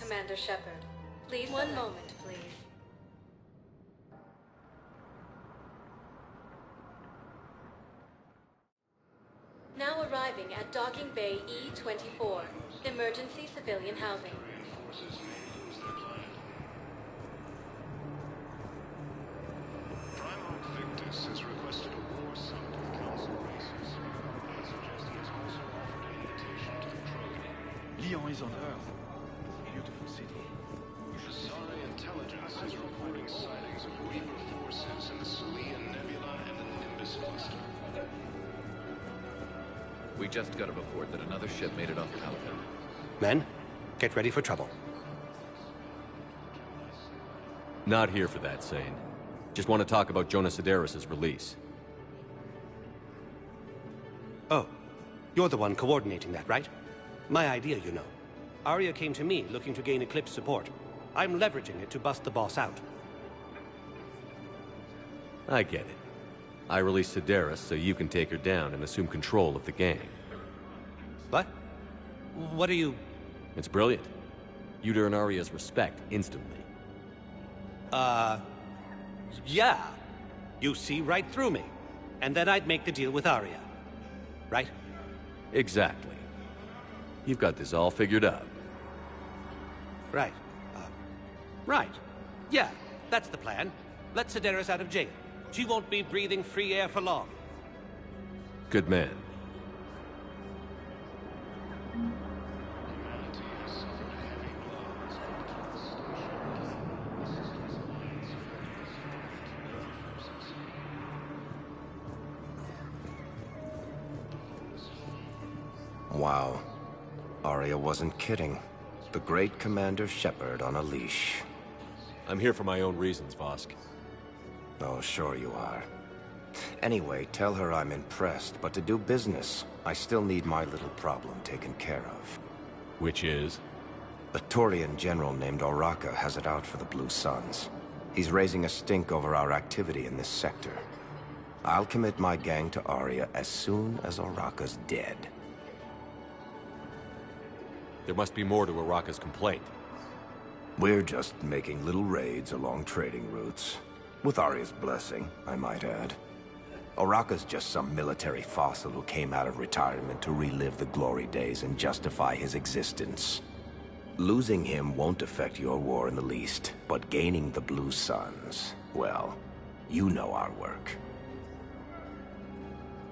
Commander Shepard. Please, one moment, please. Now arriving at Docking Bay E-24, emergency civilian housing. Victus has requested a war summit with council races. I suggest he has also offered an invitation to the Krogan. Lyon is on Earth. Beautiful city. The Sari intelligence is reporting sightings of Reaper forces in the Salian Nebula and the Nimbus cluster. We just got a report that another ship made it off Calico. Men, get ready for trouble. Not here for that, Sane. Just want to talk about Jonas Sedaris' release. Oh, you're the one coordinating that, right? My idea, you know. Arya came to me looking to gain Eclipse support. I'm leveraging it to bust the boss out. I get it. I released Sedaris so you can take her down and assume control of the gang. What? What are you... It's brilliant. You'd earn Arya's respect instantly. Yeah. You see right through me. And then I'd make the deal with Arya. Right? Exactly. You've got this all figured out. Right. Right. Yeah, that's the plan. Let Sedaris out of jail. She won't be breathing free air for long. Good man. Wow. Arya wasn't kidding. The great Commander Shepard on a leash. I'm here for my own reasons, Vosk. Oh, sure you are. Anyway, tell her I'm impressed, but to do business, I still need my little problem taken care of. Which is? A Turian general named Oraka has it out for the Blue Suns. He's raising a stink over our activity in this sector. I'll commit my gang to Arya as soon as Oraka's dead. There must be more to Oraka's complaint. We're just making little raids along trading routes. With Arya's blessing, I might add. Oraka's just some military fossil who came out of retirement to relive the glory days and justify his existence. Losing him won't affect your war in the least, but gaining the Blue Suns, well, you know our work.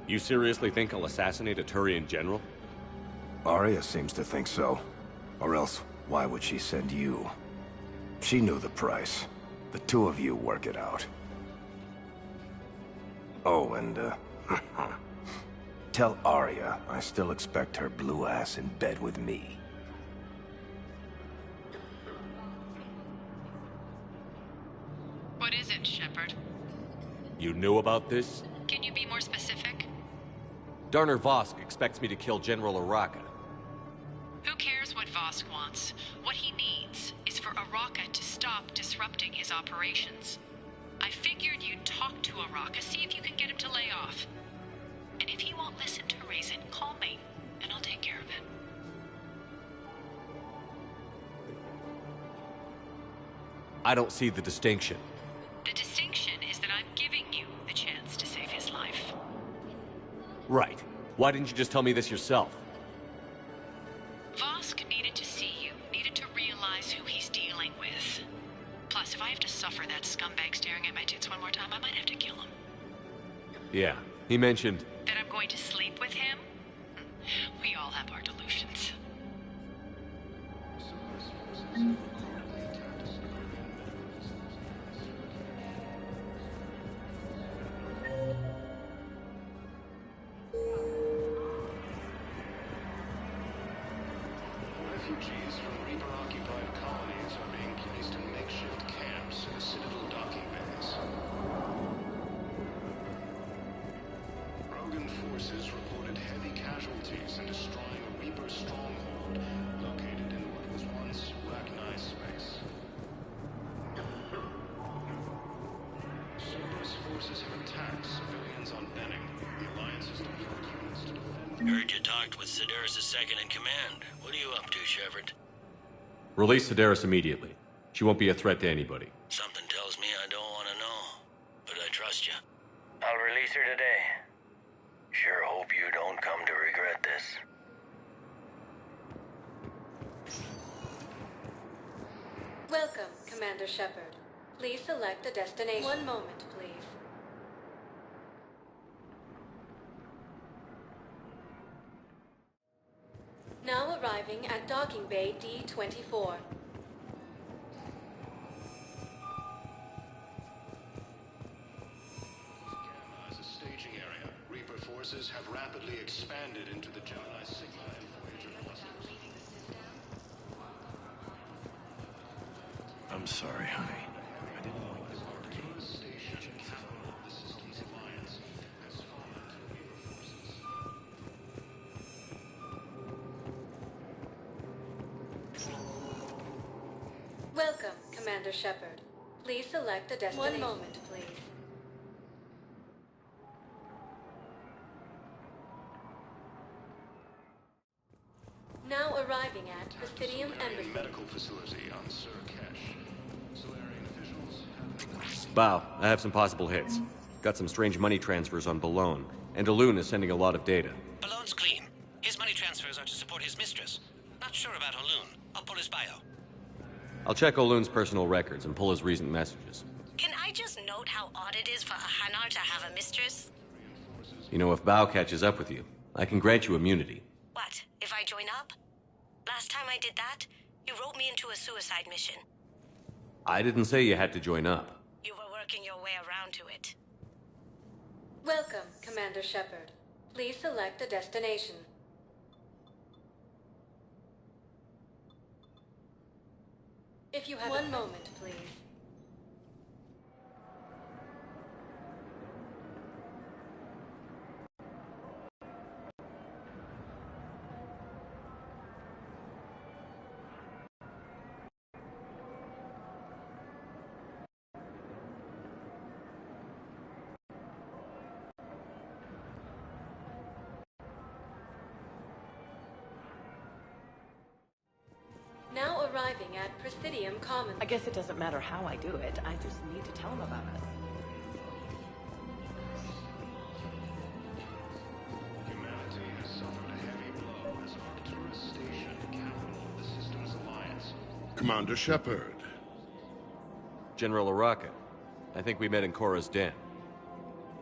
You seriously think I'll assassinate a Turian general? Arya seems to think so. Or else, why would she send you? She knew the price. The two of you work it out. Oh, and, tell Arya I still expect her blue ass in bed with me. What is it, Shepard? You knew about this? Can you be more specific? Darner Vosk expects me to kill General Oraka. Who cares what Vosk wants? What he needs is for Oraka to stop disrupting his operations. I figured you'd talk to Oraka, see if you can get him to lay off. And if he won't listen to reason, call me, and I'll take care of it. I don't see the distinction. The distinction is that I'm giving you the chance to save his life. Right. Why didn't you just tell me this yourself? Vosk needed to see you, needed to realize who he's dealing with. Plus, if I have to suffer that scumbag staring at my tits one more time, I might have to kill him. Yeah, he mentioned... That I'm going to sleep with him? We all have our delusions. Refugees from Reaper-occupied colonies are being placed in makeshift camps in the Citadel docking bays. Krogan forces reported heavy casualties in destroying a Reaper stronghold located in what was once Rachni space. Cerberus forces have attacked civilians on Benning. The Alliance has deployed units to defend... Heard you talked with Sedaris' second in command. What are you up to, Shepard? Release Sedaris immediately. She won't be a threat to anybody. Something tells me I don't want to know, but I trust you. I'll release her today. Sure hope you don't come to regret this. Welcome, Commander Shepard. Please select a destination. One moment, please. Now arriving at Docking Bay D-24. As a staging area, Reaper forces have rapidly expanded into the Gemini Sigma and Voyager clusters. I'm sorry, honey. I didn't know you were Todos station, capital of the Systems Alliance, has fallen to Reaper forces. Welcome, Commander Shepard. Please select a destination. One moment, please. Now arriving at Presidium Embassy. Medical facility on Sir Kesh. Solarian officials have... Bow, I have some possible hits. Got some strange money transfers on Balone, and Daloon is sending a lot of data. Balone's clean. His money transfers are to support his mistress. Not sure about Haloon. I'll pull his bio. I'll check Oloon's personal records and pull his recent messages. Can I just note how odd it is for a Hanar to have a mistress? You know, if Bow catches up with you, I can grant you immunity. What, if I join up? Last time I did that, you wrote me into a suicide mission. I didn't say you had to join up. You were working your way around to it. Welcome, Commander Shepard. Please select a destination. If you have one moment, please. Now arriving at Presidium Commons. I guess it doesn't matter how I do it. I just need to tell him about it. Humanity has suffered a heavy blow as Arcturus Station, capital of the Systems Alliance. Commander Shepard. General Araka, I think we met in Korra's den.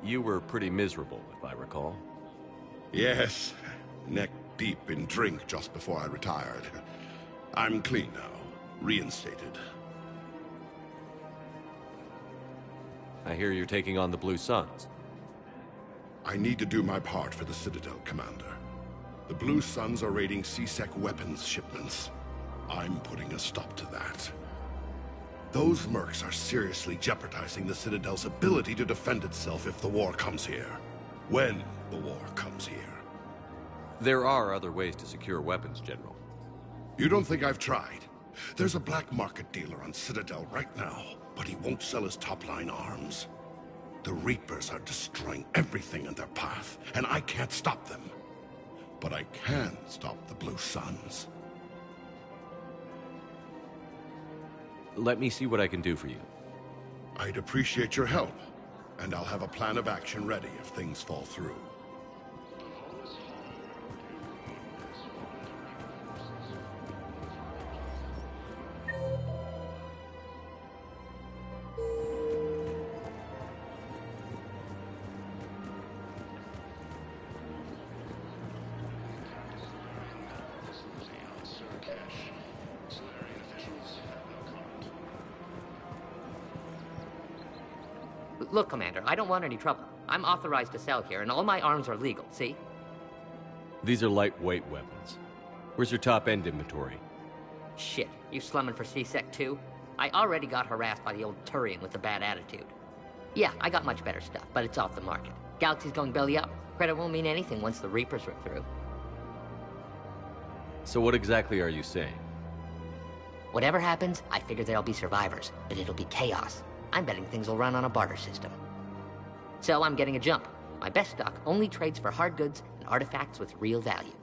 You were pretty miserable, if I recall. Yes, neck deep in drink just before I retired. I'm clean now, reinstated. I hear you're taking on the Blue Suns. I need to do my part for the Citadel, Commander. The Blue Suns are raiding C-Sec weapons shipments. I'm putting a stop to that. Those mercs are seriously jeopardizing the Citadel's ability to defend itself if the war comes here. When the war comes here. There are other ways to secure weapons, General. You don't think I've tried? There's a black market dealer on Citadel right now, but he won't sell his top-line arms. The Reapers are destroying everything in their path, and I can't stop them. But I can stop the Blue Suns. Let me see what I can do for you. I'd appreciate your help, and I'll have a plan of action ready if things fall through. Look, Commander, I don't want any trouble. I'm authorized to sell here, and all my arms are legal, see? These are lightweight weapons. Where's your top-end inventory? Shit, you slumming for C-Sec too? I already got harassed by the old Turian with a bad attitude. Yeah, I got much better stuff, but it's off the market. Galaxy's going belly up. Credit won't mean anything once the Reapers rip through. So what exactly are you saying? Whatever happens, I figure there'll be survivors, but it'll be chaos. I'm betting things will run on a barter system. So I'm getting a jump. My best stock only trades for hard goods and artifacts with real value.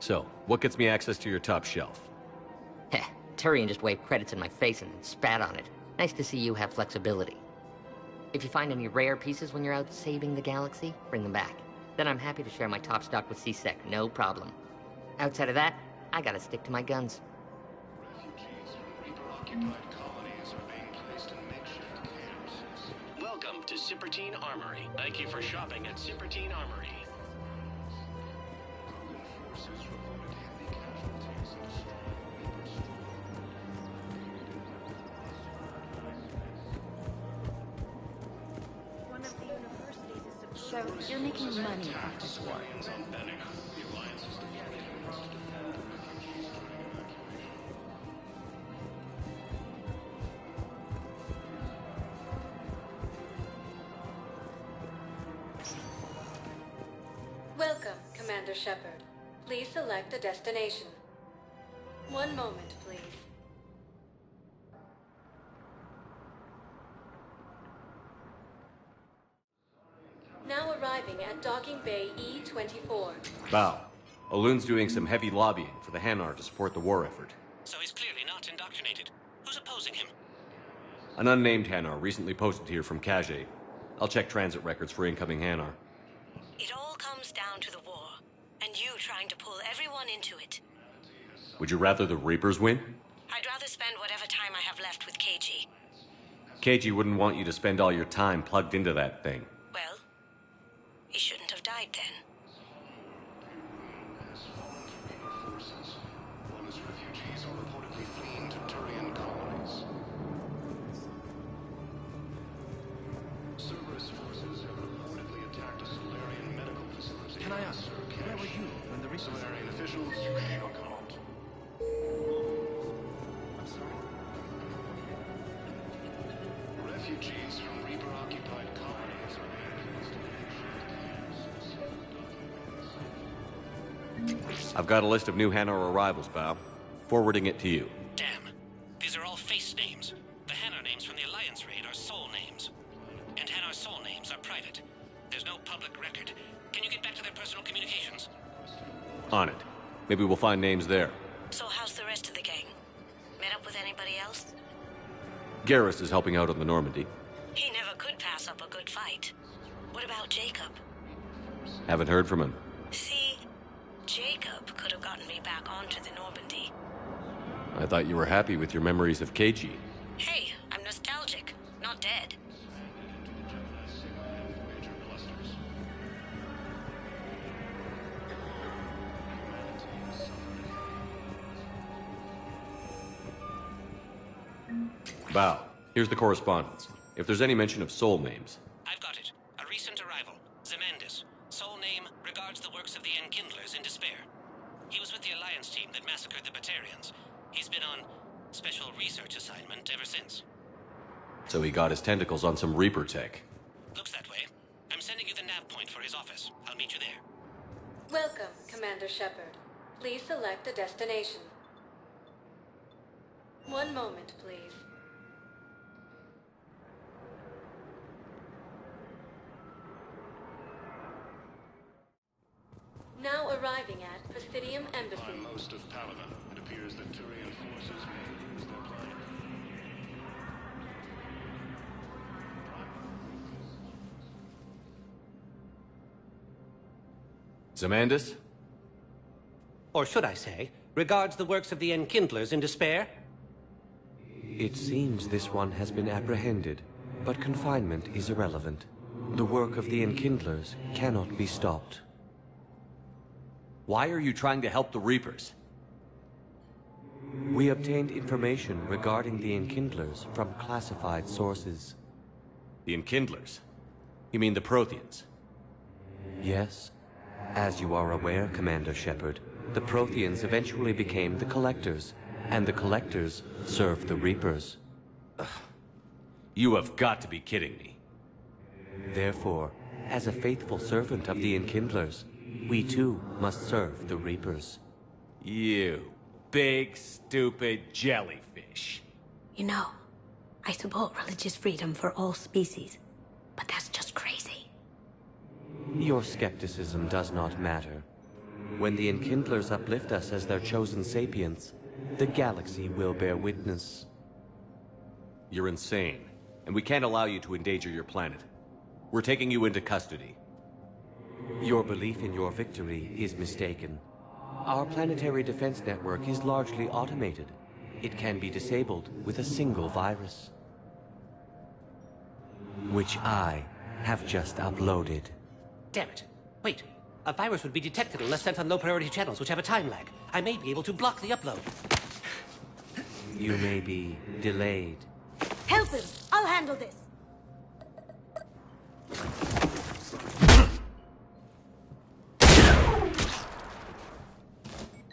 So, what gets me access to your top shelf? Heh, Turian just waved credits in my face and then spat on it. Nice to see you have flexibility. If you find any rare pieces when you're out saving the galaxy, bring them back. Then I'm happy to share my top stock with C-Sec, no problem. Outside of that, I gotta stick to my guns. Refugees from Reaper-occupied colonies are being placed in makeshift camps. Welcome to Sippertine Armory. Thank you for shopping at Sippertine Armory. Krogan forces reported heavy casualties and strong Reaper One of the universities is supposed So, you're making money off this war. Welcome, Commander Shepard. Please select a destination. One moment, please. Now arriving at Docking Bay E-24. Bow. Olun's doing some heavy lobbying for the Hanar to support the war effort. So he's clearly not indoctrinated. Who's opposing him? An unnamed Hanar recently posted here from Kajay. I'll check transit records for incoming Hanar. It all comes down to the war, and you trying to pull everyone into it. Would you rather the Reapers win? I'd rather spend whatever time I have left with KG. KG wouldn't want you to spend all your time plugged into that thing. Well, he shouldn't have died then. forces. One is refugees are reportedly fleeing to Turian colonies. Cerberus forces have reportedly attacked a Solarian medical facility. Can I ask, where were you when the Solarian officials shook out. I'm sorry. Refugees from Reaper-occupied colonies are being placed in makeshift I've got a list of new Hanar arrivals, Bow. Forwarding it to you. Damn. These are all face names. The Hanar names from the Alliance raid are soul names. And Hanar soul names are private. There's no public record. Can you get back to their personal communications? On it. Maybe we'll find names there. So how's the rest of the gang? Met up with anybody else? Garrus is helping out on the Normandy. He never could pass up a good fight. What about Jacob? Haven't heard from him. See, Jacob could have gotten me back onto the Normandy. I thought you were happy with your memories of KG. Hey, I'm nostalgic, not dead. Bow. Here's the correspondence. If there's any mention of soul names. I've got it. A recent arrival. Zemandis. Soul name regards the works of the Enkindlers in despair. He was with the Alliance team that massacred the Batarians. He's been on special research assignment ever since. So he got his tentacles on some Reaper tech. Looks that way. I'm sending you the nav point for his office. I'll meet you there. Welcome, Commander Shepard. Please select a destination. One moment, please. Now arriving at Presidium Embassy. by most of Palaven. It appears that Turian forces may lose their plan. Zemandis? Or should I say, regards the works of the Enkindlers in despair? It seems this one has been apprehended, but confinement is irrelevant. The work of the Enkindlers cannot be stopped. Why are you trying to help the Reapers? We obtained information regarding the Enkindlers from classified sources. The Enkindlers? You mean the Protheans? Yes. As you are aware, Commander Shepard, the Protheans eventually became the Collectors, and the Collectors served the Reapers. You have got to be kidding me. Therefore, as a faithful servant of the Enkindlers, we too must serve the Reapers. You big, stupid jellyfish. You know, I support religious freedom for all species, but that's just crazy. Your skepticism does not matter. When the Enkindlers uplift us as their chosen sapiens, the galaxy will bear witness. You're insane, and we can't allow you to endanger your planet. We're taking you into custody. Your belief in your victory is mistaken. Our planetary defense network is largely automated. It can be disabled with a single virus, which I have just uploaded. Damn it. Wait. A virus would be detected unless sent on low-priority channels, which have a time lag. I may be able to block the upload. You may be delayed. Help him! I'll handle this!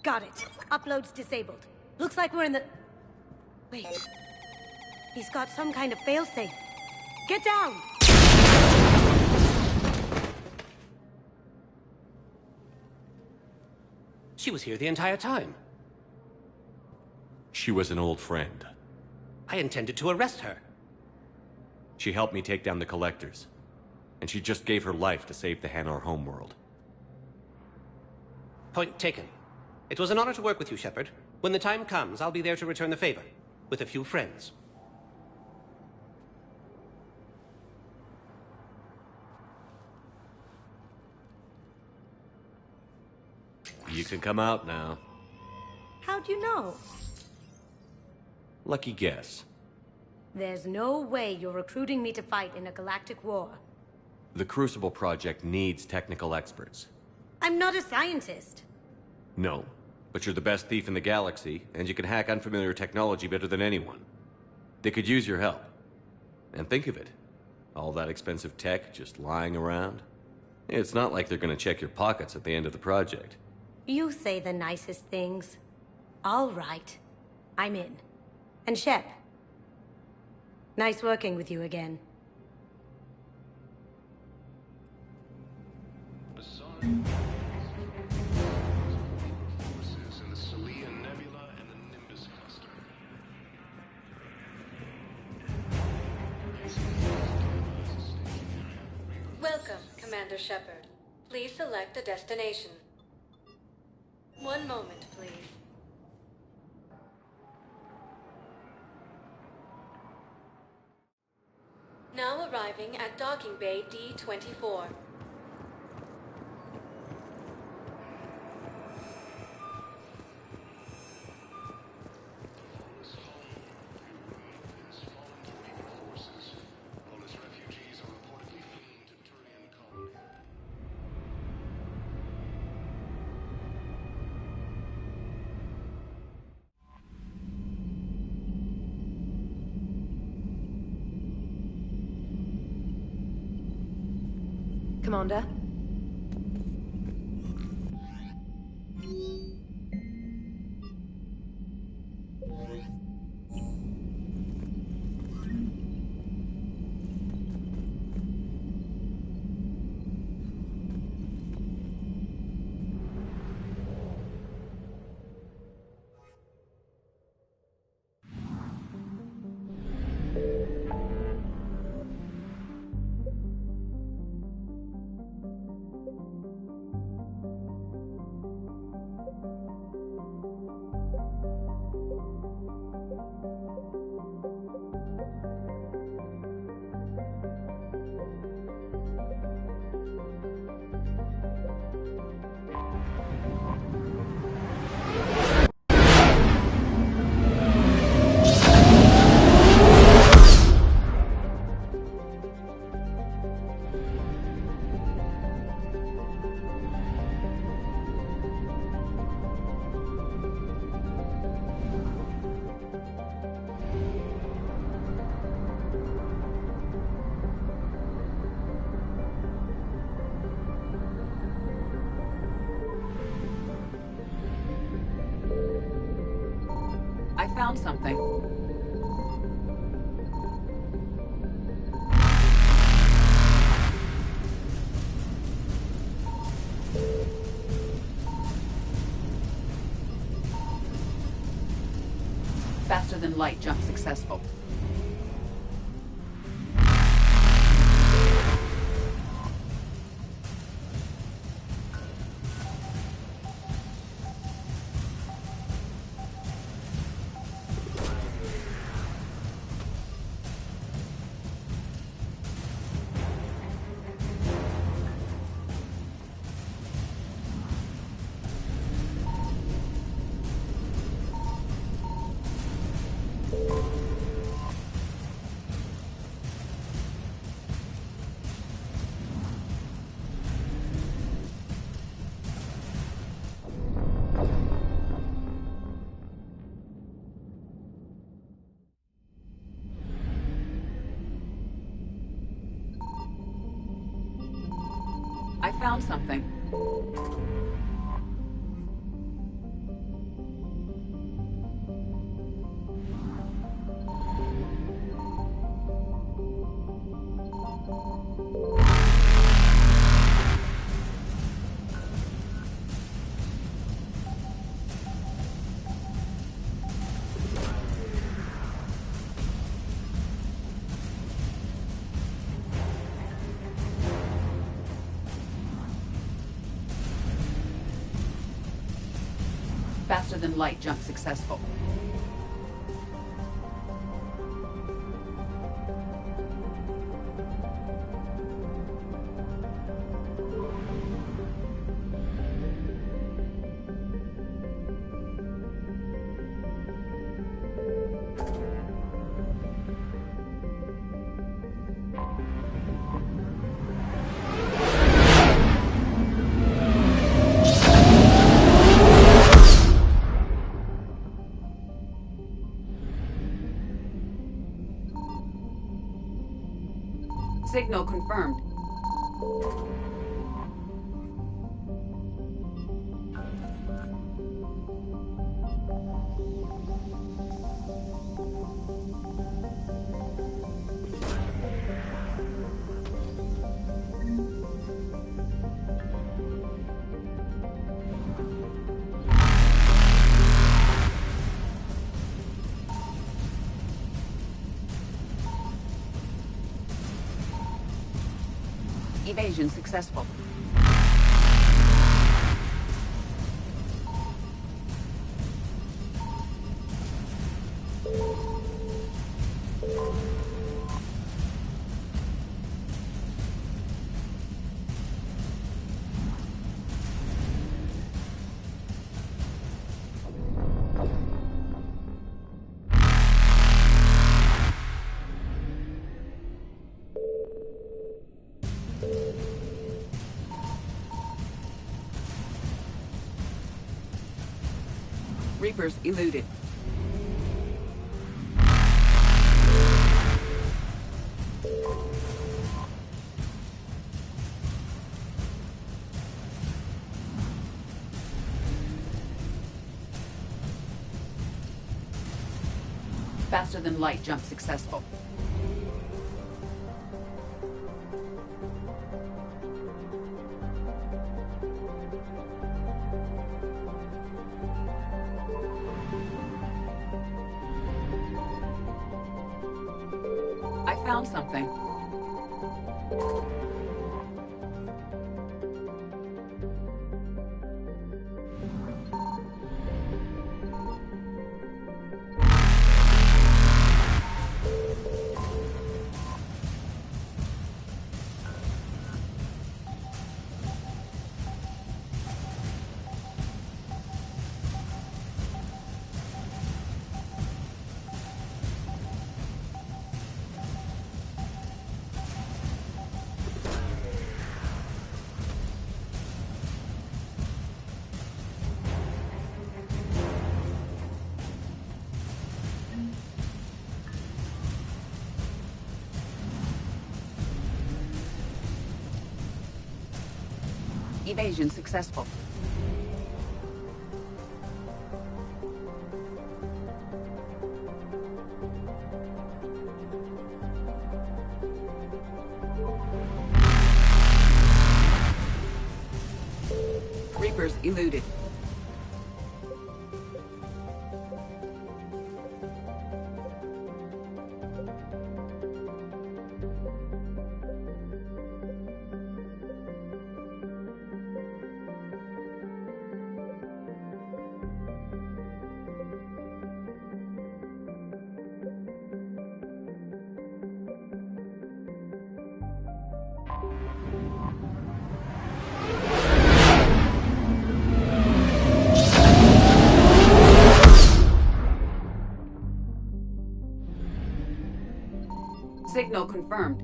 Got it. Upload's disabled. Looks like we're in the... Wait. He's got some kind of failsafe. Get down! She was here the entire time. She was an old friend. I intended to arrest her. She helped me take down the Collectors. And she just gave her life to save the Hanar homeworld. Point taken. It was an honor to work with you, Shepard. When the time comes, I'll be there to return the favor. With a few friends. You can come out now. How'd you know? Lucky guess. There's no way you're recruiting me to fight in a galactic war. The Crucible Project needs technical experts. I'm not a scientist. No, but you're the best thief in the galaxy, and you can hack unfamiliar technology better than anyone. They could use your help. And think of it. All that expensive tech just lying around. It's not like they're gonna check your pockets at the end of the project. You say the nicest things. All right. I'm in. And Shep. Nice working with you again. Forces in the Celian Nebula and the Nimbus cluster. Welcome, Commander Shepard. Please select a destination. One moment, please. Now arriving at Docking Bay D-24. Commander? I found something. Faster than light jump successful. I found something. Faster than light jump successful. Signal confirmed. Evasion successful. Reapers eluded. Faster than light jump successful. I found something. Evasion successful. Reapers eluded. Signal confirmed.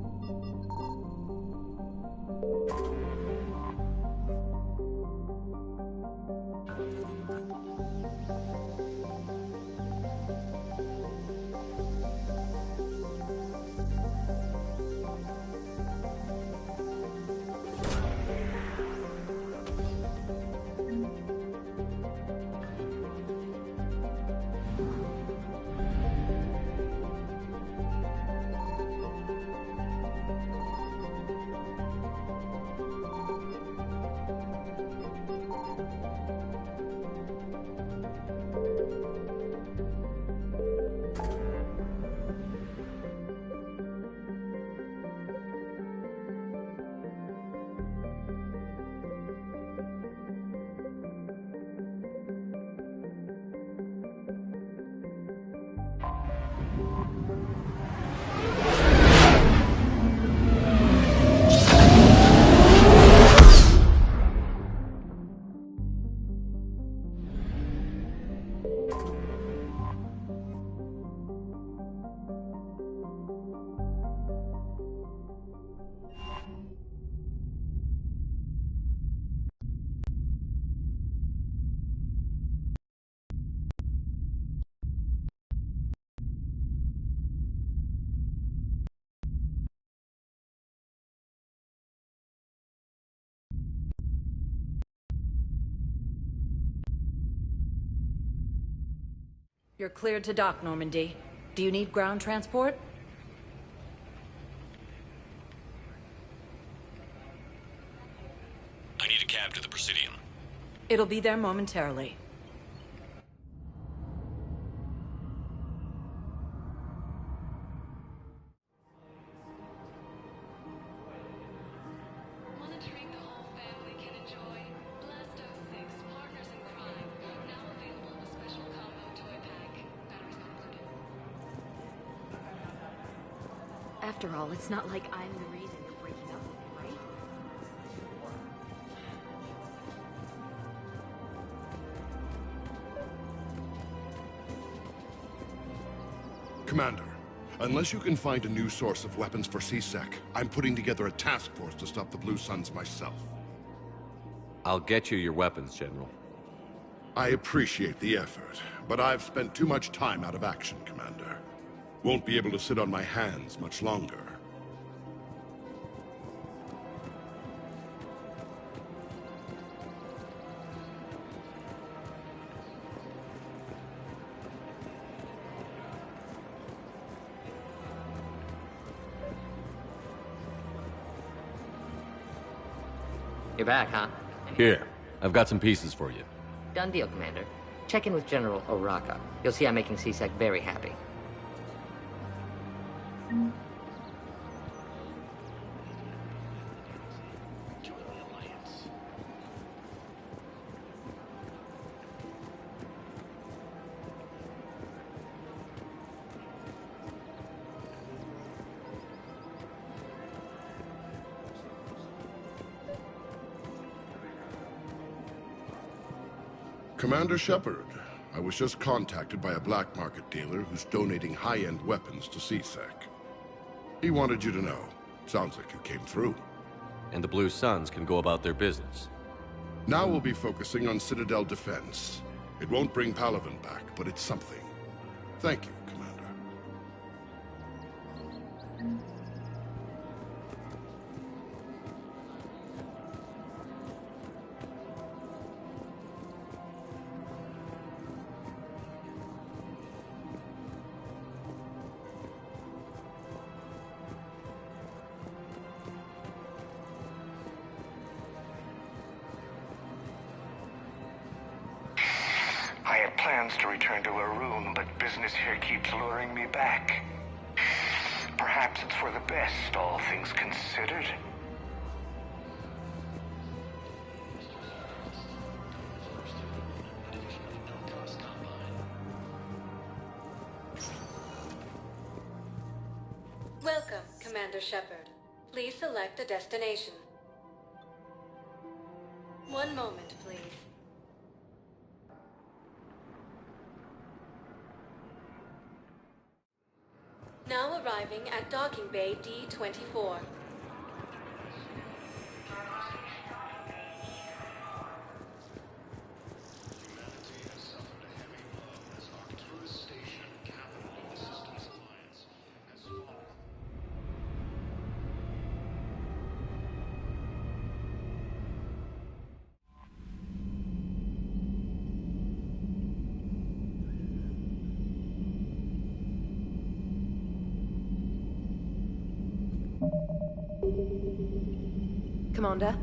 You're cleared to dock, Normandy. Do you need ground transport? I need a cab to the Presidium. It'll be there momentarily. After all, it's not like I'm the reason you're breaking up with me, right? Commander, unless you can find a new source of weapons for C-Sec, I'm putting together a task force to stop the Blue Suns myself. I'll get you your weapons, General. I appreciate the effort, but I've spent too much time out of action, Commander. Won't be able to sit on my hands much longer. You're back, huh? Here, I've got some pieces for you. Done deal, Commander. Check in with General Oraka. You'll see I'm making C-Sec very happy. Commander Shepard, I was just contacted by a black market dealer who's donating high-end weapons to C-Sec. He wanted you to know. Sounds like you came through. And the Blue Suns can go about their business. Now we'll be focusing on Citadel defense. It won't bring Palaven back, but it's something. Thank you, Commander. I had plans to return to Arun, but business here keeps luring me back. Perhaps it's for the best, all things considered. Welcome, Commander Shepard. Please select a destination. One moment, please. Now arriving at Docking Bay D-24. Commander?